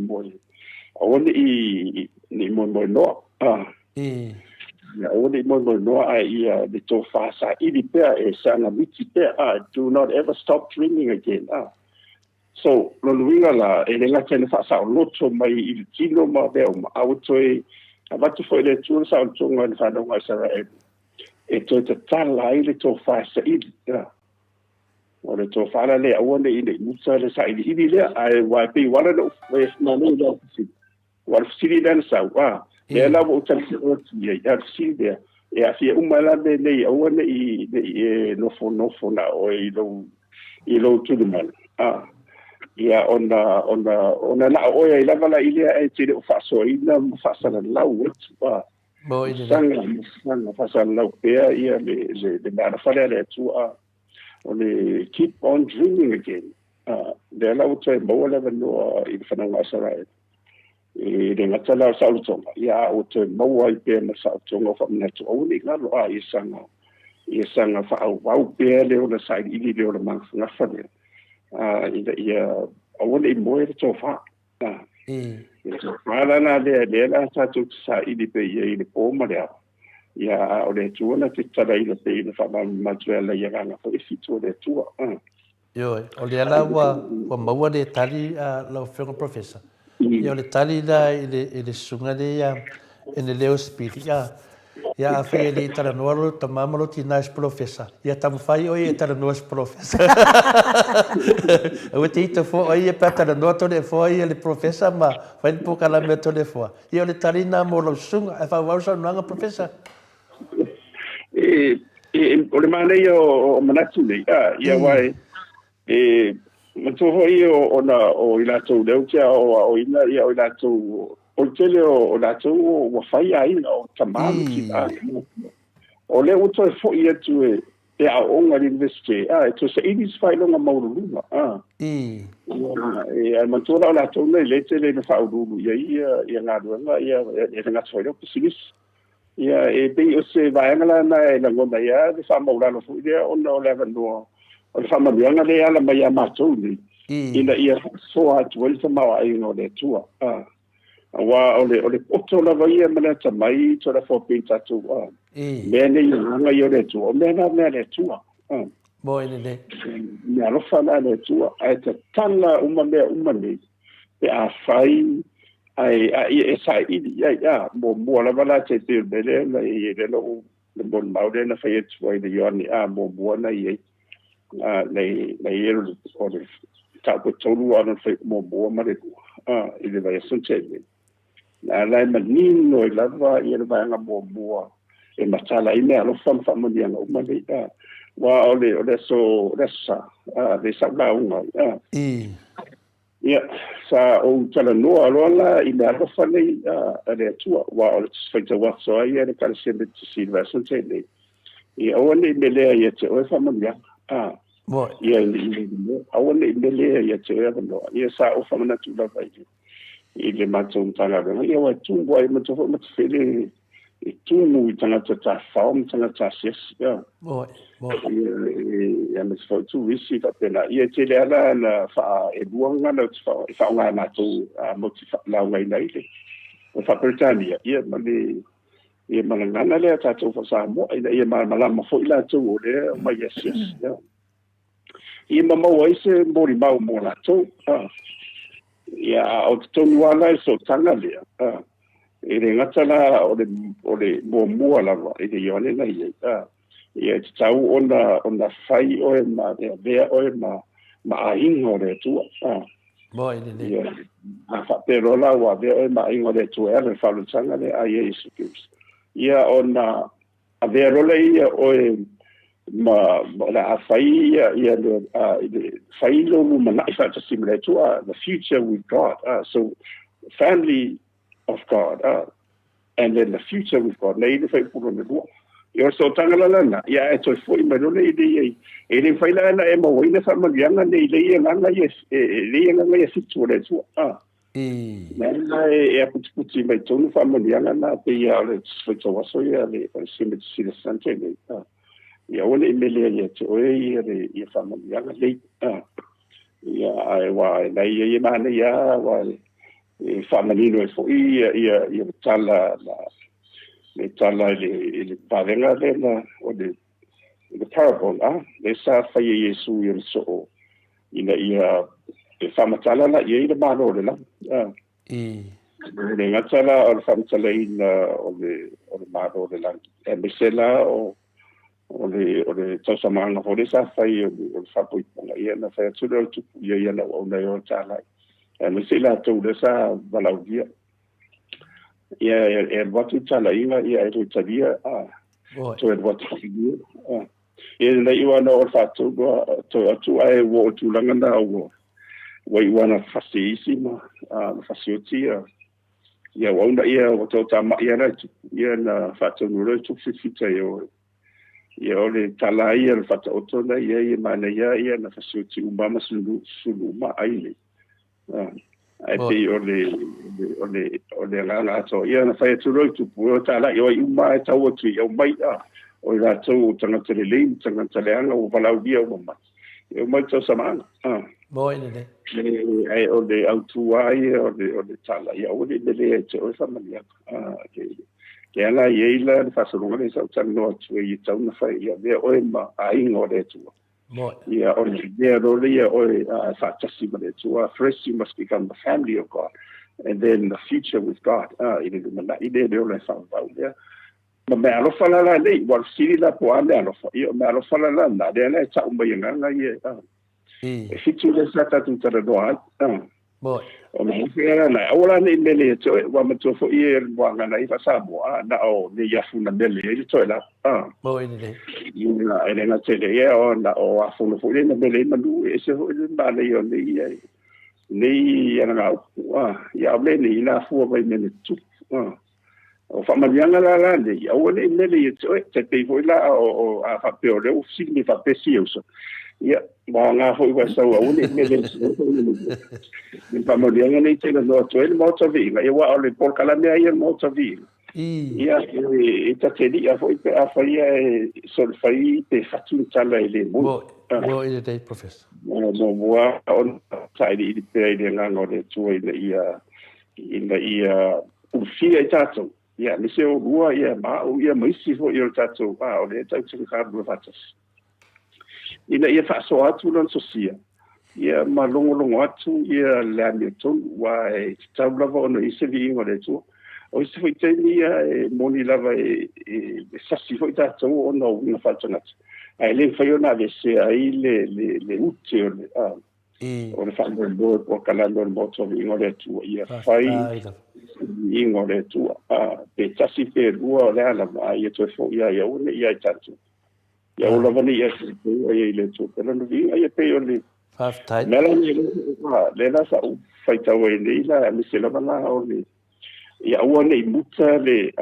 awole I ni mo no Ya o le mo no ai le to fa sa I di pe e sa na miti pe do not ever stop dreaming again so lo luinga la e le ngata le fa sa loto mai I tino ma be o autoi avatu foi le tu sa o tonga le fa no ma sa e to te tala I le to fa sa I o le to fa le o le I le musa le sa I le ai wa pe wala no we no no wa siri dan sa wa e la o tasi o ya si de e a fia umala de le o le I no fo na o I lo tu de mal ia ona la o ia la vala ile e te o fa so ina fa sa la o Bo ile sang fa sa la pe ia le na fa le tu only keep on dreaming again de la o te mo la no I fa na sa ra e de ngata la sa o tonga ia o te mo ai pe na sa o tonga fa na tu o ni la lo ai sanga fa au pe le o na sa I le o na nga fa de ia awole mo e to fa Mala na le la sa tu sa I pe I le po ma ia o le tu na te tala I le pe na fa ma tuela ia nga fa I fitu le tu yo o le ala wa maua le tali la fenga professor ia o le tali la I le sunga le ia ene leo spiri ia a whai le tara noaro ta mamalo ti nice professor ia tamu whai oi e tara noas professor ua te ita fo oi e pata tara noa tole fo oi e le professor ma whai ni pokala mea tole fo ia o le tarina mo lau sunga e whai wausa nuanga professor o le mana ia o manatu nei ia wai matoho ia o i lātou leu tia o ina ia o i lātou o tele o lātou o whai aina o tamāma ki o le uto e fo ia tu e a onga university e to se inis whai longa maururuma e matora o lātou nei le tele na whaururu ia ngā ruanga ia ngā tsoiro pisilis ia e pei o se vaengala na e la ngona ia le whamaurano fu ia ona o le avanoa o le whamaruanga le ala mai a mātou ni ina ia soa atu ele tamau ai no le tua wa o le poto la vai e mana tamai to la fo pinta tu me ne nga yo le tua me na me le tua boy le me alo fa na le tua ai te tala uma me e a fai ai e sai ia mo la bala te bele na e le no le bon maude na fai tu ai de yoni mo na ye nei o le tapu tolu ana fai mo ma le i le vai sunte na lai manino i lava i le vai nga mo e matala i mea lo fam mani anga uma le wa ole so resa le sa la unga ia sa o tala no alola i mea lo fane le tua wa ole fai te wa so ia le kala se le si vai sunte le i ole me le ia te o fam mani ia awan i mele ia te ea no ia sa o famana tu la vai i le matou tanga ia wa tu boy matou fele i tu mu tanga ta form tanga ta ses ia ia me fo tu visi ta pena ia te le ala na fa e buanga na fa nga matou mo ti la nga ina ile o fa pertania ia mali ia malanga le ta tu fa sa mo ia malama fo ila tu o le ma yes ia i mama wai se mori mau mo la to ia o tonu ala so tanga le e le ngatala o le mo la i le yone na ia tau ona fai o ma ve o ma aingo le tu boy le a fa pero la wa ve o ma aingo le tu e le fa lu tanga le ai ia ona a ve ro le ia o ma la fai ia le fai lo ma fa to simulate the future with God so family of God and then the future with God nei le fai puro le do io so tangala lana ia e to foi ma lo le le fai la e mo ina fa ma yanga nei le nga yes le nga yes tu le tu na e puti mai tonu fa ma yanga na pe ia le so to so ia le simulate si le sante nei ia ole i mele ia te oe ia whamanianga lei. Ia ai wai nei ia mana ia wai e whamanino e fo ia tala le parenga lena o le parable le sa whai Yesu i le so ina ia e whamatala la ia i le mano le la. Le ngatala o le whamatala ina o le mano le la. E mesela o le tausamanga ho le sa fai o le whapuipanga ia na whai atu leo tupu ia na o nei o tālai. E me se la tau le sa walaudia. Ia e watu tāla inga ia e ruitaria to e watu figia. Ia nei iwa na o le whatu to atu ai wo o tūlanga na o wa iwana whasi isi ma whasi o tia. Ia wauna ia o tau tama ia na ia na whatu nure tupu fita ia ole tala ia le fata otona ia mana ia na fasiuti umama sulu ma aile ai pe ole la ato ia na fai tu roi tu pu tala ia uma e tau tu ia mai o la tau tanga tele tanga tele anga o vala dia o ma ia mai tau samana boy ne ai ole autu ai ole tala ia ole le te o samania ke ala yeila le fasalonga le sa tano tu i tau na fai ia ve o ma ai ngore tu ia o le ro le o fa tasi ma le tu first you must become the family of God and then the future with God. Ine mana ine leo le whawau lea. Ma me alofa la nei, wal siri la po ane alofa. Ia me alofa la na, lea le ta umba yanganga ie. E fitu le sa tatu tara doa. O me hawhia na, aola nei mele e toe, wa matua fo ie wanga na iwa Samoa, na o ne iafu na mele e toe la. Mo ine nei. Ina e renga tele e o na o afuna fo ie na mele manu e se ho ile ma nei o nei e. Nei ana ngau ia ole nei la fu vai mene tu o fa manianga la nei o le nei te te foi la o a fa pe o le signi fa pe si uso ia ma nga foi wa sa o le mele ni fa manianga nei te no to el Maota Viiga ia wa ole por kala me ia Maota Viiga ia e ta te dia foi pe a fa ia sol fai te fatu tala ele mo ine dei professor Moa on taidi i pe i nganga le tua ina ia ufia i tatou. Ia, me se o rua ia ma o ia maisi fo i o tatou. O le tau tau kāru fatas. Ina ia whaaso atu lan sosia. Ia ma longo atu ia le ane tonu wa e tau lava ono i se vi ingo le tua. O isi fo i teini ia moni lava e sasi fo i tatou ono una whatangata. Ai le fai ona le se ai le uti o le whango o kalando le Maota Viiga le tua ia fai ingo le tua pe tasi pe rua o le ala ma ia toe fo ia une ia i tatu ia ula vani ia se tua ia i le tua pero no Viiga ia pe o le mela le la sa u fai tau e nei la me se lava la o le ia ua nei muta le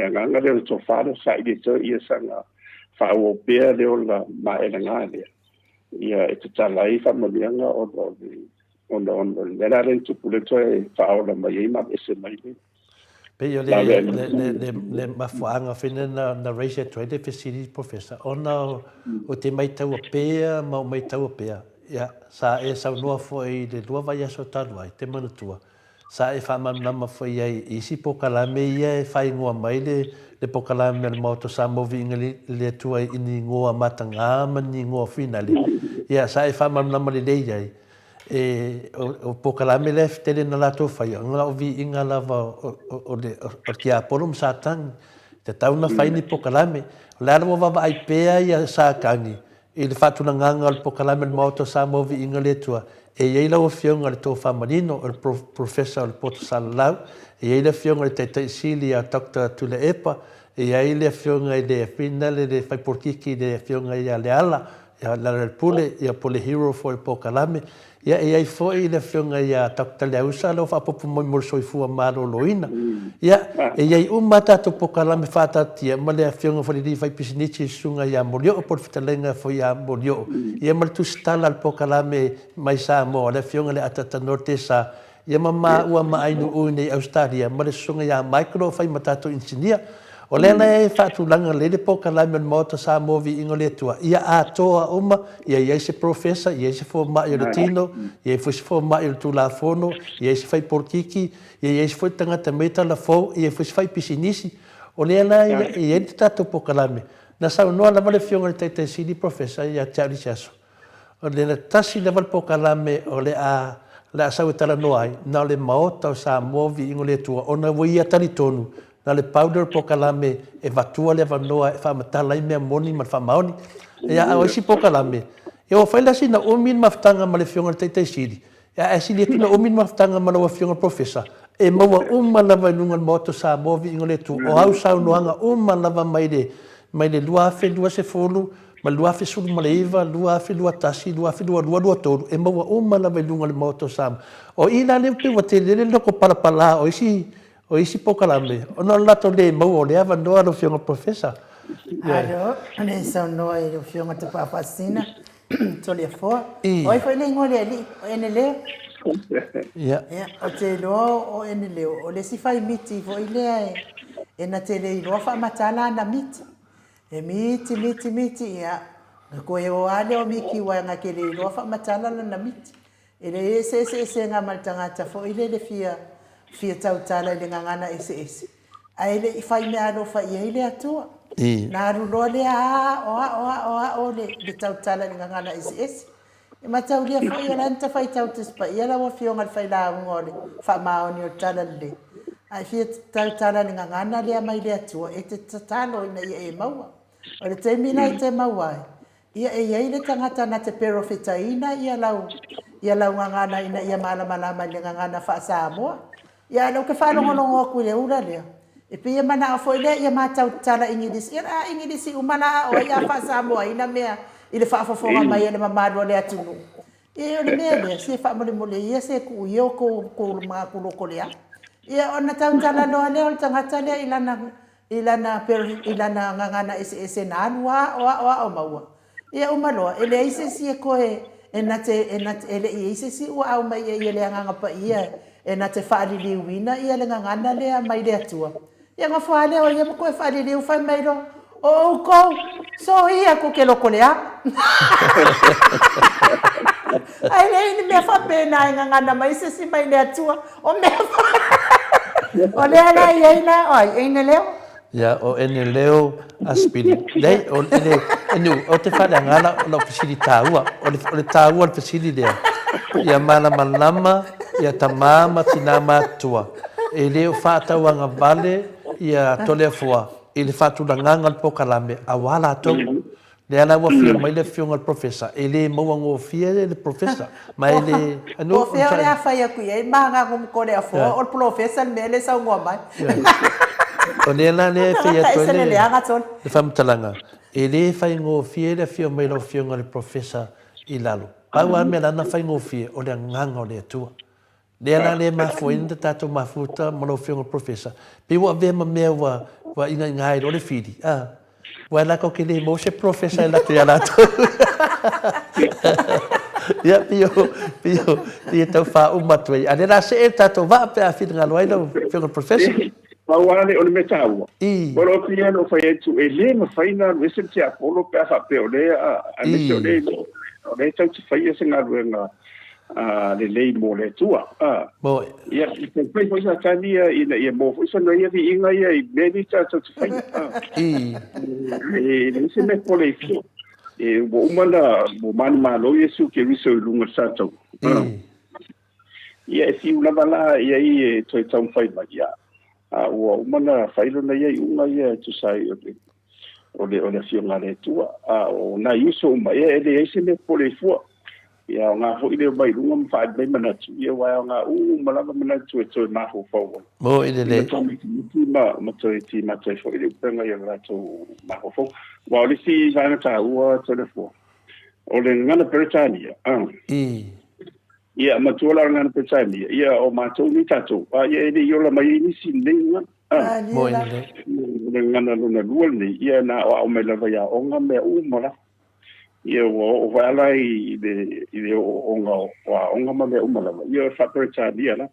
anganga le tofada sa i le tua ia sanga o pea leo la maela ngale ia e te talai fa malianga o le ren tu pule toe fa o mai ma ese mai pe yo le mafuanga fina na raise 20 facilities professor ona o te mai tau pea ma mai tau pea ia sa e sa no foi de lua vai so tanu ai te manatua sa e fa manama foi ai isi pokalame ia e fai ngoa mai le pokalame le Maota Samoa le tua ini ngoa matanga mani ngoa finale ia sa e fa manama le dei ai o pokalame le tele na lato fai nga o Viiga lava o kia polum satang te tau na fai ni pokalame la ro va ai pea ia sa kangi il fatu na nganga o pokalame le Maota Samoa Viiga le tua e ia la o fionga le to famarino o professor le poto salau e ia la fionga le te sili a Dr. Tule Epa e ia le fionga le finale le fai porkiki le fionga ia le ala ia la pule ia pole hero for pokalame ia ia foi le fionga ia Dr. Leusa lo fa popo mo mo soifua malo loina ia ia umata to pokalame fata tia ma le fionga for di fai pisinichi sunga ia molio por fitalenga foi ia molio ia mal tu stala al pokalame mai sa mo le fionga le atata norte sa ia mama ua mai no une Australia ma le sunga ia micro fai matato engineer o le na fa tu langa le pokalame le Maota Samoa Viiga le tua ia atoa uma ia se professor ia se for ma il tino ia for ma il tu la fono ia se fai porkiki ia se foi tangata meta la fo ia fai pisinisi o le na ia tato pokalame na sa no la vale fionga te sidi professor ia tali chaso o le na tasi le vale pokalame o le a la sa tala no ai na le Maota Samoa Viiga le tua ona ia tali tonu na le powder pokalame e vatua le vanoa e whamatala i mea moni ma whamaoni e a oisi pokalame e o whailasi na umin maftanga ma le fionga teitei siri e a sili atu na umin maftanga ma lawa fionga professor e maua lava inunga Maota Samoa Viiga le tu o au sau noanga lava mai le lua afe lua se folu ma lua afe sulu ma le iwa lua afe lua tasi lua afe lua tolu e maua lava inunga le Maota Samoa o ina le pe wate le loko palapala o isi pokalame ona lato le mau o le ava noa lo fionga professor alo ne sa no e lo fionga te papasina to le fo oi foi le ngole ali o ene le ia o te lo o ene le o le si fai miti fo ile e na te le lo fa matala na miti e miti ia ko e o ale o miki wa nga ke le lo fa matala na miti e le se nga maltanga ta fo ile le fia tau tala le ngangana ese. Ai le fai me alo fai ile atua. Na rulo le o le tau tala le ngangana ese. mataulia fo ia lan ta fai tau te spa ia la wa fionga fai la ngore fa maoni o tala le ai fia tau tala ni ngana le mai le atua e te tatalo ina ia e maua o le te mina i te maua ia e ia ile tangata na te perofetaina ia lau ngana ina ia malama le ngana fa Samoa ia lo ke fa longo ku le ura le e pia mana fo ile ia matau tala ingidisi ia ingidisi umana o ia fa Samoa ina mea ile fa fofonga mai ele mamado le atunu e o le mele se fa mole ia se ku yo ko ma ku lo kolea ia ona tau tala no le o tangata le ilana ngana ese nan wa o maua ia o malo ele ise si ko enate ele ise si wa o mai ele nganga pa ia enate fa li wina ia le ngana le mai le atua ia nga fa le o ia ko fa li fa mai ro o ko so ia ko ke lo kolea ai le me fa pena ngana mai ise si mai le atua o me o le ala ia ina ai ina leo ya o ene leo aspiri dai o ele enu o te fa ngala lo facilita ua o le taua le facilita ya mana malama ya tamama tinama tua ele o fa tawanga vale ya tole fua ele fa tu nganga po kalame awala to le ala wa fia mai le fionga professor ele mo ngo fia le professor mai le anu o fia le fa ya ku ye manga ko le afo o professor mele sa ngoma o le la le fia tole le fam talanga ele fa ngo fia le fio mai lo fionga le professor ilalo awa me la na fa ngo fia o le nganga o le tua le la le ma fo inda tato ma futa mo lo fionga professor pe wa ve ma me wa ina ngai o le fidi wala ko kile mo se professor la te ala to ya pio tau fa umatu ai ale la se tato va pe a fidi ngalo ai lo fionga professor ma wala le o le metaua o lo piano fa yetu e le ma faina le se tia polo pe fa pe o le a le tau te faia se ngalo nga le lei mo le tua bo ia te pai foi sa tania ina ia mo foi sa no ia vi inga ia i medita tau te fai e se me pole fi e wo umana mo man malo yesu ke riso lunga sa tau ia e fi una bala ia i toi tau fai ma ia wo umana fai lo na ia unga ia tu sai o le fionga le tua o na yuso ma ia e se me pole fu ia nga ho ile mai lunga fa mai mana tu ia wa nga malanga mana tu e ma ho fo mo ile le ma toi fo ile penga ia la tu ma ho fo wa le si va ta ua telefo o le ngana Britania ia ma tu la ngana Britania ia o ma tu ni tatu ia ile yo la mai ni sin lenga mo ile le ngana luna lual ni ia na o me la ia o nga me mala ia o wala i de onga ma me umala ia fa Britania la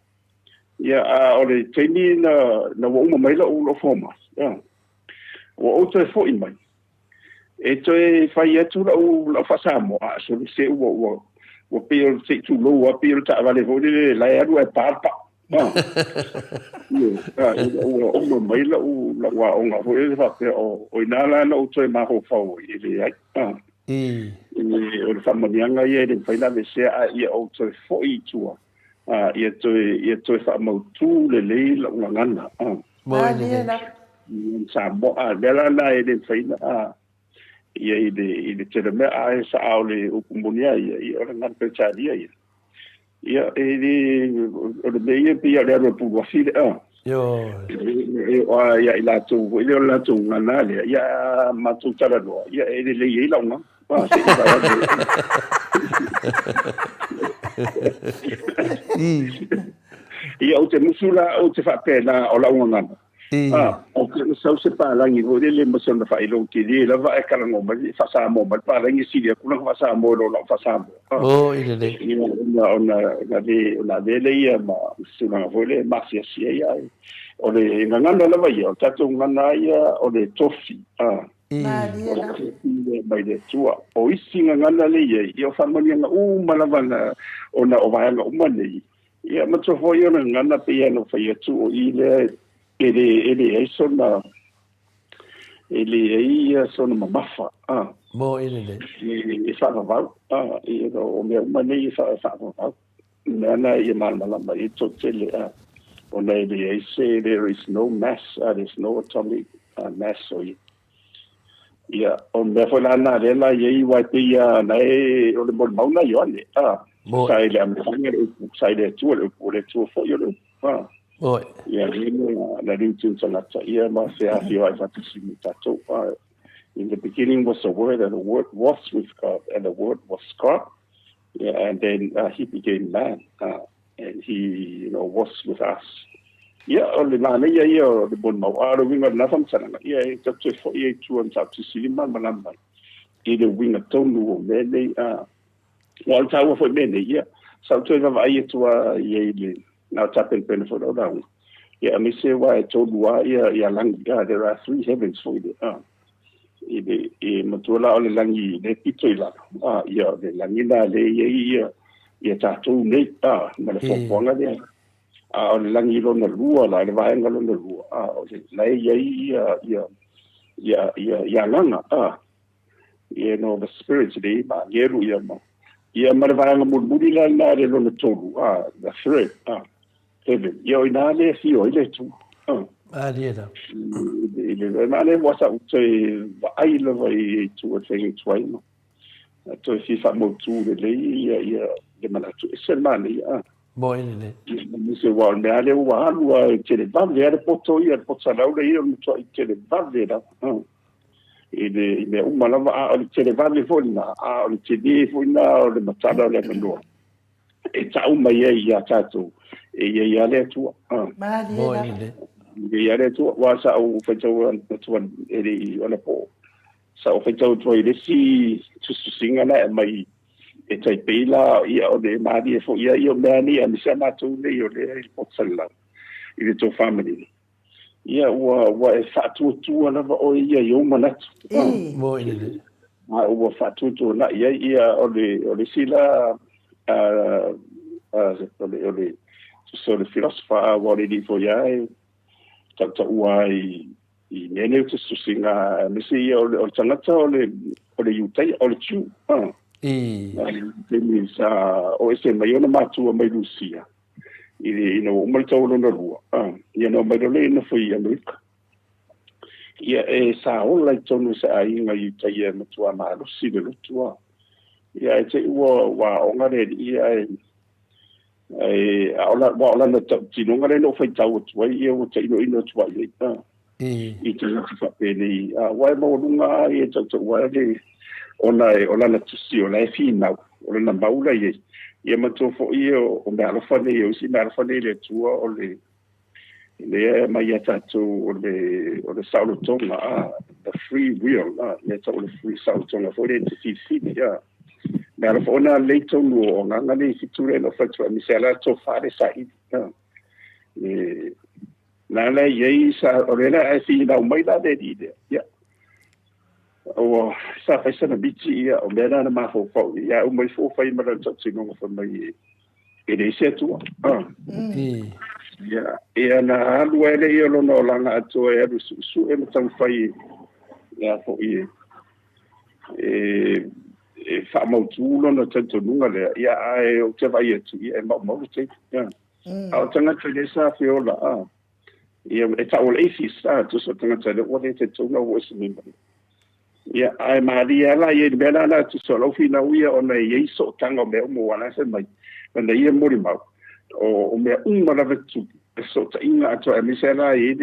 ia o le tini na wo uma mai la o forma o to fo in mai e to fa ia tu la fa Samoa so se o pe se tu lo o pe ta vale vo le la ia e parpa o mai la o la wa onga vo e fa o ina la no to ma ho fa o ile ai o le whamanianga ia le whaina me sea a ia o toi fōi tua ia toi whamautu le lei la ungangana Samoa mela na e le whaina ia i le tere mea a e sa ao le ukumunia ia o le ngana pecharia ia o le mea pia le arua puruafile ia i lātou ile o lātou ngana lea ia mātou taranoa ia e le lei e launga ia o te musula o te whapena o launga ngana o te sau se pālangi o le masona whaelo ki le lava e karango mai whasamo mai pālangi siria kuna whasamo lo lau whasamo ona le ia ma sunanga vole mafia sia ia o le ngana lava ia o tatou ngana ia o le tofi mai le tua o isi ngana le ia o whamanianga malavana ona o vaianga umane ia matofoi ona ngana pe ia no whai atu o i le ele e sona ele ia sona mamafa Mo ele. e fa va e o me mane e fa va nana e malama e totele o nei they say there is no mass there is no atomic mass so ia on me foi na rela e wa tia nei o le mauna yo ne sai le am sai le tu fo yo Oi. ia na rintin salata ia ma se a fio ai fatisi tato in the beginning was the word and the word was with God and the word was God and then he became man and he was with us ia o le mana ia o le bon mau aro winga na famsana ia e tatu fo ia tu on tatu silima malamba i le winga tonu o mene wal tawa fo mene ia sa tu va ia tu ia le now tapping pen for the down yeah me say why I told why yeah lang there are 3 heavens for you e matula o le langi le pitoila ia le langi na le ia tatu nei ma le fonga le o le langi lo na lua la le vai ngalo na lua o le lai ia langa the spirits de ma yeru ia ma le vai ngamo muri la na le lo na tolu the thread heaven ia ina le fi o le tu Ariela. Ile mane wasa utse ai le vai tu o thing twaino to si fa mo tu le ia de mana tu semana ia Mo ele. mi se wa me ale wa te le va le poto ia poto la le ia to te le va le da ile me uma la va te le va le fona o te di fona o le matala le no e ta uma ia tato e ia le tu Mo ele. ia le tu wa sa o fetou tu ele ona po sa o fetou tu ele si tu singa na mai e tai pela ia o de mari fo ia mani a misa na tu le le potsala ile to family ia wa e fa tu na o ia yo mana Mo ele. wa fa tu na ia o le sila ole so the philosopher what it for ya tata uai I nene tu singa misi o tangata o le yutai o le tiu Temi sa o ese mai ona matua mai Lucia. I o mai tau lona rua. Ia no mai dole ina foi Amerika. Ia sa o lai tonu sa ainga I tai matua malu si le lutua. Ia e te ua wa o ngare ia ola na tinonga le no fai tau tua ia o te ino tua ia. I te ngati whapene wai maurunga I tau wai le ona na tusi o la fina o na maula ia mato fo o me alofane o si me alofane le tua o le mai tatu o le saulo tonga the free will ia tau le free saulo tonga fo le te si ia me alofona le tonu o nganga le fiture no fatu mi se ala to fare sai na le ia sa o le na fina o mai la de ia o sa fai sana bici ia o mena na mafo fo ia o mai fo fai mara tsi no fo mai e se tu ia na alu ele ia lo no langa atu e su e mtam fai ia fo fa mo tu lo no tanto nunga le ia o te vai tu ia mo te ia o tanga te sa fiola ia e ta o le fista tu so tanga te o te tu no o se mi ia ai maria la ia bela la tu solo fina uia ona ia so tanga me mo wana se mai na ia mori mau o me uma la vetu so ta inga to e misela ia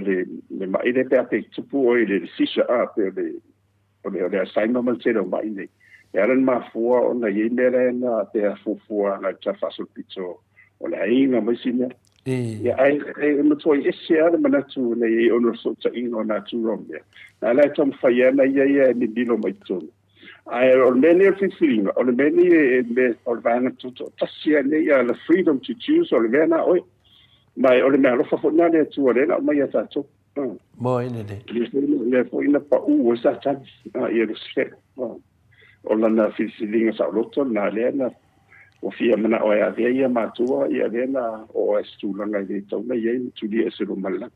le mai de pe tu pu o le sisha a pe le assignment mal se do mai ne ia ran ma fu ona ia mera na te fu na ta faso pizzo o la inga mai sina ia ai mo toi ese ana manatu nei ono so ta inga na tu rombe na la tom faiana ia ni dilo mai tu ai o meni feeling o meni me o vana tu tasia nei la freedom to choose o vena oi mai o me lo fa na le tu le na mai ta tu mo ine le foi na pa u sa ta ia lo se o la na feeling sa lo to na le na o fia mana o ia matua ia vena o estulanga de tona ia tu dia se lo mala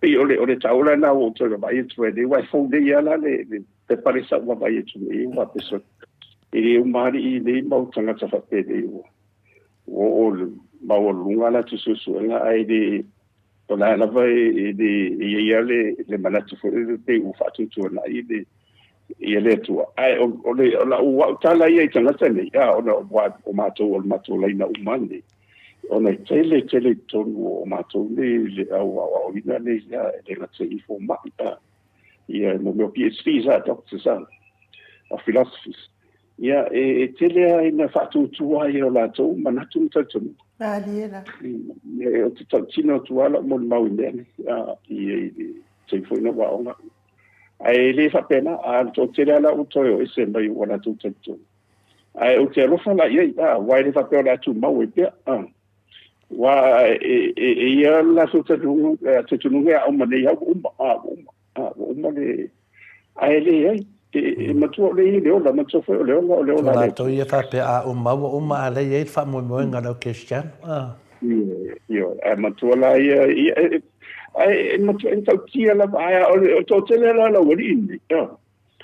pe ole taula na o to vai tu e vai fo de ya la le te pare sa wa vai tu e wa peso e o mari le mau tanga ta fa pe de o ma o lunga la tu su nga ai de to la vai de ya le manatu fo de u fa tu na i de ia le tua ai o le la u tala ia tanga tele ya o mato le na umani ona tele tonu o mato le au ina le ya le la tei fo mata ia no meu PhD za doctor sa a philosophies ia tele ai na fatu tua ia la to manatu tatu aliela o te tino tua la mo mau ne ia tei fo na wa ona ai le fa pena a to tele la u to e se mai ona tu tatu ai o te rofa la ia wai le fa pena tu mau e pe wa ia la so tatu nunga o mane ya uma le ai le e matu le o la matu fo le o la to ia fa pe a uma le ia fa mo ngalo question io matu la ia ai matu entou tia la ai o to tele la wali indi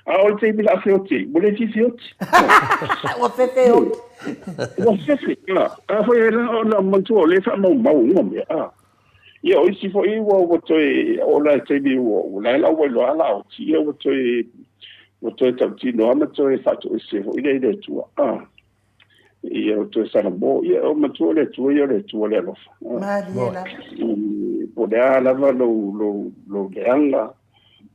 a o te mi la fioti bole ti fioti o pepe o a foi la matu le fa mo me ia o si fo i wo to o la te mi wo la wo la o ti o to ta ti no ma to fa to se fo ile de tu ia o to Samoa ia o matu le tu le lo mariela poder lava lo leanga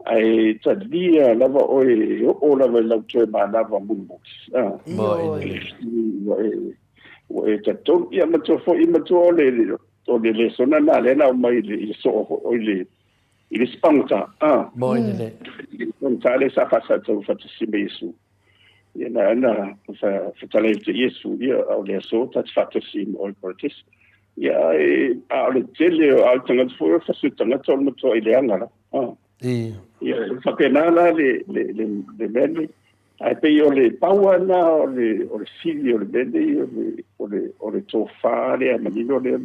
ai tadia lava o lava la tu ma lava mumbo e tato ia matu fo i matu le sona na le na mai le so o le spanta le on tale sa fasa to fatisi mesu ia na fa tale te yesu ia o le so tat fatisi o portis ia a le tele a tanga fo fa su tanga to mo to ile anga ia fa pena la le bene ai pe io le paua na o le figlio le bene o le to fare ma ni le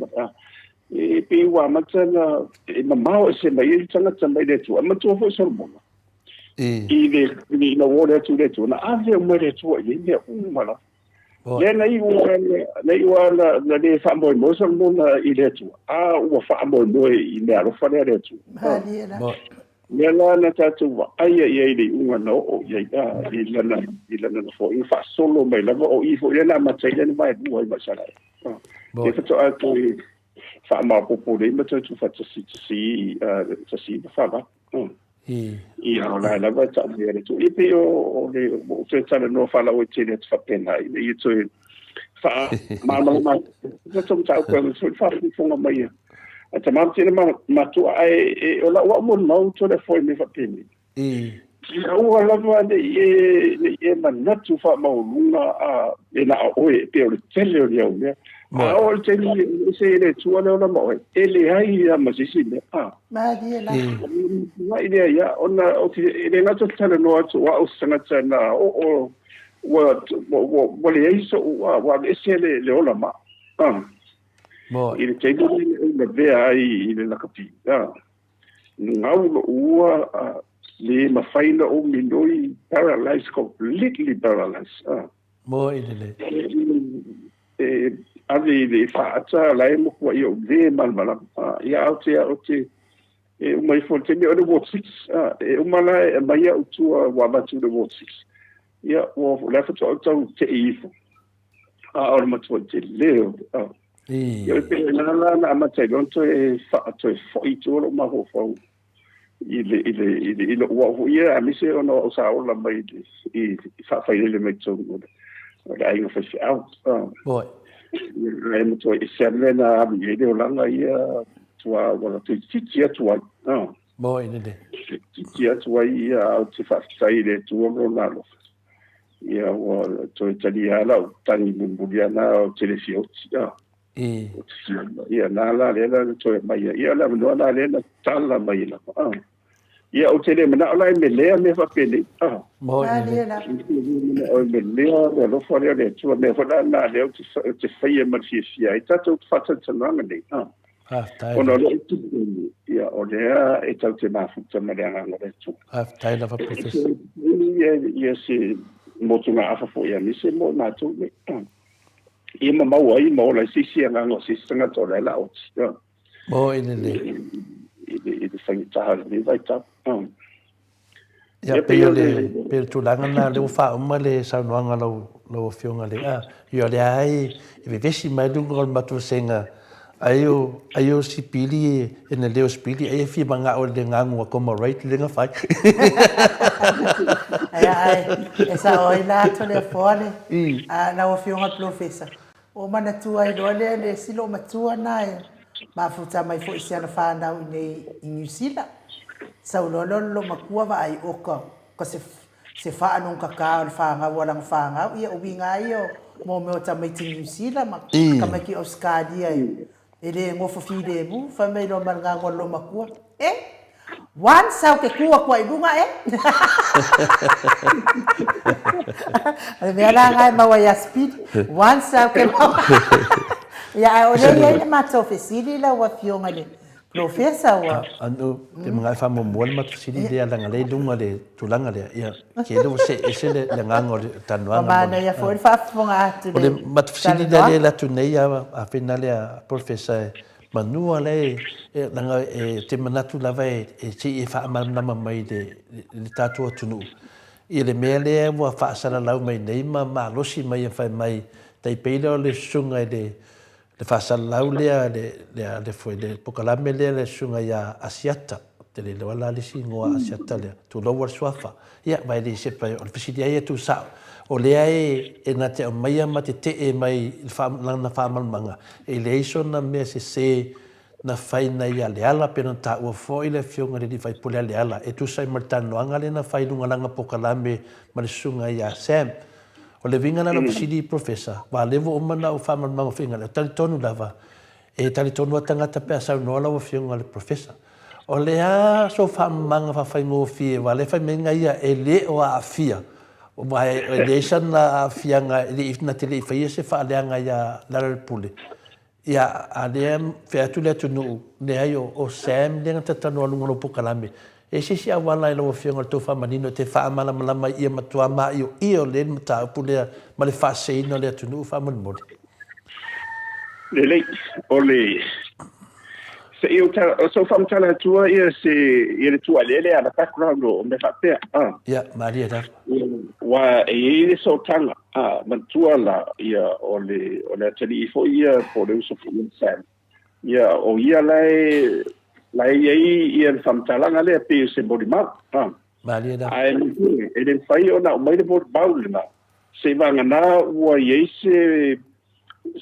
e pe wa matana e mamao se mai tanga tanga le tu ma to fo so mo i le ni no wore tu le tu na ave mo le tu i le umala le nei wa na le fa mo so mo na i le tu wa fa mo i le alo fa le tu le la na tatu wa ai le unga no o ia i lana fo i fa solo mai la o i fo le na ma tele ni mai bu ma sala e fa to fa ma popo le ma tu fa si fa ba ia ona la va ta le tu i pe o le o te tala no fa la o te le fa pena i tu fa maจะต้องเจ้าเกินสุดฟ้าที่ฟงมาอย่างแต่มาที่นั่นมาตัวไอ้เราว่ามันมาตัวเดียวฟอยไม่ฟังเพลงเราว่าเราว่าเนี่ยมันนัดตัวฟ้ามาลุงนะน่าโอ้ยเปลี่ยนเส้นเดียวเนี่ยเอาเส้นเส้นเนี่ยชัวร์แล้วนะหมอเลยให้มาสิเนี่ยมาดีละว่าเนี่ยยาอนน่ะโอเคเนี่ยน่าจะทำแล้วว่าอุตส่าห์จะน่ะว่าเลยsoว่าเสียเลยโอละมาil tempo le vea ai le kapi ngau ua le mafaina o minoi paralyzed completely paralyzed mo ile ave le faata lai mo ko io ve malmala ia ote mai fonte mi o de watch o mala mai o tu wa ba tu de watch ia o la foto te ifo o ma tu te leo io pe la ma te don to to foi tu lo ma ho fo ile wa ia a mi se ono sa o la mai i fa fa ile me tu la io fa si out boy le mo to i serve na mi de la ia tu a wa tu ti tu boy ile ti tu ia ti fa sai le tu lo na lo ia wa to italia la tani bumbuliana o telefio ia na la le la to mai ia la no la le la tala mai la ia o tele mana la me le me fa pele mo o me le lo fa le tu me fa na le te fa ia ma si ai tato fa ta na me Ona le tu ia o le e tau te mafuta maleanga ngore tu. Tai na fa professor. Ia se motunga afa fo ia ni se mo na tu me. Ia ma mau ai mo la sisi anga ngo sisi sanga to le la o. Mo ine le. Ile sai ta ni vai ta. Ia pe tu langa na le fa uma le sa noanga lo fionga le io le ai e vesi mai du ngol matu senga ayo si pili ene leo spili e fi manga o le ngangu como right le nga fai ai esa oi la telefone na o fionga professor o mana tu ai lo le silo matua na ma futa mai fo isia na fa na nei New Zealand sa lo makua va ai oko ko se fa anong kakao fa nga walang fa nga ia ubinga io mo ta mai New Zealand ma kama ki Australia ele ngofo fide mu fa mai lo manga lo makua wan sao ke kua kwa idunga me ala ngai ma wa speed wan sao ke ya ole ma to fesili la wa fionga le professor wa anu te mga fa mo mo ma sili de ala ngale dunga le tulanga le ya ke do se le ngango tanwa ma na ya fo fa fonga tu le ma sili de la tuneia a finale a professor manua le langa te manatu lava ti fa na mai de tatu tunu ile mele wa fa sala lau mai nei ma losi mai fa mai tai peilo le sunga de le fa sala lau le foi de pokalame le sunga ya asiata te le wala le singoa asiata le tu lo war swafa ya vai le se pa o fisidi ai tu sa o le ai na te mai ma te mai fa na fa manga e le iso na me se na fai na ia le ala pena ta o foi le fionga di fai pole le ala e tu sai martano anga le na fai lunga langa pokalame ma le sunga ia sam o le vinga na lo sidi professor va levo o mana o fama ma finga le tali tonu lava e tali tonu tanga ta pe sa no la o fionga le professor o le a so fama manga fa fai ngo fi va le fai menga ia e le o a fia o mai le sana fianga le ifna tele fai se fa le anga ia la pule ia adem fe tu le tunu ne ayo o sam le ngata tanu lu ngolo pokalame e si awala lo fionga to fa manino te fa mala mala ia matua ma io le mata pule ma le fa sei no le tunu fa mon mod le ole se io so fam tala tua ia se ia tua le ala background o me fa pe ia maria da wa e so tanga mantua la ia ole tali fo ia Philosophies ia o ia lai ia famtalanga le pe se bodima maria da ai ele fai ona o mai de bod baulina se vanga na wa ye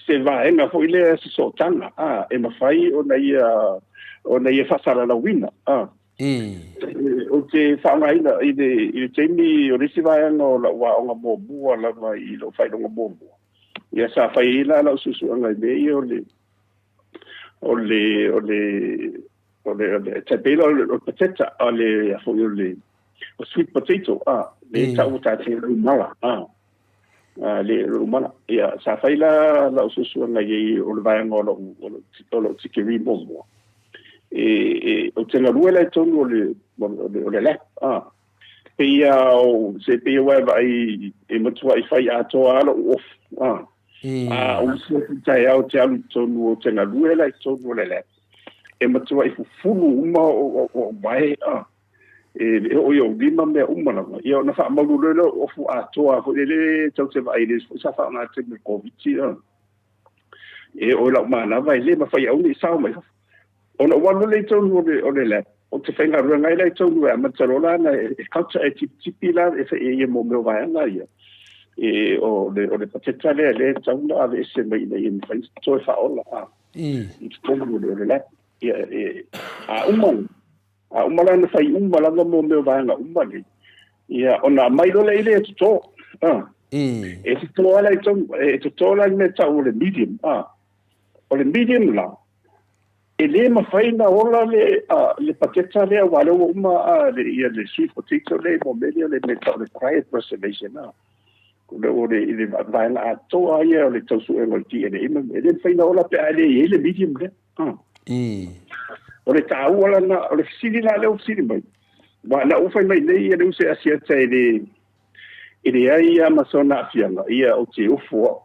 se va enga fo ile se so tanga e ma fai ona ia fasala la wina o te whangaina i te mi o risi vai anō la wa onga mō mua la mai i lo whai longa mō mua. Ia sa whai ila la ususu anga i mei o le te pēla o pateta o sweet potato le tau ta te rumala le rumala. Ia sa whai la ususu anga i o le vai anō lo tikiri mō mua. O te ngarua lai tonu o le lep. Pea o se pea wai vai e matua i whai atoa ala o off. O se tai au te alu tonu o te ngarua lai tonu o le lep. E matua i fufulu uma o mai. E o iau lima mea umalanga. Ia na wha mauru lelo o fu atoa. Ko ele tau te vai le sa wha ngā te me COVID. E o lau mana vai le ma whai au ni sao mai. Ona wano le tonu o le le. O te whainga rungai le tonu e amatarola na e kauta e tipi la e mo meo vai anga ia. E o le pateta le tauna ave ese mai na i mwhain toe whaola. I tonu o le le. A umala na whai umalanga mo meo vai anga umali. Ia ona mailo le ile e tuto. E tuto ala i tonu. E tuto ala i me tau o le medium. O le medium la. E le mawhaina ola le paketa lea wale o uma le sweet potato le mo melia le metao le quiet preservation o le vaina atoa ia o le tausu e ngolti e le whaina ola pe ale e le medium le O le tāua lana, o le fisili la leo fisili mai. Wa na ufai mai nei ia se asia tai le ai ia masona afianga, ia o te ufua.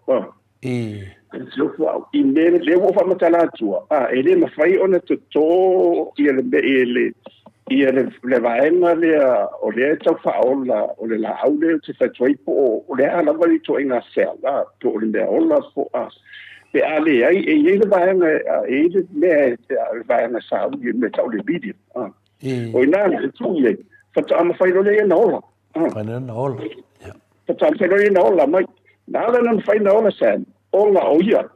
Se ufua, i le wo fa matala atua. Ele mawhai ona te tō ia le vaenga lea, o lea tau whaola, o le la au lea te whaituai po, o lea ala wali to inga sea, po o le mea ola po pe ale ai le vaenga le mea vaenga sa au me tau le video. O ina le tu ye, fata ama whairo lea na ola. Whaino na ola. Fata ama whairo lea na ola mai. Na ala na whai na ola san, ola o ia.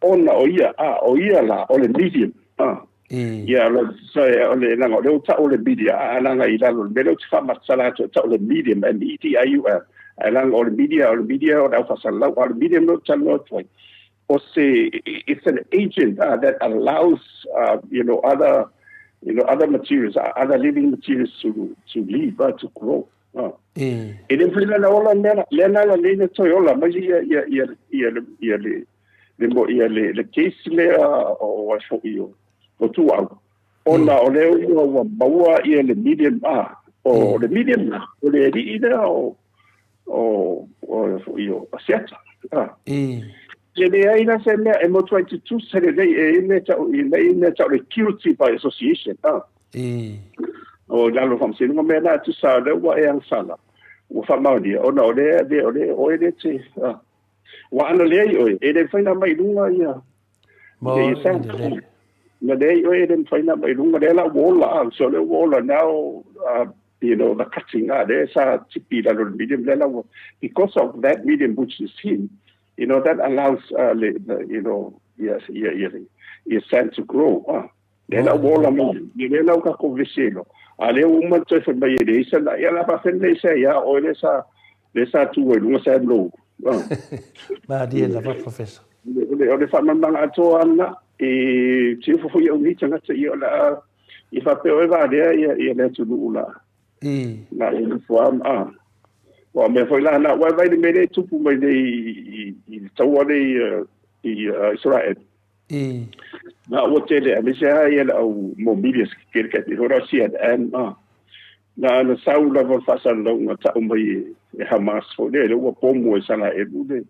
Ona o ia, o ia la, o le medium. Ia le langa le tau le media langa I lalo le melo tfa matsala tau le medium and ETIU langa o le media o le fasala o le medium no talo toi o se it's an agent that allows other materials other living materials to live to grow then fila na ola lena la lena toi ola mai le case le o so io o tu au ona o leo o baua ia le medium o le medium o le ida o asiata le ai na se me mo 22 se le e me ta le guilty by association o la lo fam se no me na tu sa le wa e ang sala o fa ma dia ona o le o le te wa ana le o e le fa na mai lunga ia mo na dei o den faina mai lunga de la wola so le wola now the cutting there's a tipi la medium level because of that medium which is seen that allows yes sand to grow de la wola mo de la ka ko veselo ale uma to fa mai de isa la ya la pa fende se ya o le sa tu o lunga sa lo ma dia la professor le fa manga to ana se fo ia ni tanga se ia la I fa pe o va dia ia le tu la na I fo o me foi la na wa vai de me tu pu mai de I tau ale Israel na o te le me se ia la o mobilias que que ora si and na saula va fa sa lo ta o mai Hamas fo le o pomo e sala e bude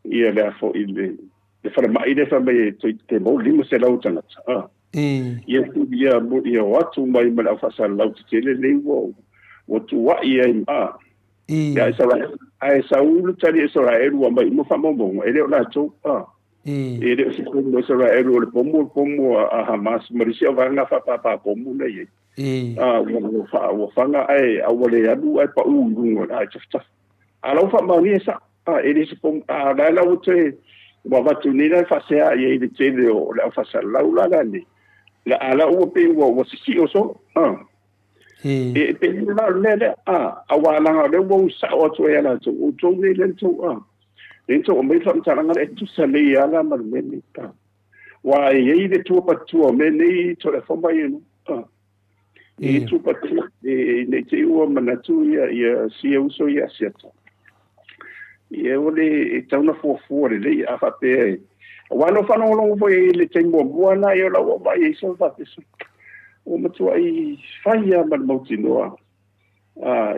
ia le fo ile de fa mai de fa mai te mo limo se la utanga ia watu mai ma fa sa la te le o tu wa ia ia sa ulu tali Israel wa mai mo fa mo ele la to ele se ko mo Israel o le pomo a Hamas marisia va na fa pa pomo nei wo fanga ai a wole adu ai pa ungu ai tsa ala fa ma ni sa ele se pom la o te wa va tu ni la fa se ai de te o la fa sa la ni la ala o pe wo si o so pe la le a wa la le wo sa o to ya la to o to ni le to dentro o me fa tsara nga e tu sa le ya la ma me ni ta wa ye de tu pa tu me ni to le fo ba ye e tu pa tu ne te o mana tu ia si uso ia siata e ole tau na fo le a fa pe wa no fa no lo foi le tembo buana e la wa e so fa eso o ma tu ai faia ma mo tinoa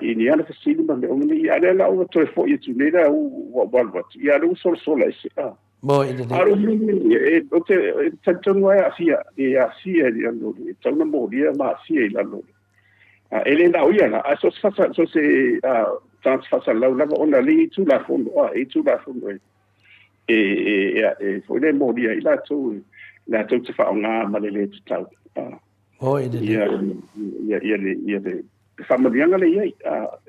ini ana fa sini ma o ni ala la o to fo tu ne la wa wa ia lo so ese mo ide e o te tanto no ia fia di ando tau na mo dia ma fia la lo ele na o ia na so se trans fasa la ona li tu la fondo tu la fondo foi le mo dia ila tu te fa nga ma le tu tau ide ia fa ma dia ngale ia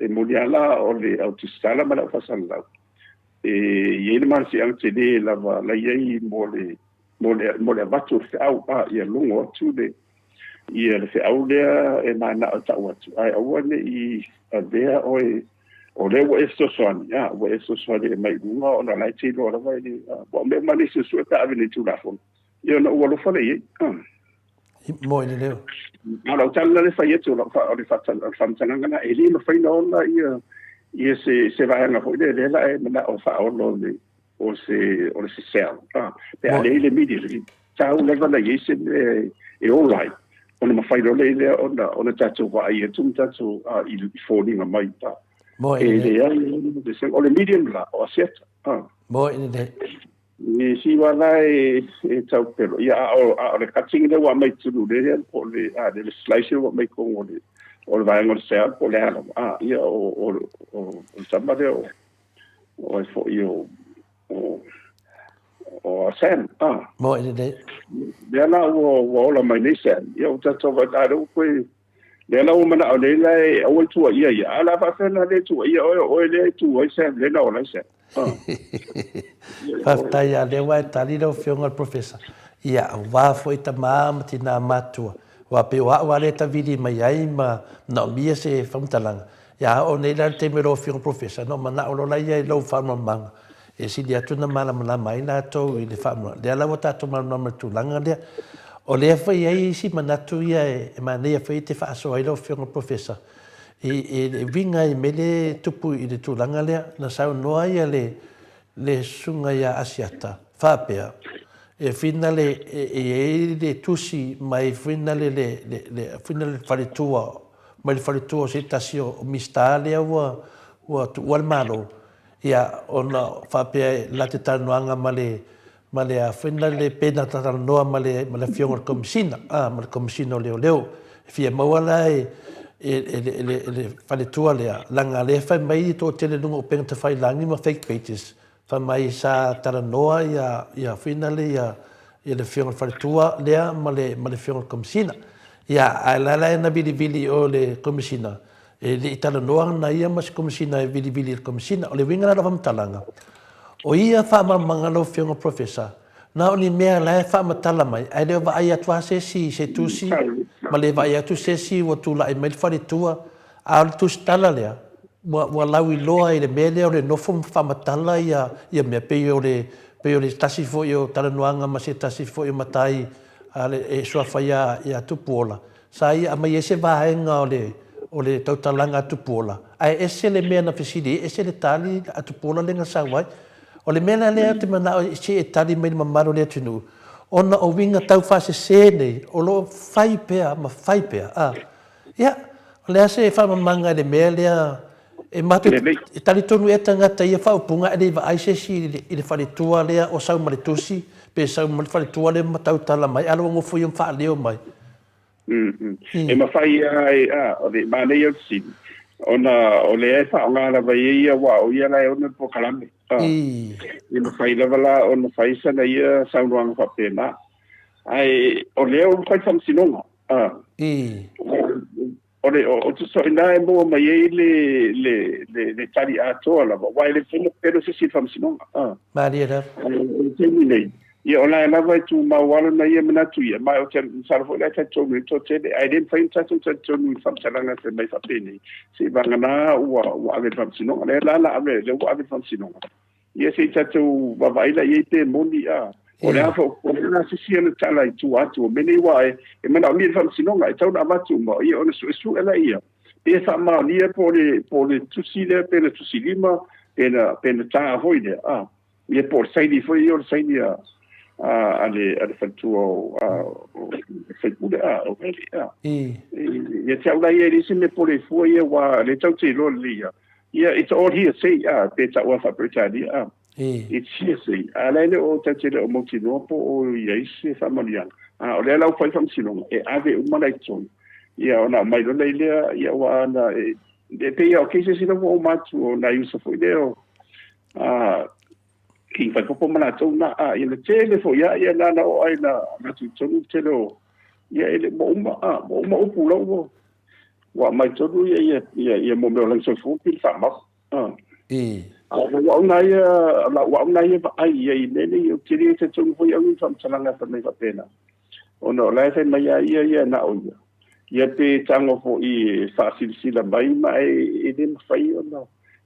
mo dia la o le autostala ma la fasa la ye le man si ang te de la ye mo le batu au ia lungo tu de ia le au le na ta wa tu ai o ne I avea o le wo esto son wo esto son mai lunga ona lai te lo vai ni bo me mani se su ta aveni tu la fon io no wo lo fa le mo ide leo ala tala le fa yetu lo fa o le fa tanga na eli no fa no na ia se vai na foi de la na o fa o lo o se sel pe ale le midi tau leva na yese e olai ona mafai le ona tatu wa ia tum tatu I falling mai ta Mo e le ai de se ole medium la o set mo ine ni si wa lai e tau pero ia o le cutting le wa mai tu le o le le slice wa mai ko o le vai ngol se po le ia o somebody o fo io o sen mo ine le la o la mai nei sen ia o tatu wa da ro ko le la o mana o le lai o tu ia ala fa fena le tu ia o le tu o sen le no la sen Faftai a lewa e tali rau whionga professor. Ia, wā foi ta māma tina mātua. Wā pe wā le ta vidi mai ai ma na mia se whamtalanga. Ia, o nei rau te mero whionga professor. No, mana o lola ia i lau whamamanga. E si dia tuna mala mai nā tau i le whamamanga. Lea lau tātou mala tūlanga lea. O lea whai ai si manatu ia e manea whai te whaaso ai lau whionga professor. E winga i mele tupu i le tūlanga lea. Na sau noa ia le sunga ia asiata, whapea. E whina le tusi mai whina le wharitua, mai le wharitua se tasi o mista lea ua malo. Ia ona whapea la te tanuanga ma le a whina le pena tatanoa ma le whionga komisina, ma le komisina leo. Fia mawala le wharitua lea, langa lea whai mai tō tele nunga o penga te whai langi ma fake pages. Mai sa taranoa ia finale ia le whionga wharitua lea ma le whionga komisina. Ia ala na vili o le komisina. E le taranoa na ia mas komisina e vili le komisina. O le winga na whamtalanga. O ia whamamanga lo whionga professor. Na o ni mea lai whamatala mai. Ai leo wa ai atua se tusi. Ma le wa ai atu se o tula e mai wharitua. A le tusi tala lea. Wa lau I loa I le mele o le nofo whamatala ia mea pei o le tasi fo I o taranoanga ma se tasi fo I o matai e soa whai ia tupuola. Sa ia ama ese vahenga o le tautalanga tupuola. Ai ese le mea na whisiri, ese le tali a tupuola lenga sawai. O le mea lea te mana o se e tali mai mamaro lea tunu. Ona o winga tau whase se nei, o lo whai pea, ma whai pea. Ia, o lea se e whamamanga le mea lea e matu tali tonu e tangata ia whaupunga e leiva aisesi I le wharitua lea o sau maritusi pe sau wharitua lea matau tala mai alo ngofu I wha leo mai. E mawhai o le manei o sin o le e whaonga lava ia wa o ia lai ona po kalame. E mawhai lava la o na whai sana ia saunuanga whapena. Ai o leo whai whamsinonga. O tu so ina e mo mai le tari Atua la wa le fumo pero se si fam sinonga Maria da te nei ia ola la vai tu ma wala na ia mana tu ia mai o te sarfo la te to mi to te I didn't find such to mi fam salanga te mai fapeni se banga na wa ave fam sinonga la ave le wa ave fam sinonga ia se tatu wa vai la ia te moni o le afo o na se sia na tala I tu atu meni wa e mana mi fam sinonga I tau na watu ma ia ona su ela ia pe fa ma lia po le tusi le pe le tusi lima pe na ta hoide ia por sai di foi o sai dia ale fatu Facebook o ia tau la ia isi me po le foi wa le tau te lo lia ia it's all here say pe ta wa fa pretadi it's here say ala le o ta te o motino po o ia isi fa malian o le la foi fam sinonga e ave o malai ton ia ona mai lo leile ia wa na de pe ia ke se sino o matu na yusa foi deo ki fa ko mana to na ia le tele fo ia na o ai na matu tonu telo ia ele mo o pulo wa mai to ia mo me lang so fu pi fa ma wa una ia ai ia ne o tiri te tonu fo ia un fam salanga fa me fa pena ono la fe mai ia na o ia pe tango fo I fasilsila mai e den fai ona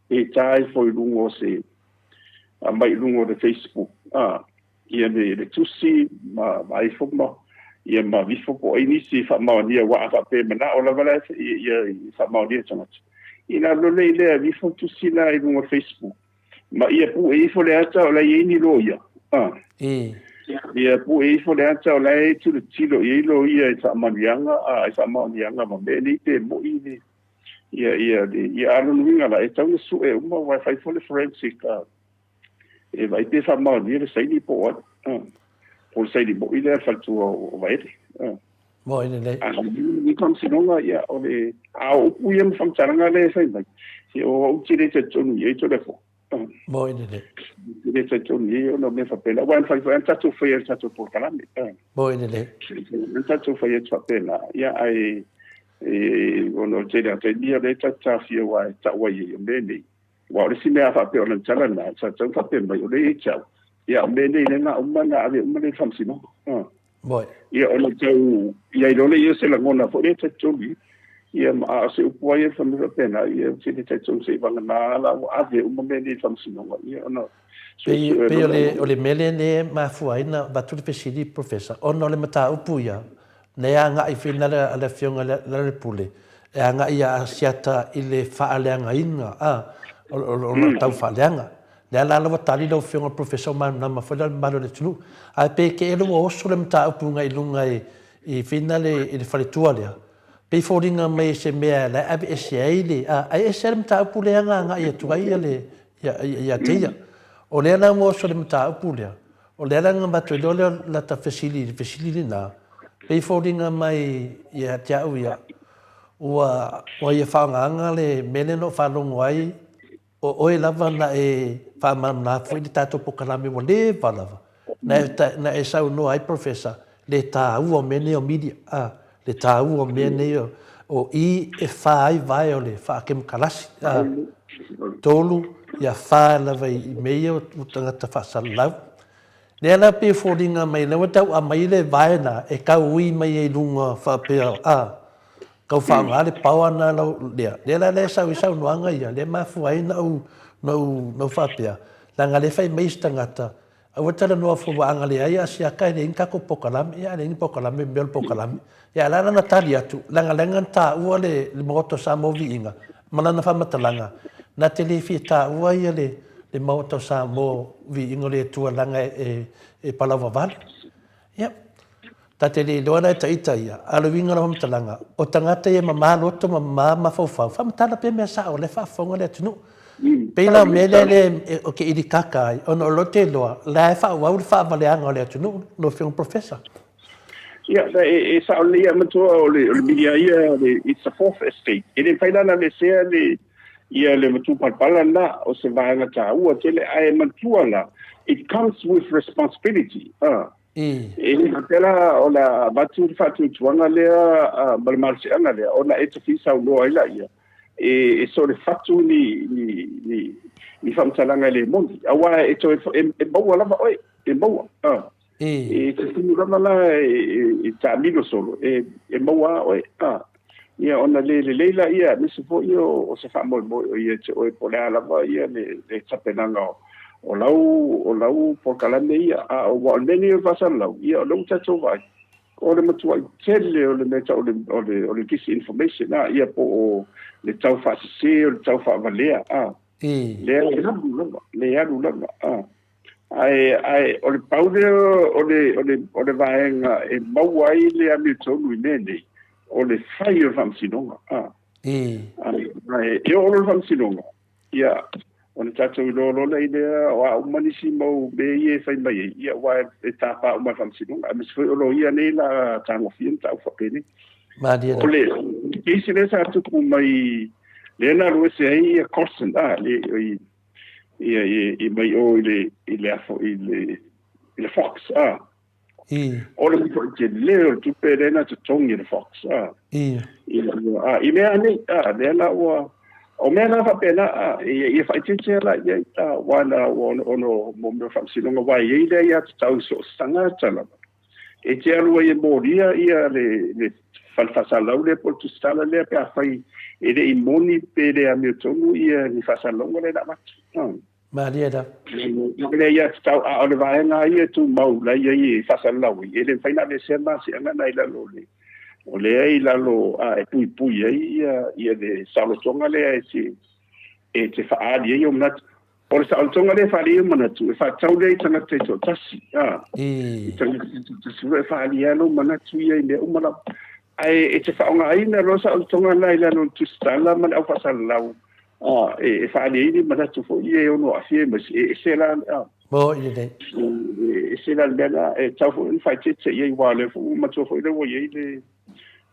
e tai foi lungo se mai lungo de Facebook ia le tusi mai fo ma ia ma vi fo ko inisi fa ma ia wa fa pe mana ola vala ia fa ma ia tanga ina lo le vi fo tusi la lungo Facebook ma ia pu e fo le ata ola ia ni lo ia ia pu e fo le ata o lai tu le tilo i lo ia i whamanianga a i whamanianga ma me ni te mo i ni ia anu nuinga la e tau le su e uma wai fai fo le forensic e vai te whamani le saini po at po le saini mo i le faltu o vaete mo ine le ni kam sinonga ia o le a o pu ia mfamtaranga le fai mai o utire te tonu i e to le fo mo ine le le te tonu i o no me fa pela wan fai fai tatu fai tatu por kalame mo ine le tatu fai tatu pela ia ai ono te te dia le tata fia wa ta wa i me ni wa le sine fa pe ona tala na sa tau fa pe mai o le chau ia me ni le na umana ave umana fam sino mo ia ona tau ia i le ia se la ngona fo le te tonu ia ma se upua ia famila pena ia se te tonu se vanga na la ave umana ni fam sino ia ona pe ole mele ne ma fuaina batu pe sidi professor ono le mata upuia ne anga i fina le fionga le pule e anga ia siata ile faaleanga inga o tau faaleanga le ala la tali lo fionga professor man na ma fala malo le tunu a pe ke lo o so le mata upunga i lunga i fina le faletua le pe foringa mai se mea la ave esiaile a ese le mata upule anga ia tuai le ia teia o le ana mo so le mata upule o le ana ngamba to le la ta facility na pe foringa mai ia tia uia o ia whaanganga le mene no whalongo ai o e lava na e whamana fwoi ni tātou pokalame mo le whalava na e sau no ai professor le tā ua mene o media le tā ua mene o i e whaai vai o le whaakem kalasi tolu ia whaa lava i mei o tangata whasalau le ana pe foringa mai le watau a mai le vai na e kau ui mai e lunga whapea kau whaanga le paua na lau lea. Le le sau noanga ia, le mafu ai nau whapea. Langa le whai meis tangata. A watara noa fuwaanga le ai asia kai le inkako pokalame, ia le ingi pokalame, mel pokalame. Ia lana na tali atu, langa ta ua le Maota Samoa Viiga. Malana whamatalanga. Na te le fi ta ua ia le Maota Samoa Viiga le tua langa e Palawa Vale. Ia. Ta te le loana e taita ia, alo winga na whamtalanga. O tangata ia mamā loto mamā mawhauwhau. Whamatala pe mea sao, le whawhonga le atunu. Peila mele le o ke iri kaka ai, ono lote loa, la e whawau le whawaleanga o le atunu, no whiong professor. Ia, e sao le ia matua o le media ia, it's a fourth estate. E le whainana le sea ia le matua palpala na, o se vaanga tā ua, te le ae matua la. It comes with responsibility. E ni hatela o la batu fatu tuanga lea malmarsi anga lea ona e te fisa o loa ila ia e so le fatu ni famtalanga le mondi awa e to e baua lava oi e baua e te tinu lava la e tamino solo e baua oi ia ona le leila ia nisi fo io o se fa mo ia te oi polea lava ia le tapenanga o lau por kalame ia o wa meni o vasalau ia o lau tato vai o le matua tele o le meta o le disinformation ia po o le tau fa se o le tau fa valea le alu lava ai o le paude o le vaenga e mau ai le amitonu i nene o le fai o famsinonga ai o le famsinonga ia ona tatou lolo nei lea o a umanisi mau me ie fai mai ia wa e tapa o mai famsinonga me foi o lo ia nei la tango fien tau whapene o le kisi le sa tuku mai le na rue se ai a constant i mai o le fox o le mito ke leo tupe le na tutongi le fox i mea nei le na ua o mea na whapena i whaitete la ia wana ono mo whamsinonga wai ei le ia tau so stanga tala e te alua i moria ia le whalfasalau le poltu stala le pe a whai e le i moni pe le a miotongu ia ni whasalonga le na matu Maria da. Le ia tau a o le vaenga ia tu mau la ia i whasalau e le whaina le sema si anga nai la lo le o le ai lalo e pui ai ia le salotonga le ai e te whaari ai o mnat o sa tonga le fa le mana tu fa tau le tanga te to tasi tanga te su le fa le no mana tu ye le o mana ai e te fa nga ina lo sa tonga lai la no tu stala mana fa sa lau e fa le ni mana tu fo ye o no afie ma se la mo ile se la bela e tau fo fa te ye wa le fo ma tu fo le wo ye le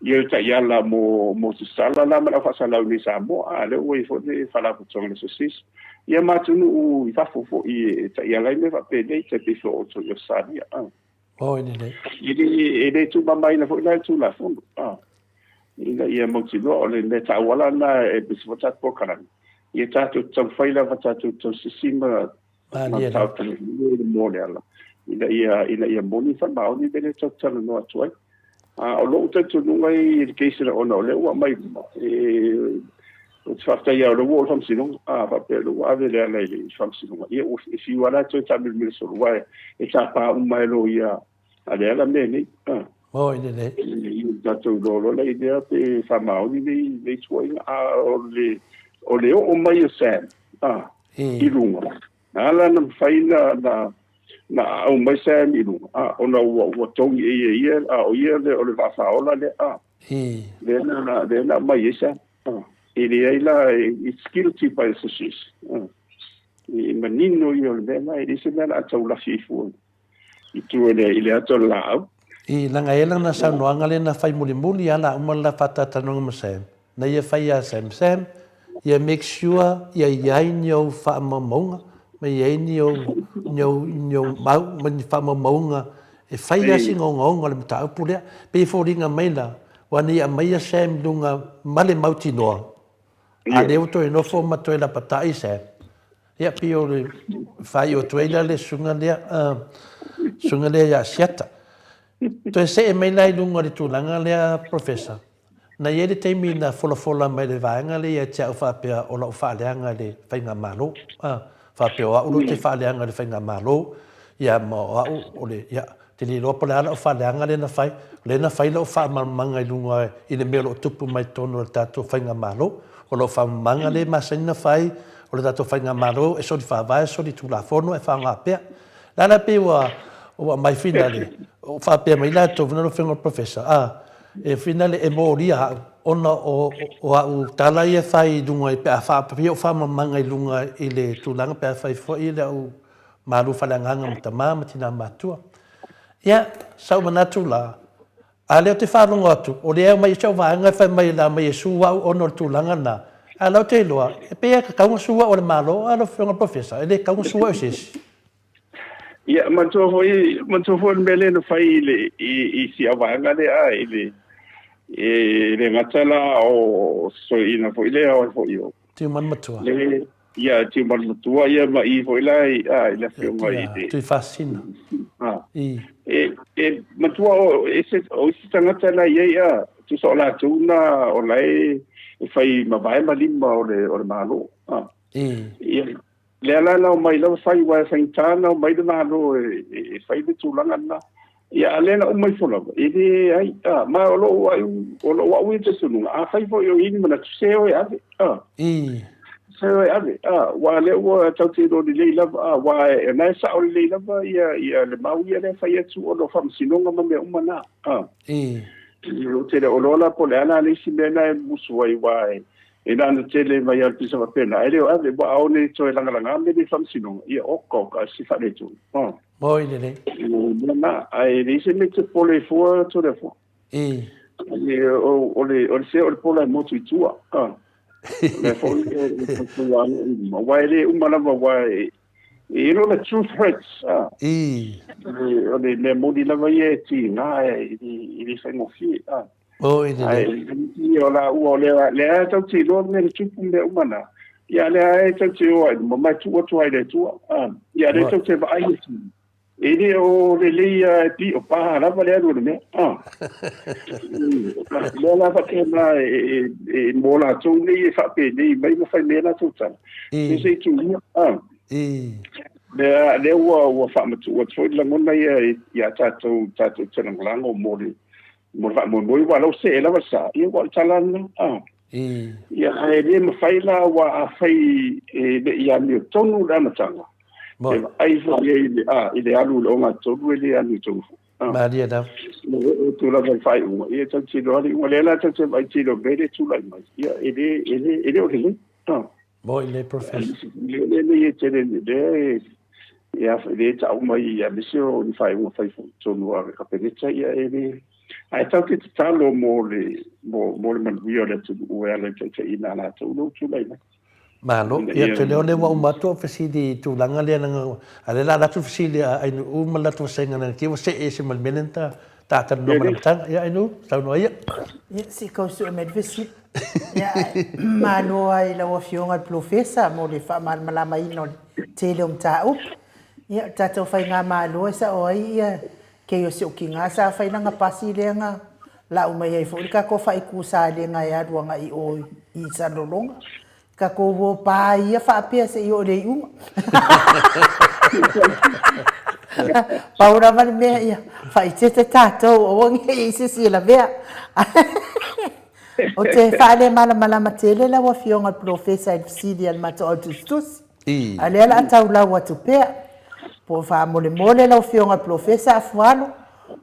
ye ta ya la mo tu stala la mana fa sa lau ni Samoa le wo fo le fa la tonga le sosis ia matunu u fa fo i ta ia lai me va pe dei te piso o to yo saria o ile ile tu mai na fo la tu la fo ina ia mo ti lo le ta wala na e biso ta po kana ia ta tu tau faila va ta tu sisima ma ta tu mo le ala ina ia moni fa ma oni bene to tala no atu o lo te tu no mai ke sira ona le wa mai o tfafta ia o wo famsino va pe lo ave le ala le famsino ia o si wala to ta mil so wa e ta pa un mai lo ia ale ala me ni o ile da to lo le idea pe fa ma o ni le tuai o le o mai o sen i lunga ala na faina na o mai sen i lunga ona o tongi ia o ia le o le va fa ola le le na mai isa ele aí lá skill tipo isso e menino e o dela ele se dá a tau la fifu e tu ele ato lá e langa ela na sa no angale na fai muli ala uma la fata tanong masem na ia fai a sem ia make sure ia nyo fa mamonga me ia nyo mau me fa mamonga e fai a singonga le mata pule pe foringa maila wani a mai sem dunga male mautinoa a leo to no fo ma to la patai se ia pio le fai o toila le sunga le ya siata to se me lai lunga le tulanga le professor na ye te mi na fola mai le vanga le ya cha fa pe o la fa le anga le fa nga malo fa pe o u te fa le anga le fa nga malo ya mo o le ya te li lo pola o fa le anga le na fai lo fa manga lunga i le melo tupu mai tono le tato fa nga malo o lo fa manga le masina fai o le tato fa nga malo e so di fa vai so di tu la forno e fa nga pe la na pe o mai finale o fa pe mai la to no fengo professor e finale e moria ona o tala ia fai dunga e pe fa pe o fa manga i lunga i le tulanga pe fai fo i le o malu fa langa mtama matina matua ia sa manatu la ale te fa longa tu o le mai chau va nga fa mai la mai suwa o no tulanga na ala te loa e pe ka ka suwa o le malo ala fengo professor e le ka suwa o sis ia manto foi mele no fai le i si avanga le le ngatala o so ina foi le o foi o ti man matua le ia ti man matua ia ma i foi la le fio mai tu fascina matua o ese o si ngatala ia tu so la tuna o lai fai ma vai ma lima o le malo ia le ala mai lo fai wa sentana mai de malo e fai de tulanga na ia alena o mai fola ele ai ma o lo wa wi te sunu fai fo yo ini mana se o ave se o ave wa le o tau te do le la wa na sa o le la ia le mau ia le fai tu o lo fam sinonga ma me umana yo te o lo la po le ana le si mena e musu wa e nana tele mai al pisa va pena ele o ave ba o ne to langa me di famsino ia o ko ka si fa le tu moi le na ai le se mette po le fo to le fo o le se o po mo tu tua le fo wa ele uma la wa e no le truth hurts o le mo di la va ye ti na e se mo fi oh ile io la le tau ti lo ne tu me umana ya le tau ti o mo mai tu ai le tu ya le tau te vai ele o le ia ti o pa la va le do me la va che na e mo la tu ni fa pe ni mai mo fa me na tu ta ni sei tu le o fa ma tu o tu la mo na ya ta tu tena lango mo mo wa lo se la va sa io wa talan ia e le mawhaila wa a whai le ia mio tonu rana tanga. E ai fo i le alu le onga tonu e le anu tonu. Maria da. O tula vai whai unga. Ia tan tino ari unga lela tan te vai tino bere tula i mai. Ia ele o le. Mo ile professor. Le e tere le ia le ta uma ia le sio ni whai unga whai tonu a kapeleta ia ele. Ai tau ke talo mo le manuia le tu ua le te ina la tu no tu lai. Malo, ia te leo le wa umatua fesidi tu langa le nanga ale la tu fesidi ai nu mala tu senga na ki se e se malmenenta ta ta no mana tang ia ai nu tau no ia. Ia si ko su me vesi. Ia malo ai la wa fionga professor mo le fa mal mala mai no te le tau. Ia ta to fai nga malo sa oi ia ke yo se ukinga sa fai nga pasi le nga la uma ia fo ka ko fai ku sa le nga ya ruanga i o i sa lolonga ka ko wo pa ia fa pe se yo le uma paura van me ia fai te tato o ngi se la vea o te fa le mala matele la wa fionga professor Sidian mato altustus ale ala taula wa tu pe po fa mole la fionga professor afualo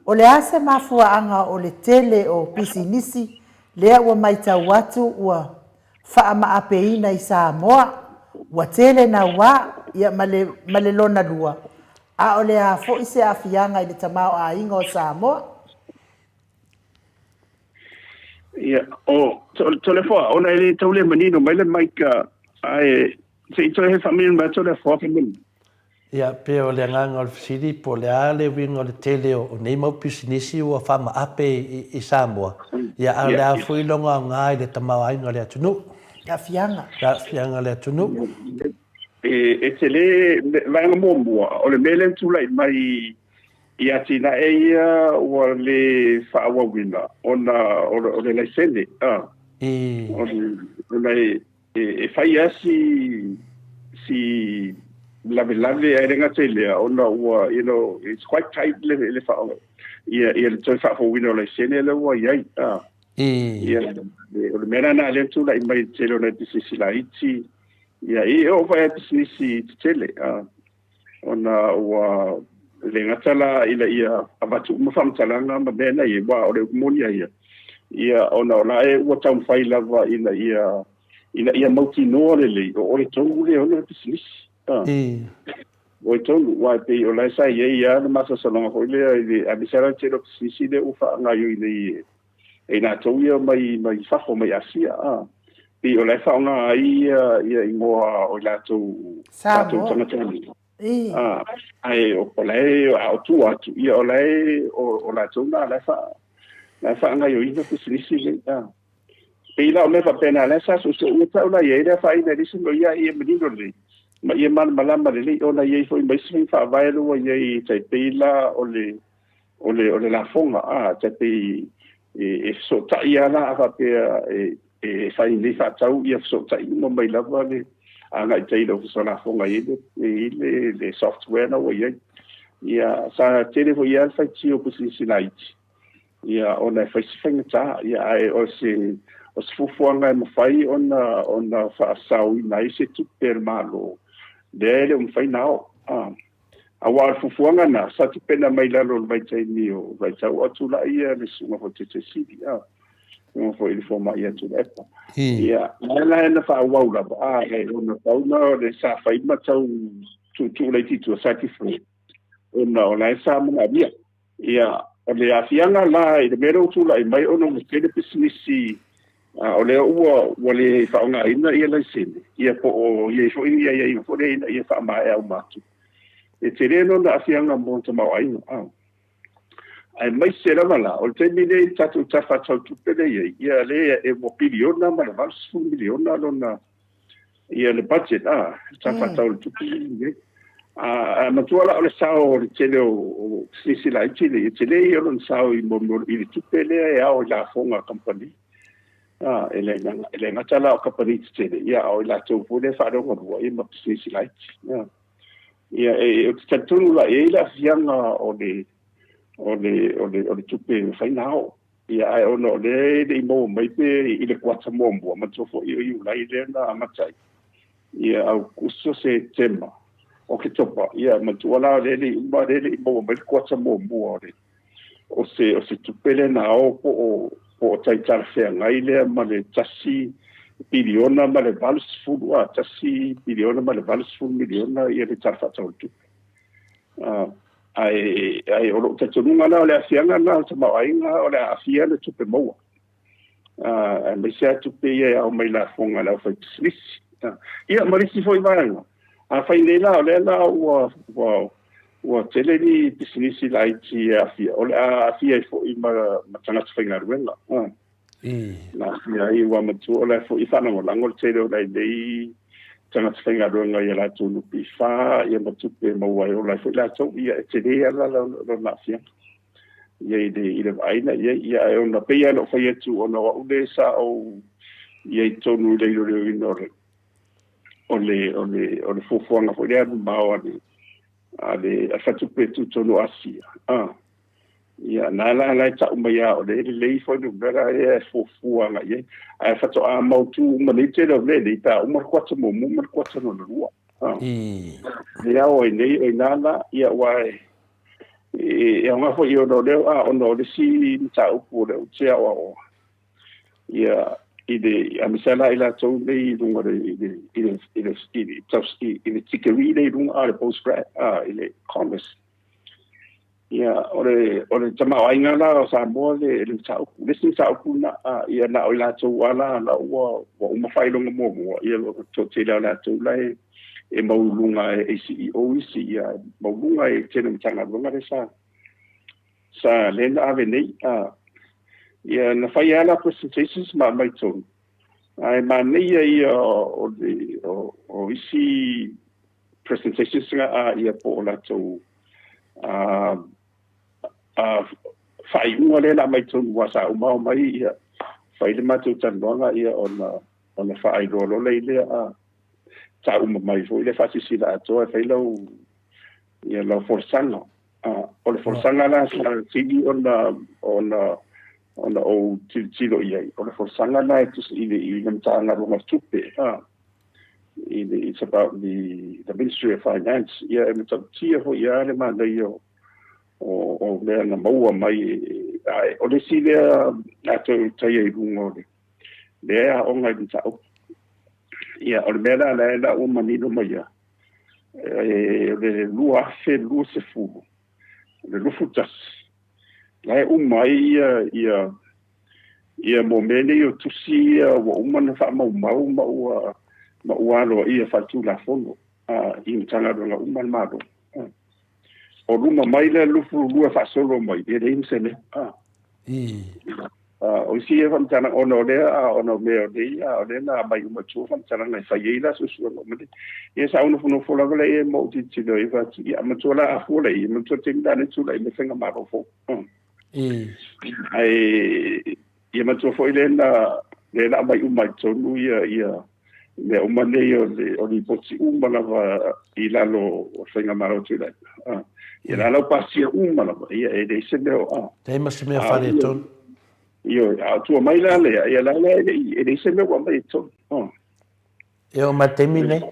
o le ase mafuaanga o le tele o pisinisi lea ua maita watu ua faa maapeina i Samoa ua tele na wa ia male lona lua a o le a fo ise afianga i le tamao a inga o Samoa ia o tole fo ona ele taule manino mai le maika ai se ito he family ma tole fo family. Ia pe o le nganga o fisiri po le ale winga o le tele o nei mau pisinisi o fama ape i Samoa. Ia a le a fuilonga ngai le tamau ainga le atunu. a fianga. Ia fianga le atunu. E te le vanga mombua o le mele tula mai i atina e ia o le whaawawina o le laisene. O le e whai asi si lave e renga tele ona ua it's quite tight le fa ia le toi fa fo wino le sene le ua ia ia le mena na le tu la mai tele ona tisi la iti ia o fa tisi tele ona ua le ngatala ila ia abatu ma fam talanga ma bena ia wa o le monia ia ona e ua tam fai lava ila ia mauti no le o le tongu le ona tisi o tonu wa pe o la sa ia na masa salonga ko le a bisara telo sisi de ufa nga yo ile e na to ia mai fa ko mai asia pe o la fa nga ia mo o la to sa to ai o la a Atua ia o la to na fa nga yo ile sisi le pe la o me fa pena la sa so o ta la ia fa ina disingo ia menino le ma ia malama le ona ia foi mai sin fa vai lo ia tai pela o le la fonga tai pe e so ta ia na fa pe e sai ni fa tau ia so ta no mai la vale anga tai lo so la fonga le software na ia sa tele vo ia fa tio posisi light ia ona fa singa ta ia o se fufuanga mo fai ona fa sau nai se tu per malo dele fai nao a wa fufuanga na sa tu pena mai lalo vai tai ni o vai tau atu la ia le sunga fo te sidi no fo il forma ia tu epa ia la na fa wa la ona tauna le sa fai ma tau tu le titu sa ti fu ona la sa ma via ia o le afianga la i le mero tu la mai ona mo ke de business o le ua le whaonga ina ia lai sene. Ia po o ia fo ia fo le ina ia wha mai au matu. E te reno na afianga mo te mau aina. Ai mai se rama la, o te mine tatu tafa tau tupele ia le e mo piliona ma le valsu miliona lona ia le budget tafa tau tupele matua la o le sao o le tele o sisi la itile, e tele i o lon sao i mo i le tupele e au la fonga company. ele ngatala o kapari tele ia o la tu pule fa do ko ia ma sisi light ia e tatu la e la fianga o le tupe fai nao ia ai ono le mo mai pe i le kwata mo mo ma tofo i lai le na matai ia au kuso se tema o ke topa ia ma tuala le mo mai kwata mo mo o se tupele na o tai tar se ngai le ma le tasi biliona ma le valus fu a tasi biliona ma le valus fu miliona ia le tar fa tu ai o te tunga na o le afianga na te mawaiga o le afia le tupe moa me se tupe ia o mai la fonga la fa slis ia marisi foi vanga a fai nei la o le la o tele ni business la IT afia o le afia foi ma tanga tfinga ruela na ia wa matu o le foi fa na la ngol tele o le dei tanga tfinga ruela ia la tunu pifa ia matu pe mo wa o la foi la so ia tele la la afia ia ide aina ia ona pe ia no foi tu ona o le sa o ia tonu le ole fofoanga foi le mau ale afatu pe tu tonu asia ia la ta umaya o le foi no vera e fofoanga ia afatu a mau tu manite le ta umar kwatsa mo umar kwatsa no lua ia o nei nana ia wai ia nga foi o no le si ta upu le tia o ia ide amisala ila to le lunga ide tikeri le lunga ale postgrad ile commerce ia ore tama ainga la Samoa le tau listen tau kuna ia na ila to wala na wa uma failonga mo ia to tela la to lai e maulunga e CEO ia maulunga e tena tanga lunga sa lena aveni ia na fai ala presentations ma mai tonu ai mania ia o isi presentations ia po la to fai unga le la mai tonu wasa uma mai ia fai le matu tanonga ia ona fai rolo le ta uma mai foi le fasi sila to fai lo ia lo forsanga o le forsanga la sigi ona o tilo ia o le forsanga na tus i tanga ronga tupe it's about the Ministry of Finance ia e mta tia ho ia le ma le o le na maua mai o le si le ato tai e rungo le o ngai tau ia o le mera la o manino mai le lua se fu le lufutas lai umai ia momene o tusi wa umana fa mau ma ualo ia fatu la fono i tanga ronga umana maro o ruma mai le lufu lua fa solo mai e le insene o si e fam tana ono me o le na mai uma tu fam tana ngai fa yeila su no me e sa uno funo fola le e mo ti no e va ti ama tu la fola e mo tu tin dane tu la me fenga maro fo ai ia ma tu fo le na mai uma tu nu ia le uma le o li poti uma la va ila lo fenga maro tu la ia la pasia uma la ia e de se no te mas me fare ton io tu mai la le ia la e de se me wa mai to io ma temine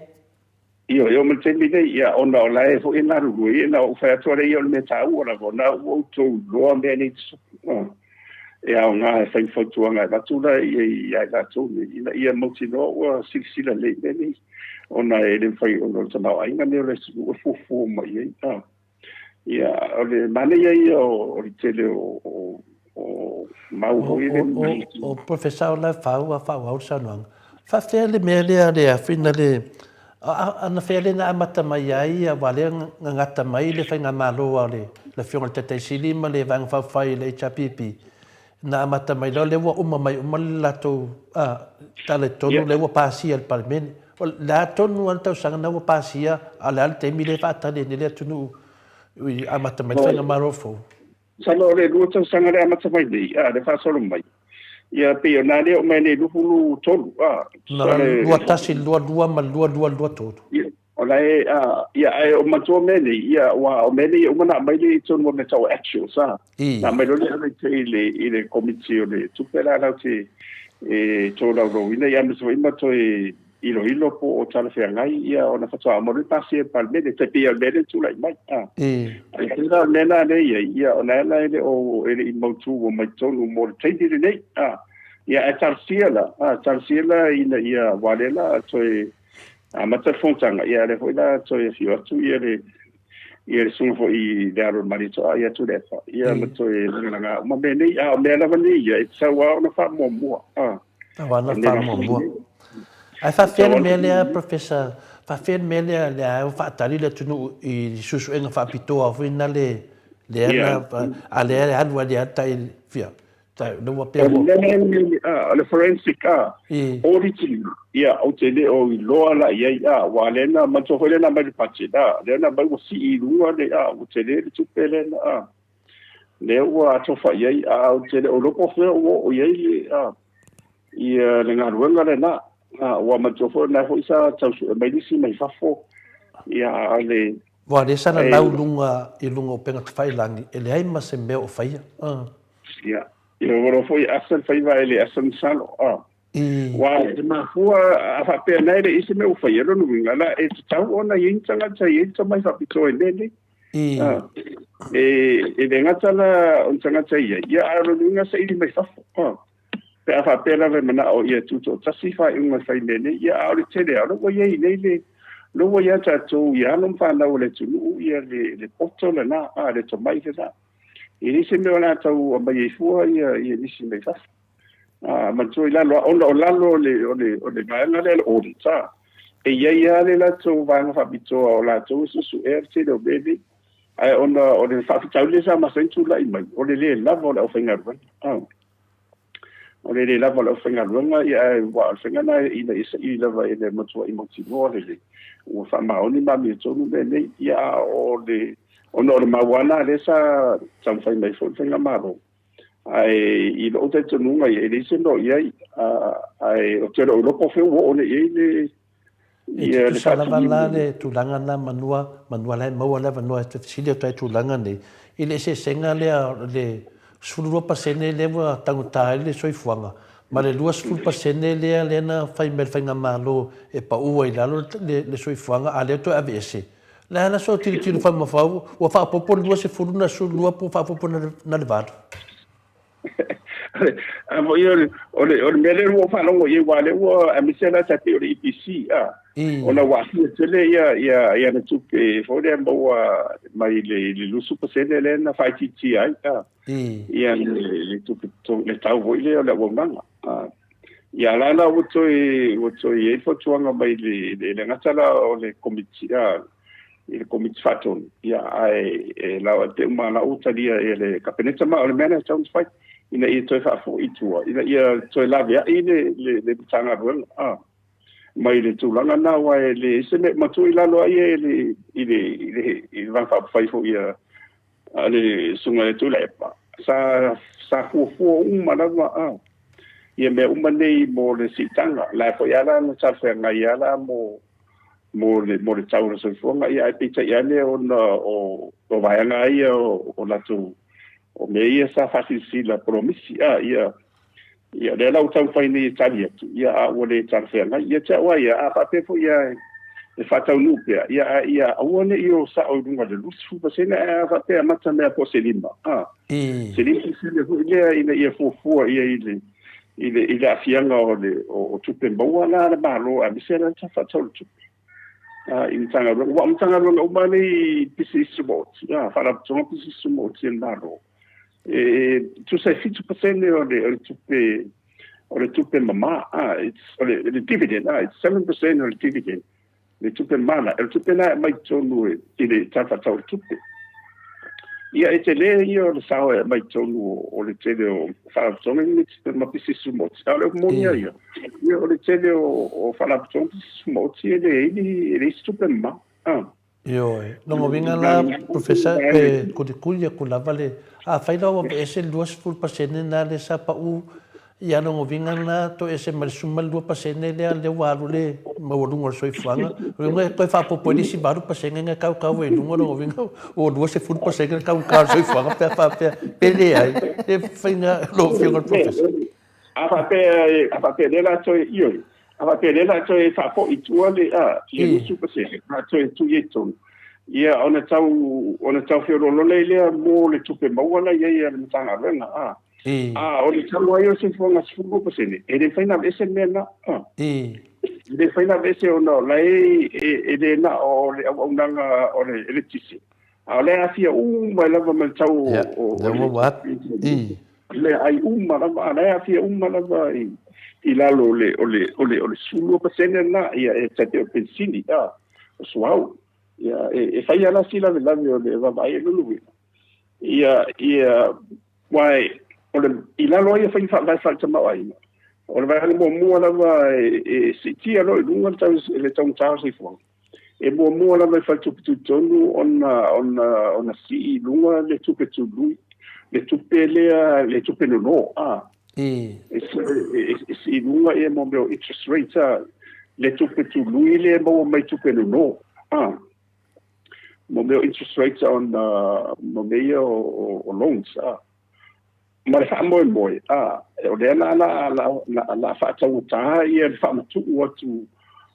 io me temine ia ona la e fo ina ru ina o fa to le io me ta ora na o to lo me ni e a nga fa fo tu nga ba tu la ia la tu ia mo ti no o sila le ni ona e le fa o to ma ai nga ne le fu mai ia o le mane ia o tele o mau o professor la fa o sa no fa fele me le a fina le ana fele na mata mai ai a vale ngata mai le fa nga malo le fiona te sili ma le vang fa fai le chapipi na mata mai le wa mai la to tale tonu le wa pasi al palmen la tonu anta sang na wa pasi ala te mi le fa ta le tunu amata mai fa nga marofo salo le luto sanga le amata mai le fa solo mai ia pe na le o mai le lu tolu na lua tasi lua ma lua todo Ola ia o matua mele ia wa o mele o mana mai le tonu mo tau action sa na mai le ile committee o le tupela la te tola ro ina ia me so ima to ilo po o tala fe ngai ia ona fatua mo le pasi pa mele te pia mele tu lai mai ia nena le ia ona le o ile imotu o mai tonu mo le tendi le nei ia tarsiela ina ia walela to mata fontanga ia le hoila to fio tu ia le sunga fo I daro marito ia tu le fa ia mato nganga ma bene ia me la vani ia sa wa na fa mo mo wana fa mo ai fa fiel mele professor fa fiel mele le fa tali le tunu I susu enga fa pitoa fo ina le na ale han wa dia ta fia no wa pe le forensic auditing ia o te le o loa la ia wa le na mato hole na mai pachi da le na mai si I lunga le o te le tu pele na le wa to fa ia o te le o lo ko fe o ia le nga ruanga le na wa mato fo na ho isa tau mai si mai fa fo ia le wa le sana lau lunga I lunga o penga te fai langi ele ai ma se me o fai ia io foi asan faiva ele asan salo wa ma fua a pe na ele ise me o fai ro no ngala e tau ona yintanga tsa mai fa pito ele le ngata on tanga tsa ia aro nga sa ili mai fa pe a fa pe la ve mana o ia tuto tasi fa un fai lele ia aro tele aro ko ye ile lo wo ya ta tu ya no fa na o le tu ia le poto na le to mai ka ini se me ona tau mai fua ia nisi me fa ma tu ila lo le mai na le o ta e ia le la tu va na fa bito o la tu su RT do baby ai ona o le fa tau le sa ma sentu la mai o le la vo la ofenga o le la vo la ofenga ia wa ofenga na ila va ile mo tu I mo ti no le o fa ma oni ma mi tu no le ia o le ono le mawana le sa tamfai mai fo tenga maro ai I lo te tonu mai ele se no ia ai o te lo po fe o le ia le sala valale tu langa na manua le mo le no te silia tu langa ne ile se senga le sulu pa sene le wa tangu tai le soifuanga ma le lua sulu pa sene le na fai mel fai ngamalo e pa ua I lalo le soifuanga ale to avese la na so tiri fa ma fa o fa popo lua se fulu na su lua po fa popo na le var amo io o mele o fa no ye wale o amisela ta te o IPC ona wa tele ia na tupe fo de mo mai le lusu pa sene le na fa titi ai ia le tupe le tau vo ile o la wanga ia la o to e fo tuanga mai le ngatala o le committee il committee faton ia ai la te ma utalia ele kapeneta ma o mena sounds fight ina I to fa fo itua ina ia to la via ine le tanga ron mai le tulanga na wa le sene matu ila lo ai ile va fa fai fo ia ale sunga tu lepa sa fu uma la ia me uma nei mo le sitanga la fo ia la no sa fa ngai ala mo le tau so fonga ia pizza ia le o vai ngai o la tu o me ia sa facili la promisi ia le la utau fai ni Italia ia o le tarfe ngai ia cha wa ia fa pe fo ia e fa tau nu pe ia o ne io sa o dunga de lusu pa sena fa pe mata me po selima selima ile ia fo ile afianga o tupe bawa la ba lo a bisela ta fa tau tupe in tanga o mani pisi smot fala tong pisi smot in baro tu sai 50% o le tupe mama it's the dividend it's 7% o le dividend le tupe mana el tupe na mai tonu ile tata tau tupe ia etele io le sawa mai tonu o le tele o fala tong ni tupe ma pisi smot ale mo ia o le tele o fala tong pisi smot ele tupe ma Yo, no vinga la professor ko de kuya ko la vale a faila o ese 2% na le sa pa u ia no vinga na to ese mal sumal dua pasene le walu le mawalunga soifuanga ngai ko fa po ni si baru pasene nga kau e lunga no vinga o dua se ful pasene kau soifuanga pe le ai e fainga lo fianga professor apa pe le la to io apa pe le la to fa po itua le e su pasene na to tu yeton ia ona tau fioro lo le mo le tupe mawala ia le tanga venga o le tau ai o se fonga sfugo pasene e le faina vese mena le faina vese o no lai e le na o le aunanga o le tisi a le afia mai lava mal tau le ai lava le afia lava i lalo le sulo pasene na ia e tate o pensini o suau ia e fai ala sila le o le vai lulu ia wai o le ilalo ia fai fa tama ai o le vai mo lava e siti alo i lunga tau le tau se fo e mo lava fa tu tonu ona si lunga le tu lui le tupe le tupe no si lunga e mo interest rate le tupe lui le mo mai tupe no mo interest rates on mo loans ma le fa mo o le la fa tau ta ia fa tu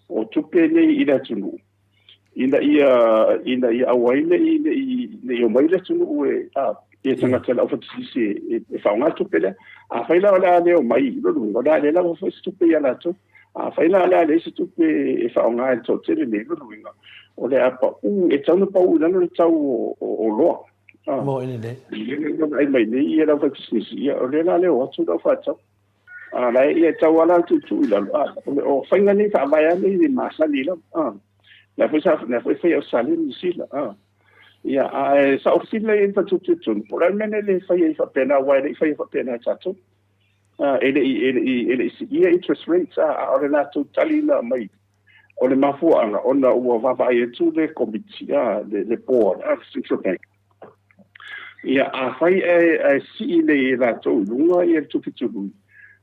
o tupe nei ida tunu ina ia awaile i mai le tunu e tanga tela o fatisi e fa nga tupe le a fa ila la le o mai lo da le la fo tupe ya la tu a fa ila la le tupe e fa nga to tele le lo o le apa e tau pa u le tau o lo mo ine le ai mai ni ia la fatisi o le la le o tu da fa tau la ia tau ala tu ila o fa nga ni fa vai ni masa ni la la foi o salin sila ia sa oficina e fa tu por almeno le fai fa pena wai le fai fa pena tato ele ia interest rates ora la tu talina mai o le mafu anga ona ua vai tu le komitia le board central bank ia fai si le la tu lunga ia tu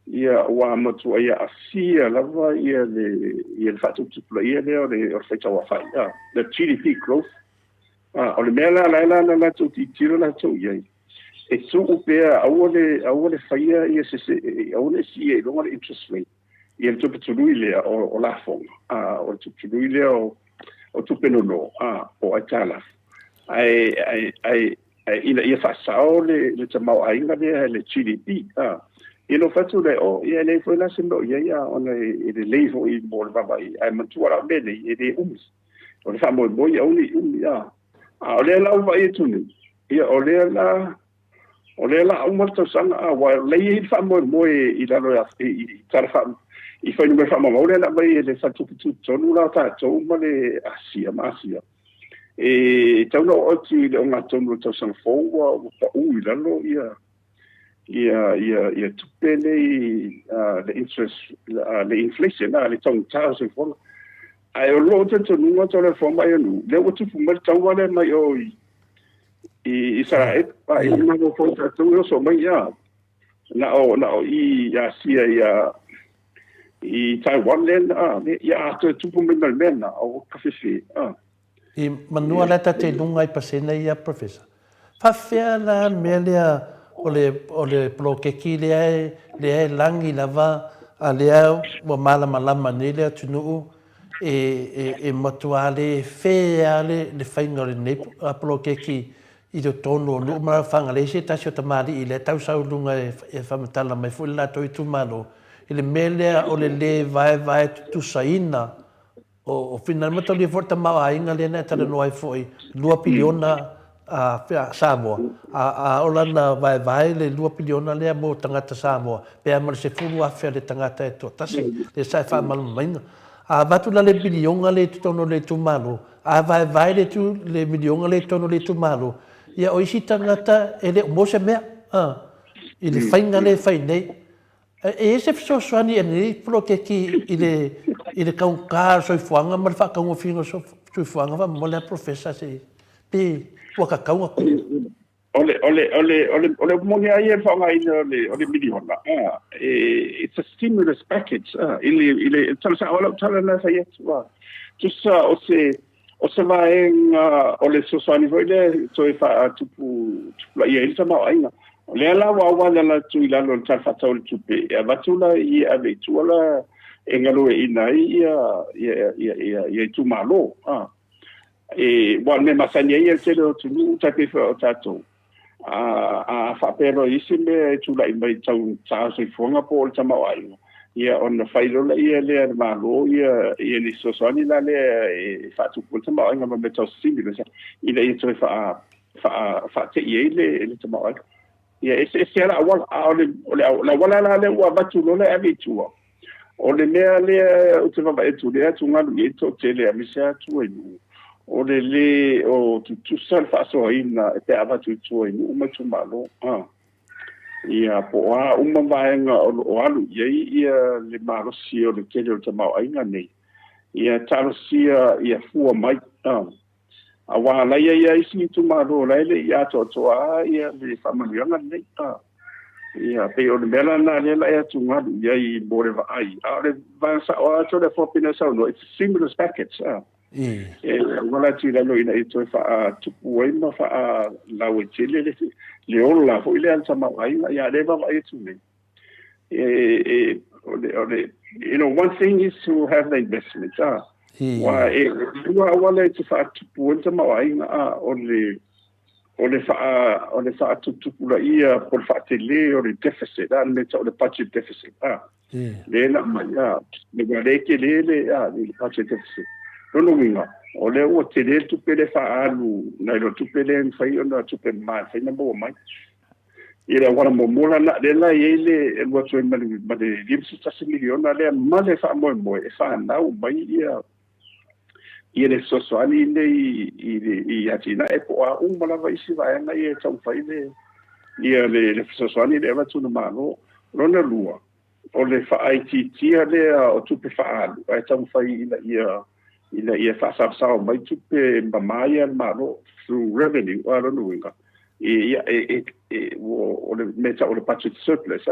ia wa matu ia asia lava ia fa tu ia le o fa tawa fa the GDP growth o le mela la tu tiro la tu ia e su pe awole faia ia se awole si e longa interest rate ia tu lui le o la fong o tu lui le o tu penono o atala ai ia fa sao le tamau ainga le GDP ino fatu le ia le foi la sindo ia ona e le levo i bol baba ai matu ala bele e de o le famo boy oli o le la vai tuni ia o le la umata sanga wa le i famo i la lo i tarfa i foi no famo o le la vai le fatu tu tonu la ta to ma le asia e tau o ti le nga tonu to sang fo wa u la lo ia tupele the interest the inflation le tong tau se fo ai o lo te nunga tole fo mai no le o tu mai tau wale mai o i sa e pa i ma go fo ta tu so mai na o i sia i Taiwan le ia tu mai mena o kafe i manua la ta te nunga i pasena ia professor fa fea la melia o le plokeki le langi lava a lea wa malama ni lea tunu e matuale fea le whainga le nei a plokeki i do tono lu ma fanga le se tasio tamari i le tau saulunga e whamatala mai fu la toi tu malo i le melea o le vai tu saina o final mata le forta ma ainga le na tala no ai foi 2 piliona Samoa olana vai le 2 piliona le mo tangata Samoa pe amal se fulu afa le tangata e to tasi le sai fa mal mainga vatu la le bilionga le tono le tumalo vai le bilionga le tono le tumalo ia o isi tangata ele mo se mea ile fainga le fainei e se soani e ni plokeki ile kaunka soifuanga ma fa kaunga finga soifuanga va mo le professor se pe waka kaunga ole money ai fa ngai ole miliona. It's a stimulus package. Ile tala ola tala na sa yetu. Just o se vaeng ole sosani voile so fa tupu la ye sama ai na. Le ala wa la tu ila lo tal fa tol tupe. Batula I ave tuala engalo ina ia tu malo. Wa me masanya ia se lo tu tape fa tato. Fa pero isi me tu la mai tau sa se fonga po tama ai. Ia on the failo la ia le malo ia ni sosani la le fa tu po tama ai ngam me tau simile sa. Ila ia tu fa te ia le tama ai. Ia ese era la wala le wa batu lo le abitua. Ole mea le o te va etu le atu ngalu I to te le amisa tu enu. Ole le o tu sal fa so ina te ava tu enu uma tu malo. Ia po uma vaenga o alu ia le malo si o le tele o te mau ainga nei. Ia talo sia ia fua mai. Awa la ia isi tu malo la le ia to ia le famalianga nei. Ia pe o mela na le la tu ngadu ia I bore va ai. Ale va sa o to le fopina sa no it's a stimulus package. Wala ti la no ina ito fa tu poema fa la wetile le ola fo ile al sama ai ia le va ai tu ne. You know, one thing is to have the investment. Wala ti fa tu poema sama ai ole fa tu la ia por fa tele o le deficit le budget deficit le na mai le gale ke le budget deficit no winga ole o tele tu pele fa alu na lo tu pele fai ona tu pele mai fai na bo mai ira wala mo mola na le la ile e lo tu ma de limsi ta se miliona le ma le fa mo e fa na o mai ia le sosoani I atina e po a mala vai si vai na ia tau fai ia le sosoani le va tu no malo rona lua o le fa IT le o tu pe fa alu ai tau fai ia fa sa mai tu pe mai al malo through revenue o rona winga ia o le meta o le budget surplus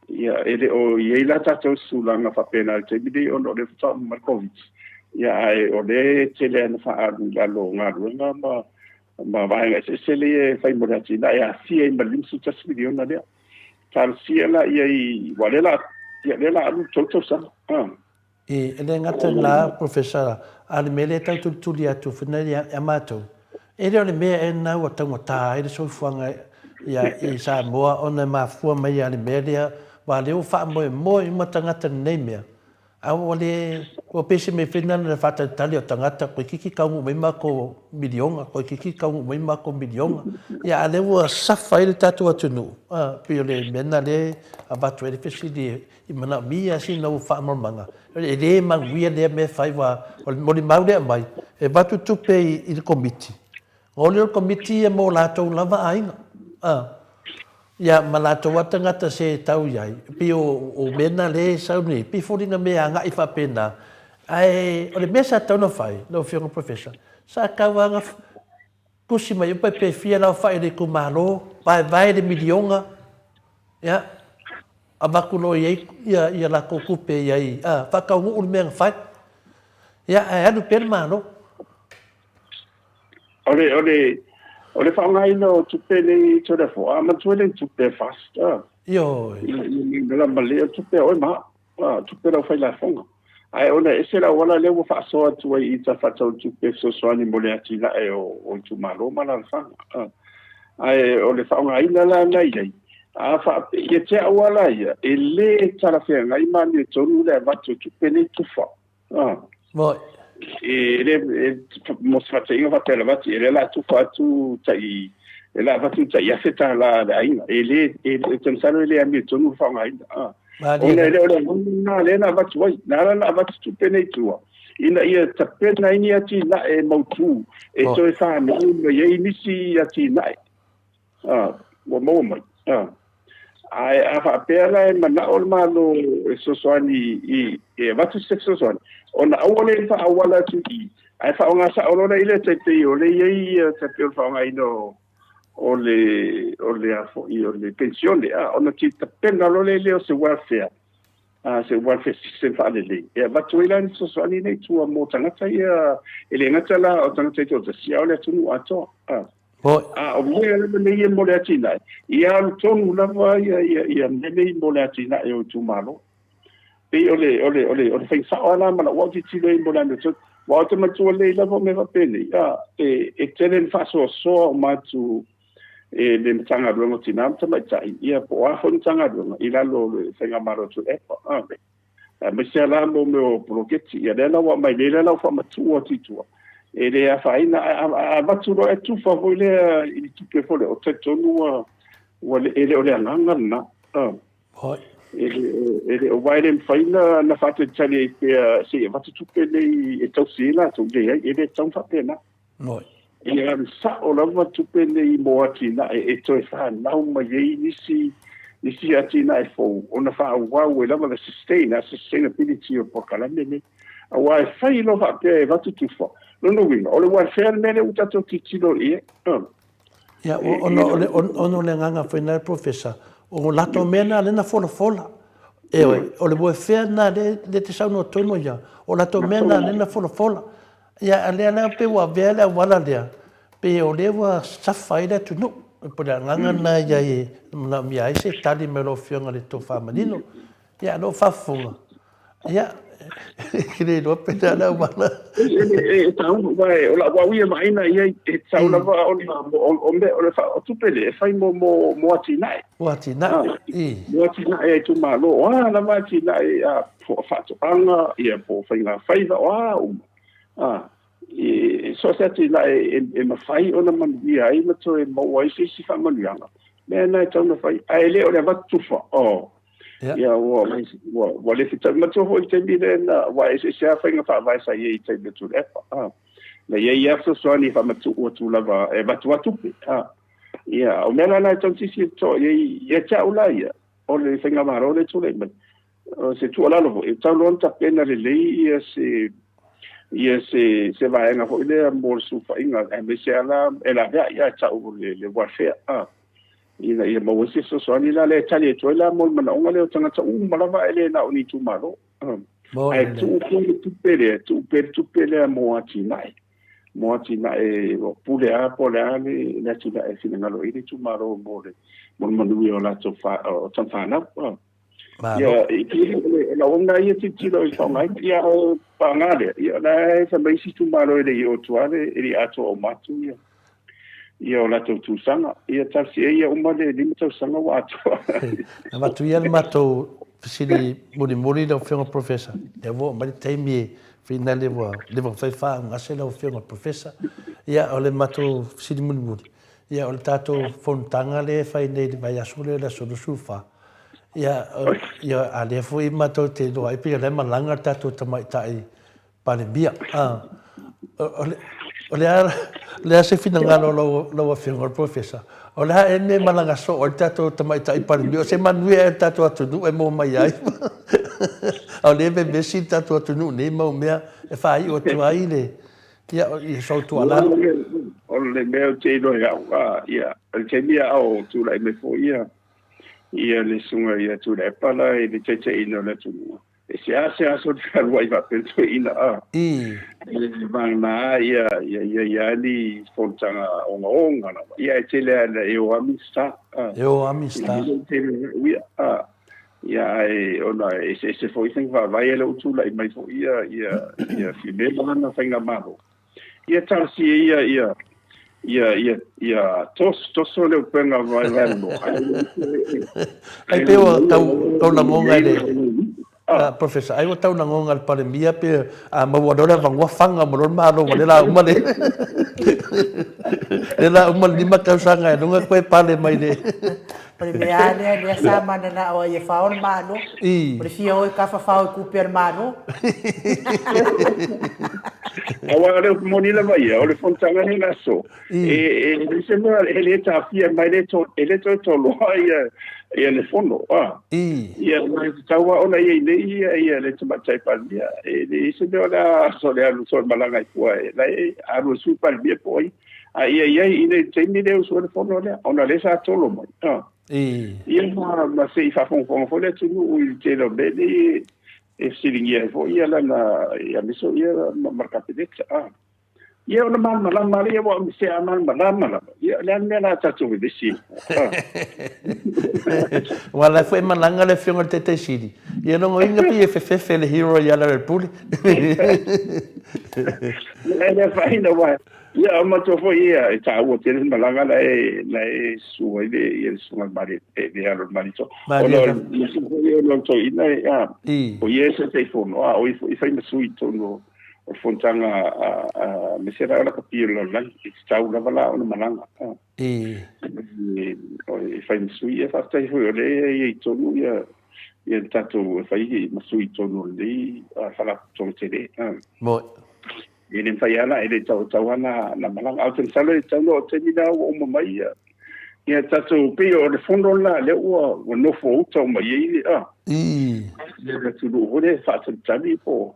ia ele o ia la tatu sulanga fa penalty bidi o le fa Markovic ia o le tele na fa alu la lo ngaru ma vai se le fai morati na ia si e malim su tas miliona le tal si la ia wale la ia le la alu toto sa ele ngata la professor al mele tau tu dia tu fina ia amato ele ole me e na wa tau ta ele so fuanga ia I Samoa ona ma fu mai ale mele wa le fa mo matangata nei mea Awale o pese me fina na fata tali o tangata ko kiki kaungu mai mako milionga ko kiki kaungu mai mako milionga ya ale wa safa ile tatu atunu pio le mena le abatu ele fesi di imana mia si no fa manga ele manguia le me fai wa mo li maude mai e batu tupe il committee o committee mo la to lava ainga ia malato watangata se tau iai pio o mena le sauni pi foringa me anga I fa pena ai o le mesa tau no fai no fio professor sa kawanga kusi mai pe fia na fai le kumalo vai de milionga ia abakulo ia la kokupe iai fa ka u me fai ia anu per mano ole fa ngai no tu pele to the for am to le tu pe fast yo la male tu pe o ma tu pe la fa la fonga ai ona ese la wala le fa so tu I ta fa tu pe so so ani mole ati la e o tu malo mala fa ai ole fa ngai la nei fa ye te wala ia ele tala fe ngai mani to le va tu pele tu fa mo ele mosfate inga vatela vati ele la tu fatu tai ele va tu tai afeta la ainda ele pensando ele é mito no fa ainda ele na le na vati vai na vati tu peneitua ina ia tapena ini ati na e mautu e so e fa no ye inisi ati na mo ai a pela e mana o malo e so soani e vatu sexo soani ona awale fa awala tu ai fa nga sa ona ile te o le ye te pe fa nga ino o le afo I o le pensione ona tita pena lo le o se welfare se welfare system fa le e va tu ila so so ni nei tu mo tangata ia ele ngata la o tangata to sia o le tunu ato o me le mo le atina ia o tonu lava ia me mo le atina e o tu malo pe ole fai sa ona mana wa ti le mo le so wa te matu le lava me va pene e tenen fa so ma tu le tanga rongo tinam ta mai tai ia po a hon tanga rongo ila lo senga maro tu me se la mo me proketi ia le wa mai le la fa matu o titua e le a faina a matu ro e tu fa vole I tu pe fole o te tonu o le nganga na ele o vai le faina na fa te tali pe se va tu pe le e tau sila tu le ele tau fa pena ia sa o lava tupe nei mo atina e toi fa nau mai nisi atina e fo ona fa wa lava the sustainability o pokalame ne a wa fai lo va pe va tu fo no win o le wa fer mele uta to titilo ia ono le nganga final professor o lato mena le na fola o le boe fer na le te sa no tono ya o lato mena le na fola ia ale ana pe wa vela wala dia pe o le wa safaida tu no po da nganga na ia na mi ai se tali me lo fionga le to fa manino ia no fa funga ia kire do pe da na wala tau vai o la wa ia mai na ia e tau la va o me o le fa o tu pele fai mo atina e tu malo wa la va atina e a fa tu anga ia po fai na fai va so seti la e mafai ona manuia ai mato e mawai si fa manuanga me na tau na fai ai le o le va tufa ia wa le fita mato ho te mire na wa e se fa nga fa vai sa ye te betu le na ye ia so ni fa mato o tu lava e va tu ia o me na tau si to ye cha ula ia o le finga maro le tu le se tu ala lo e tau lon ta pena le ia se vai nga ho le mo su fa inga e me se ala ela ia cha o le warfare ia mo se so ni la le tali to la mo mana o le tanga o mala va ele na ni tu malo ai tu pele mo atina e o pule a le la tu da e fina lo ile tu malo mo manu o la to fa o tan fa na ia la onda ia tilo I mai ia pangale ia la sa mai si tu malo ele o tuale ele ato o matu ia o la tu sanga ia tasi ia uma le limita sanga wa ato na matu ia mato sili muri do fiona professor e vo mai taimi fina le fai fa ngase lo fiona professor ia o le mato sili muri ia o le tato fontanga le fai nei vai asule la solusufa ia ale foi mato te do ai pia le malanga tato tamai tai pale bia le se fina ngalo lo finger professor o le ene malanga so o tato tamai tai pale bia se manue tato atu e mo mai ai o le be besi tato atu ne mo mea e fai o tu ai le ia so tu ala o le meo te do ia el te mia o tu la me fo ia le sunga ia tu le pala e le tete ina le tu e se aso te alwai va penso ina le vana ia ni fontanga onga na ia te le e o amista ia ona se foi sen va vai ele tu la mai fo ia fi me na fenga malo ia tal si ia tos le penga vai vendo ai peo tau na ngonga le professor ai tau na ngonga al palemia pe a mawadora vangwa fanga mo ma lo le la uma le tau sanga no nga koe pale mai le palemia le sa mana na o ye faon mano prefio o ka fa ku per mano awa le monila vai o le fontanga ni naso e se no ele ta fia mai le to lo ia le fondo ia mai tawa ona ia le tuma tai palmia e se no la so le alu so malanga i poi la alu su palmia poi ia ine teni le usu le fono le ona le sa tolo mai ia ma se fa fon fo le tunu il telo bene e siringia fo ia la ia miso ia marca pedetta ia ona mala maria wa mi se aman mala ia le la tatu de si wala foi malanga le fionga tete sidi ia no inga pi fe le hero ia la puli le fa ina wa ia ma to fo ia ta o tele malanga la su ile su mari de alo marito ono to ina o ia se te fo no o i fa su ito no o fontanga me sera la capire la stau la vala o malanga o fai sui e fa stai ho le e tonu ia tato fai ma sui tonu le fa la tele mo ele fai ana ele tau ana na malanga au sala tau no teni da o mai ia tato pe o le fondo la le o no fo tau mai ile le tu o le fa tani po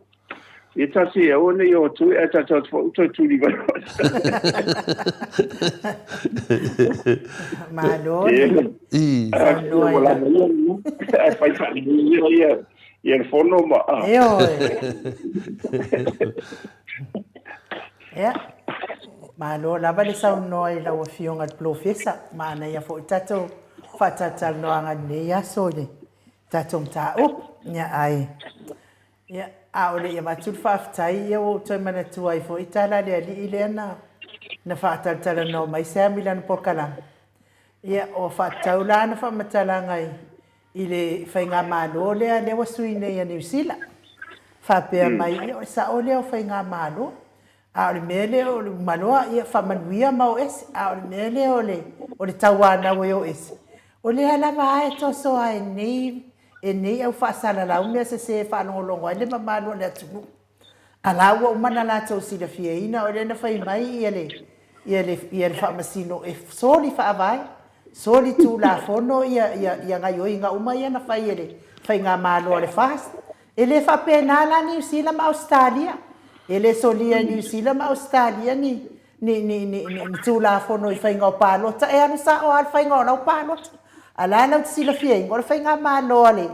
Ita si one yo tu eta tu di ba. Malo. Fai fa ia il fono ma. Ja. Malo la vale sa noi la fionga professa ma na ia fo tato fa tatal no anga ne ya so ni. Tato ta nya ai. Ja. Ole ia matul faftai ia o toi mana tuai fo itala le ali ilena na fatal tala no mai sa milan porkala ia o fatau la na fa matala ngai ile fainga malo le le wasuine ia New Zealand fa pe mai o sa ole o fainga malo ole mele o malo ia fa manuia mau es ole mele ole tawana o es ole ala vai to so ai nei e nei au whaasala lau mea se whanongolongo ai le mamano le atumu. A lau o mana la tau sila fia ina o le na whai mai ia le whamasino e soli whaavai, soli tū la fono ia ngai oi ngā uma ia na whai ele, whai ngā malo le fast. E le whapena la New Zealand ma Australia, e le solia New Zealand ma Australia ni tū la fono i whai ngā palota, e anu sa o al whai ngā nau palota. Ala na sila fia ngora fai nga malo ale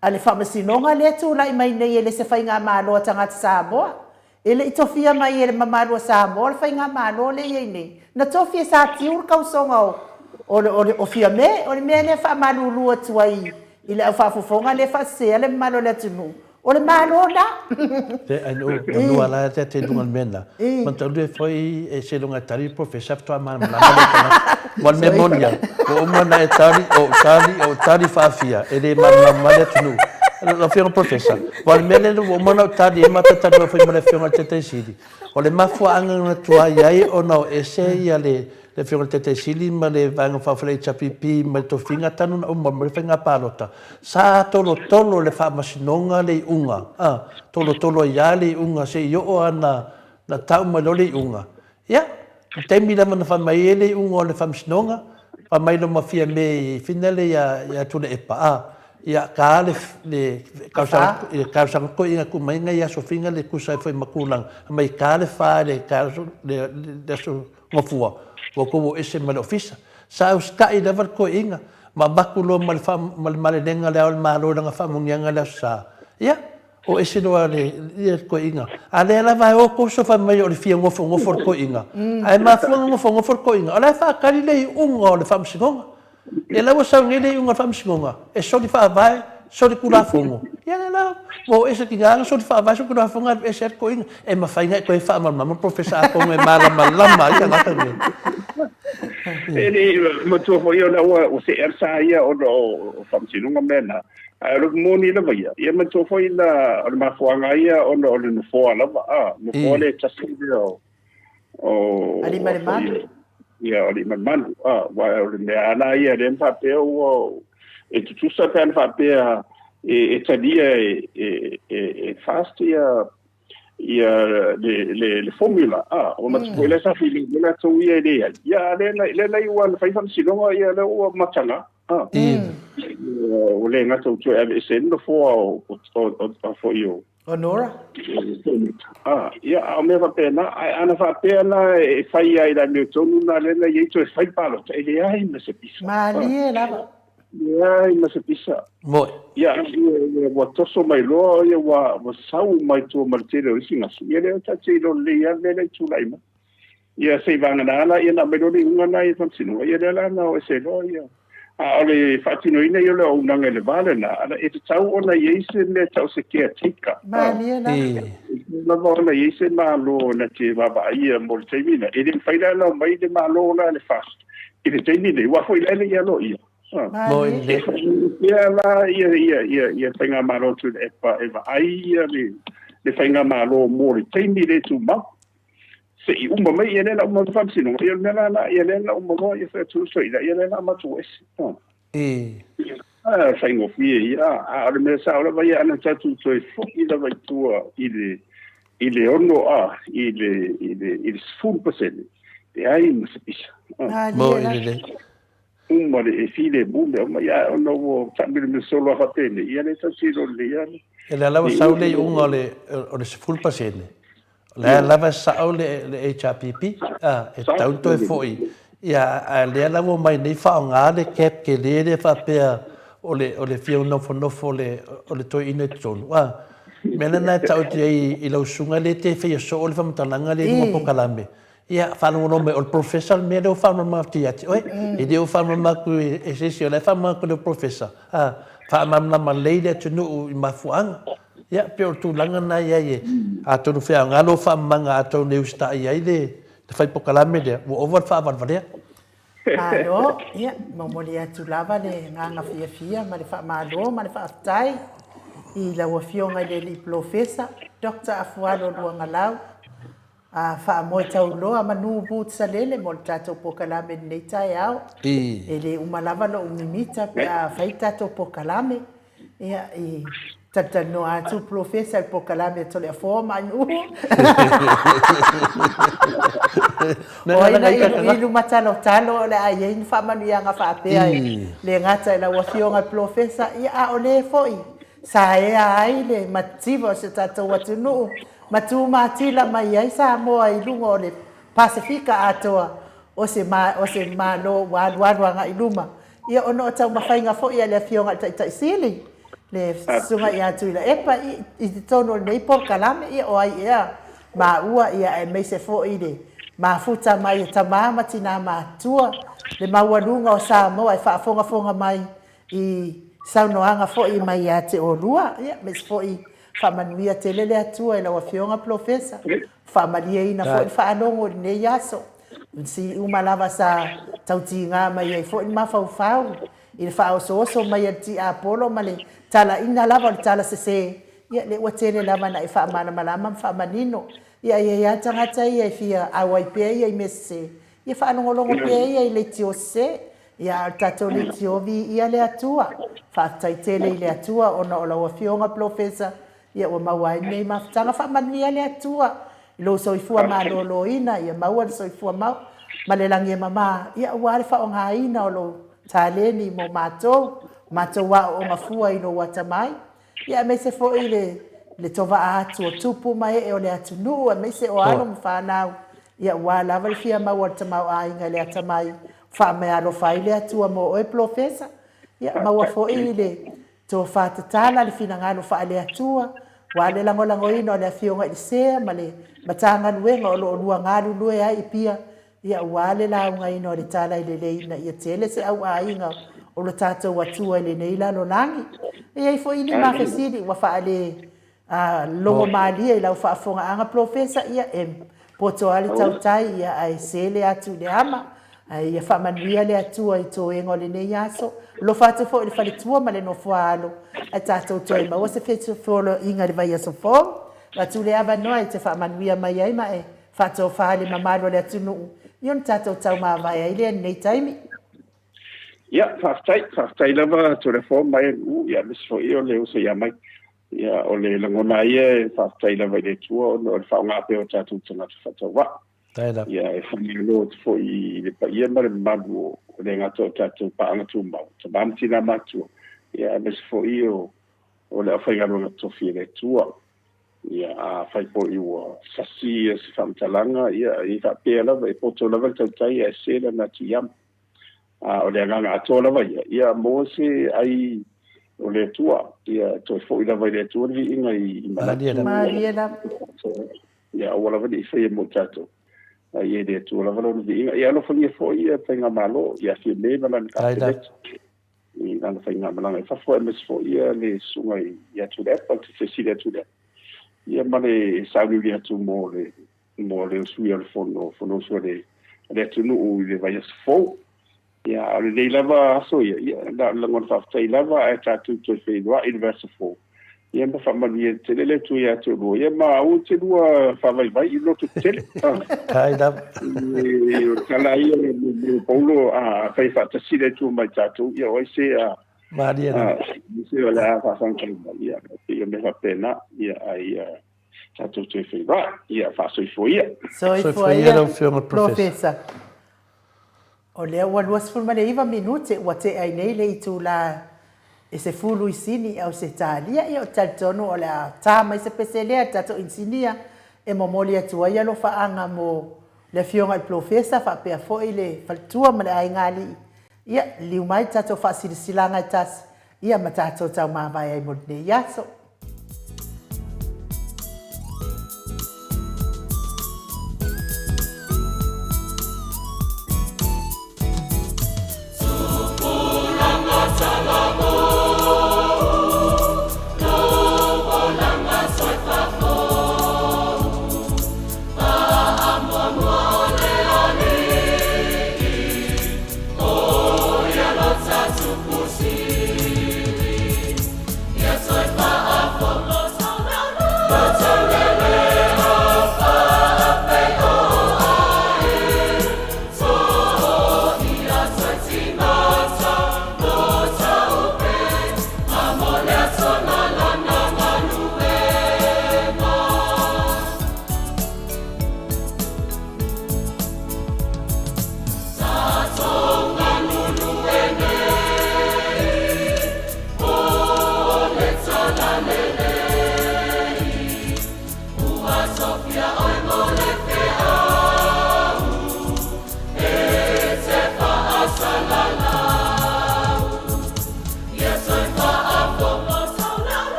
whamasinonga le tu lai mai nei ele se fai nga malo tanga Samoa ele itofia mai ele mamalo Samoa fai nga malo le ye nei na tofia sa tiur kausonga o fia me o me ne fa malulu tuai ile fa fofonga le fa se ale malo le tunu o le malo na te anu ala te dungal mena man tu foi e se longa tari professor to ma Wan memoria, o mana e tari fafia, ele mamale tunu. Lo fio professor. Wan mele o mana tari e mata tari foi male fio tete sidi. O le mafua anga na tua iai o no ese ia le fio tete sidi male vanga fafale chapipi male to finga tanu o male finga palota. Sa tolo le fa masinonga le unga. Tolo ia le unga se yo ana na tau malole unga. Ya. Temi la mana famai ele ungo le famsinonga famai lo mafia me finale ya tule epa ya ka le kausa ko inga ku mai ngai ya sofinga le kusa foi makulang mai ka le fa le ka le so ngofua ko ese mal ofisa sa uska i level ko inga ma bakulo mal denga le al malo nga famunga nga sa ya o ese no ale ko inga ale la vai o ko so fa mai o fia ngofo ko inga ai ma fu ngofo ko inga ala fa kali le ungo le fam singonga e la wo sa ngile ungo fam singonga e so di fa vai so di kula fongo ya la o ese ki nga so di fa vai so kula fongo e ser ko inga e ma fa inga ko fa ma professor ko me mala ya la ta ele mo to fo yo na o se ersa ia o fam singonga mena Alo moni la vaya. Ia me to foi na ma fuanga ia o no fo la no fo le tasi o ali manu. Ia ali manu. Wa le ana ia le pa pe o e tu sa pen fa pe e tadia e fast ia le formula. O ma tu le sa feeling la to ia idea. Ia le wan fa fa silonga ia le o matanga. O le ngata o tue ave sen no fo o fo yo Onora. Ia o me whapena, ana whapena e whai ai la me tonu na lena i eito e whai palo, e le ai ma se pisa. Mali e lava. Ia ai ma se pisa. Moi. Ia wa toso mai loa, ia wa sau mai tua martere o isi ngasu. Ia leo ta te ilo le ia lele tu laima. Ia se vanga na ala, ia na me lori unga na i fansinu. Ia le la na o e se loa ia. Ole fatino ina yo le unanga le vale na ala e tau ona yeise le tau se kia tika. Mali e lava. Na ona yeise ma lo na te baba ia mo le taimina. E le whaila la mai le ma lo na le fast. E le taimina wa foi ele ia lo ia. Moi le. Ia la ia whainga ma lo tu le epa eva ai ia le whainga ma lo mo le taimina tu ma. Se i uma mai ia nela uma whamsino, ia nela uma mo ia whea tūsoida, ia nela ama tuesi. Whaingo fie ia, ale mea saura vai ana tatu toi foki la vai tua i le ono i le 100%. E ai ma se pisa. Moi le. Uma le e file bune, uma ia ono o tamile me solo a fatene, ia le tasiro le ia. Ele alawa saule unga o le 100%. Le lava sao le HRPP e taunto e foi ia le lava mai nei fa nga le cap ke le fa pe o le fio no fo le to ine tonu mena na tau te i lo sunga le te fe so le fa mtalanga le mo pokalame ia fa no me o professor me do fa no ma ti ati oi e de o fa no ma ku e se si le fa ma ku le professor fa ma ma le le tunu i ma fuang ia pe o tu langa na ia ye a tonu fe nga lo fa manga a tonu u sta ia le fai pokalame de o over fa van vale Alo, ia, mamoli atu lava le nganga fia ma le fa malo ma le fa tai i la wafionga le li professor Dr. Afualo Luangalau a fa mo tau loa manu but salele mo tato pokalame nei tai au ele umalava lo umimita pe a fai tato pokalame ia i tata no atu professor pokalame to le forma nu Oi ilu matalo talo le ai in fa manu yanga fa pe le ngata la wafionga professor ia o le foi sa e ai le mativo se tato watu nu matu matila mai ai Samoa i lunga o le Pasifika Atua o se ma lo wa i luma ia ono tau mawhainga fo ia le fionga tai sili le sunga ia tu la epa i tono nei por kalame ia o ai ia ma ua ia e me se fo i le ma futa mai tamama tina ma tua le mawalunga o Samoa e fonga mai i saunoanga fo i mai ia te o lua ia me se fo i whamanuia te lele atua e la wafionga professor whamalia ina fo i whaanongo ne yaso si umalava sa tauti ngā mai e fo i mawhau i le whaoso mai a ti apolo ma le tala ina lava le tala se ia le watele lava na i whaamana malama whamanino ia tangata ia i fia awai pia ia i mese ia whaanongolongo pia ia i le tio se ia tato le tio vi ia le atua whaataitele i le atua ona o la wafionga professor ia o mawai nei mafutanga whamanuia le atua lo soifua malolo ina ia maua le soifua mau ma le langi mama ia ua le whaonga ina o lo taleni mo matou wa o ngafua ino watamai ia me se fo i le tova atu o tupu mai e o le atunu a me se o alo mwhanau ia ua lava le fia mau o tamau a inga le atamai wha me alo whai le atua mo oe professor ia maua fo i le to whatatala le fina ngalo wha le atua wa le lango ino le fionga i sea ma le matanga luenga o lo lua ngalu lue ai pia ia ua le launga ino le tala i le leina ia tele se au a inga o lo tatou atua i le nei lalo langi ia i fo ini mafesiri wa wha le longo malia i lau whaafonga anga professor ia poto ali tautai ia ai sele atu le ama ia whamanuia le atua i tō engo le nei aso lo whatu fo i le whalitua ma le no whaalo a tātou toi ma wasa whetu wholo inga le vai aso fō la tu le ava noa i te whamanuia mai ai ma e whatou whaale mamalo le atu nuu ion tātou tau maa vai ai le nei taimi ia whaftai lava to le fō mai ia misfo i o le usa ia mai ia o le langona ia e whaftai lava i le tua o le whaonga pe o tātou tangata whatau wa ia e whamilo te fo i le pa ia mare mabu o le ngato tātou paanga tu mau ta mamtina matua ia misfo i o le awhaingaronga tofi le tua ia fai po i ua sasi e se whamtalanga ia i whapea lava e poto lava tautai e se la na tiam o le anganga atoa lava ia mo se ai o le tua ia toi fo i lava i le tua vi inga i Mariela ia o lava i whai e mo tato ia le tua lava lona vi inga ia alo whani e fo ia whainga malo ia fi me vala ni kapelet i lana whainga malanga i whafo e mes fo ia le sunga i atu lepa te whesi le atu lepa ia male sauri le atu mo le sui al fono so le atu no le vai as fo ia le lava so ia la ngon fa tai lava e tatu to fe do il verso fo ia ma fa mali te le tu ia tu do ia ma u te do fa vai no tu tele Kai da. kala ia le paulo a fa fa tasi le tu mai tatu ia o se a Mariela. se la fa san kai ia ia me fa pena ia ai tatu te fe va ia fa so fo ia so So foi foi era o filme professor o le ua luas fulma le iva minute ua te ai nei le itu la e se fulu i sini au se talia ia o talitono o le a tama i se peselea tato insinia e momoli atua ia lo faanga mo le fionga il professor fa pe foi le faltua ma le ai ngali ia liu mai tato fa silanga i tas ia ma tato tau mawai ai mo ne ia so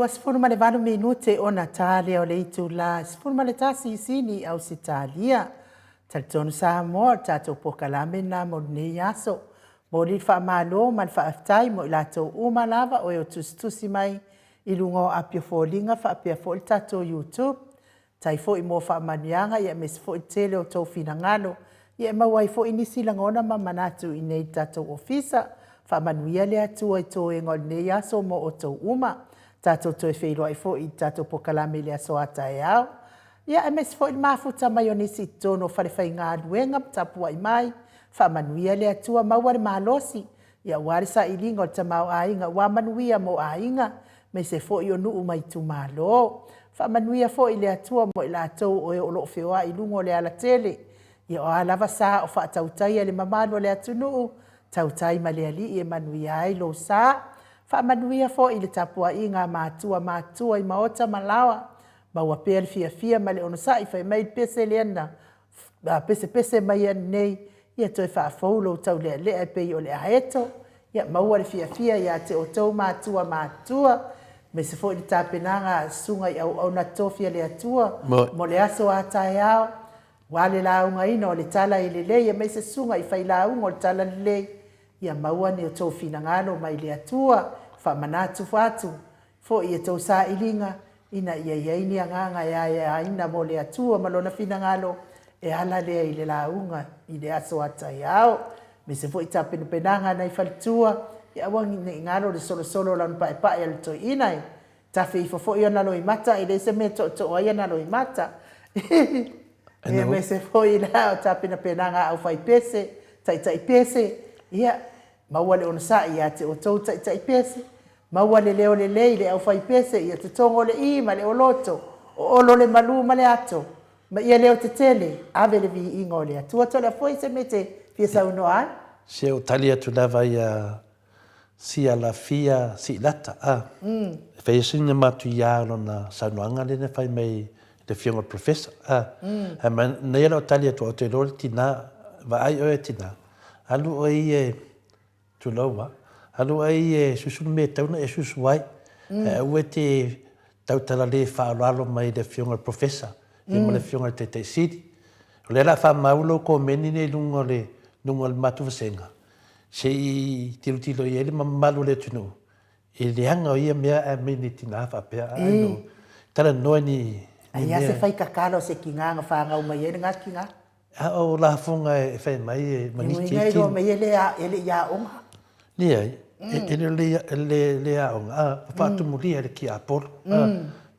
Sifuru male vanu minute o Natalia o le itu la sifuru male tasi sini au sitalia talitono Samoa tato pokalame na mo ne yaso mo li fa malo man fa aftai mo ilato uma lava o yo tustusi mai ilungo apio folinga fa apia fol tato YouTube tai fo imo fa manianga ya mes fo tele o to finangalo ya mawai fo inisi langona mamanatu inei tato ofisa fa manuia le atua to engol ne yaso mo o to uma tato to feilo ai fo i tato pokalame le aso ata yao ia ms fo mafuta mayonisi tono fale fainga duenga tapu ai mai fa manuia le atua mawari malosi ia warisa ilingo tamau ainga wa manuia mo ainga me se fo yo nu mai tu malo Whaamanuia fo i le atua mo i la tau o e o loo whioa i lungo le ala tele. Ia o alava sa o whaatautai le mamano le atunu. Tautai ma le ali e manuia ai lo sa. Whaamanuia fo i le tapua i ngā mātua i maota malawa. Maua pēr fia ma le ono sa i whai mai pese le ana. Pese mai ana nei. Ia toi whaafou lo tau lea lea pei o le aheto. Ia maua le fia ia te o tau mātua. Me se fo i tāpenanga sunga i au na tofia le atua. Mo le aso a tae ao. Wale la unga ino o le tala i le lei. Ia me se sunga i whai la unga o le tala le lei. Ia maua ni o tau fina ngalo mai le atua. Wha manatu whatu. Fo i e tau sa ilinga. Ina ia ini a nganga ia ina mo le atua. Malona fina ngalo. E ala lea i le la unga. I le aso a tae ao. Me se fo i tāpenanga na i whalitua. Ia wangi ne ngaro le solo lan pae al to inai. Tafe i fo i ona lo i mata i le se me to ai ona lo i mata. Ia me se fo i la o tāpenanga au fai pese, tai pese. Ia maua le ona sa ia te o tau tai pese. Maua le leo le le au fai pese ia te tongo le i ma le oloto. O olo le malu ma le ato. Ma ia leo te tele, ave le vi ingo le atua tola foi se mete fia sa uno ai. Se o tali atu lava ia si ala fia si lata. Fai singa matu ia na saunoanga le ne fai mai le fionga professor. Ha man nei o tali atu o te lori tina, va ai o e tina. Alu o i e tu laua. Alu ai e susunu me tauna e susu wai. Ue te tautala le whaaralo mai le fionga professor. I mo le fionga te siri. O le la wha maulo ko meni ne lungo le matu vasenga. Se i tilo i ele mamalu le tunu. I le hanga o ia mea a meni tina whapea. Tala noa ni... Ai se fai kakalo se kinganga whangau mai ele ngā kinga. O la funga e whai mai e maniki. Ngai roa mai ele ia onga. Nia, ele le a onga. Whātu muri ele ki a polo.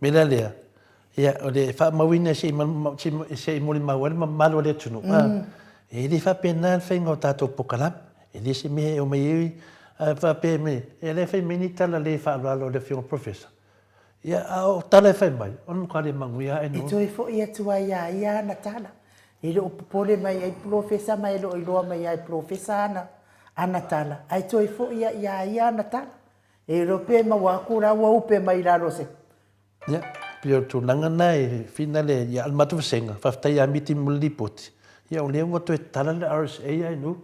Mela lea. Ia, o le wha mawina se i mori mawale mamalu le tunu. E le wha pena whai ngau tātou pokalam. E le se mehe o mai ewi wha pe me. E le whai meni tala le wha alalo le whionga professor. Ia, o tala e whai mai. Ono kare manguia e no. E toi fo ia tua ia na tala. E le o popole mai ai professor mai lo iloa mai ai professor ana tala. Ai toi fo ia na tala. E lo pe mawakura wa upe mai la rose. Ia. Pio tu langa nai finale ia almatu vasenga whaftai a miti mulipoti. Ia o lea watu e tala le RSA ai nu.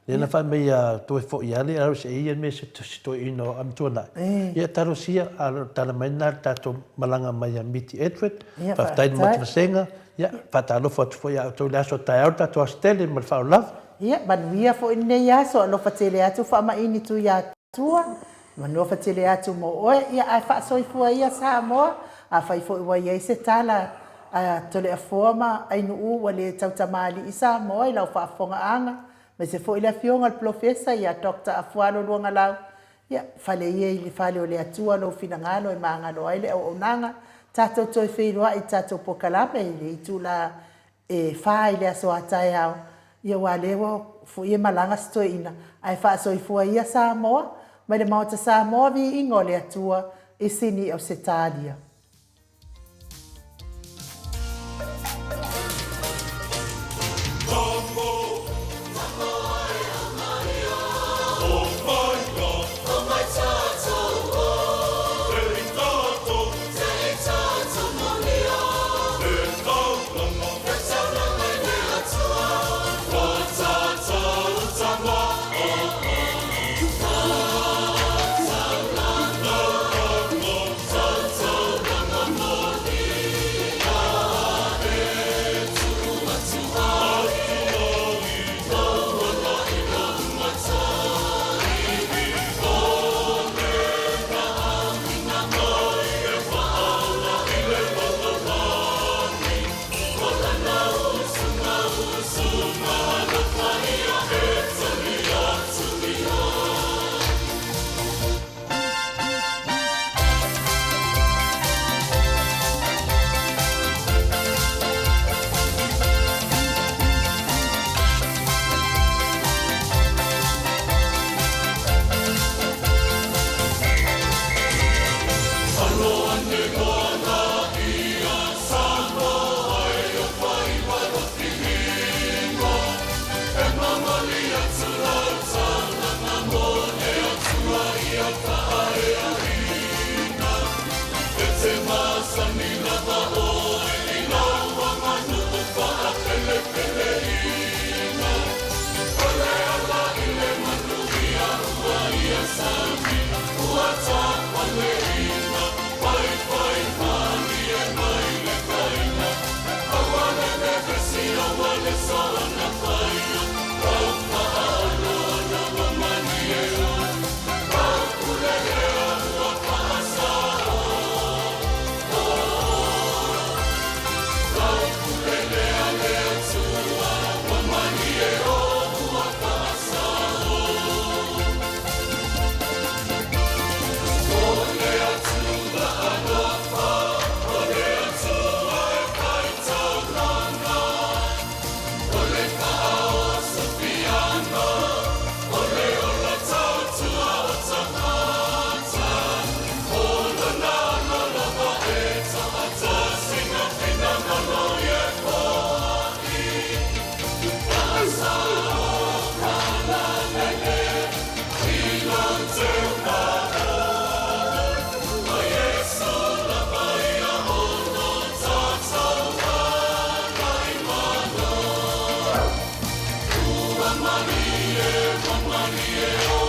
Lea na wha mei a toi fo ia le RSA ia me se toi ino amtua nai. Ia taro sia a tala mai nā tato malanga mai a miti Edward. Whaftai na matu vasenga. Ia whatalo fo atu fo ia tau le aso tai au tato a stele ma le whao lava. Ia manuia fo ine ia so alo whatele atu wha maini tu ia tua. Manua whatele atu mo oe ia ai wha soifua ia Samoa. A fai fo iwa ia se tala a tole a forma ai nuu wale tautamali i Samoa i lau whaafonga anga. Me se fo ila fionga al professor ia Dr. Afualo luanga lau. Ia fale ia ili fale o le atua lo finangalo e maangalo aile au onanga. Tato toi whiroa i tato pokalame i le itula e wha i le aso atai au. Ia walewa fu ia malanga stoi ina. Ai wha soifua ia Samoa. Mai le maota Samoa vi ingo le atua i sini au se talia. Maria,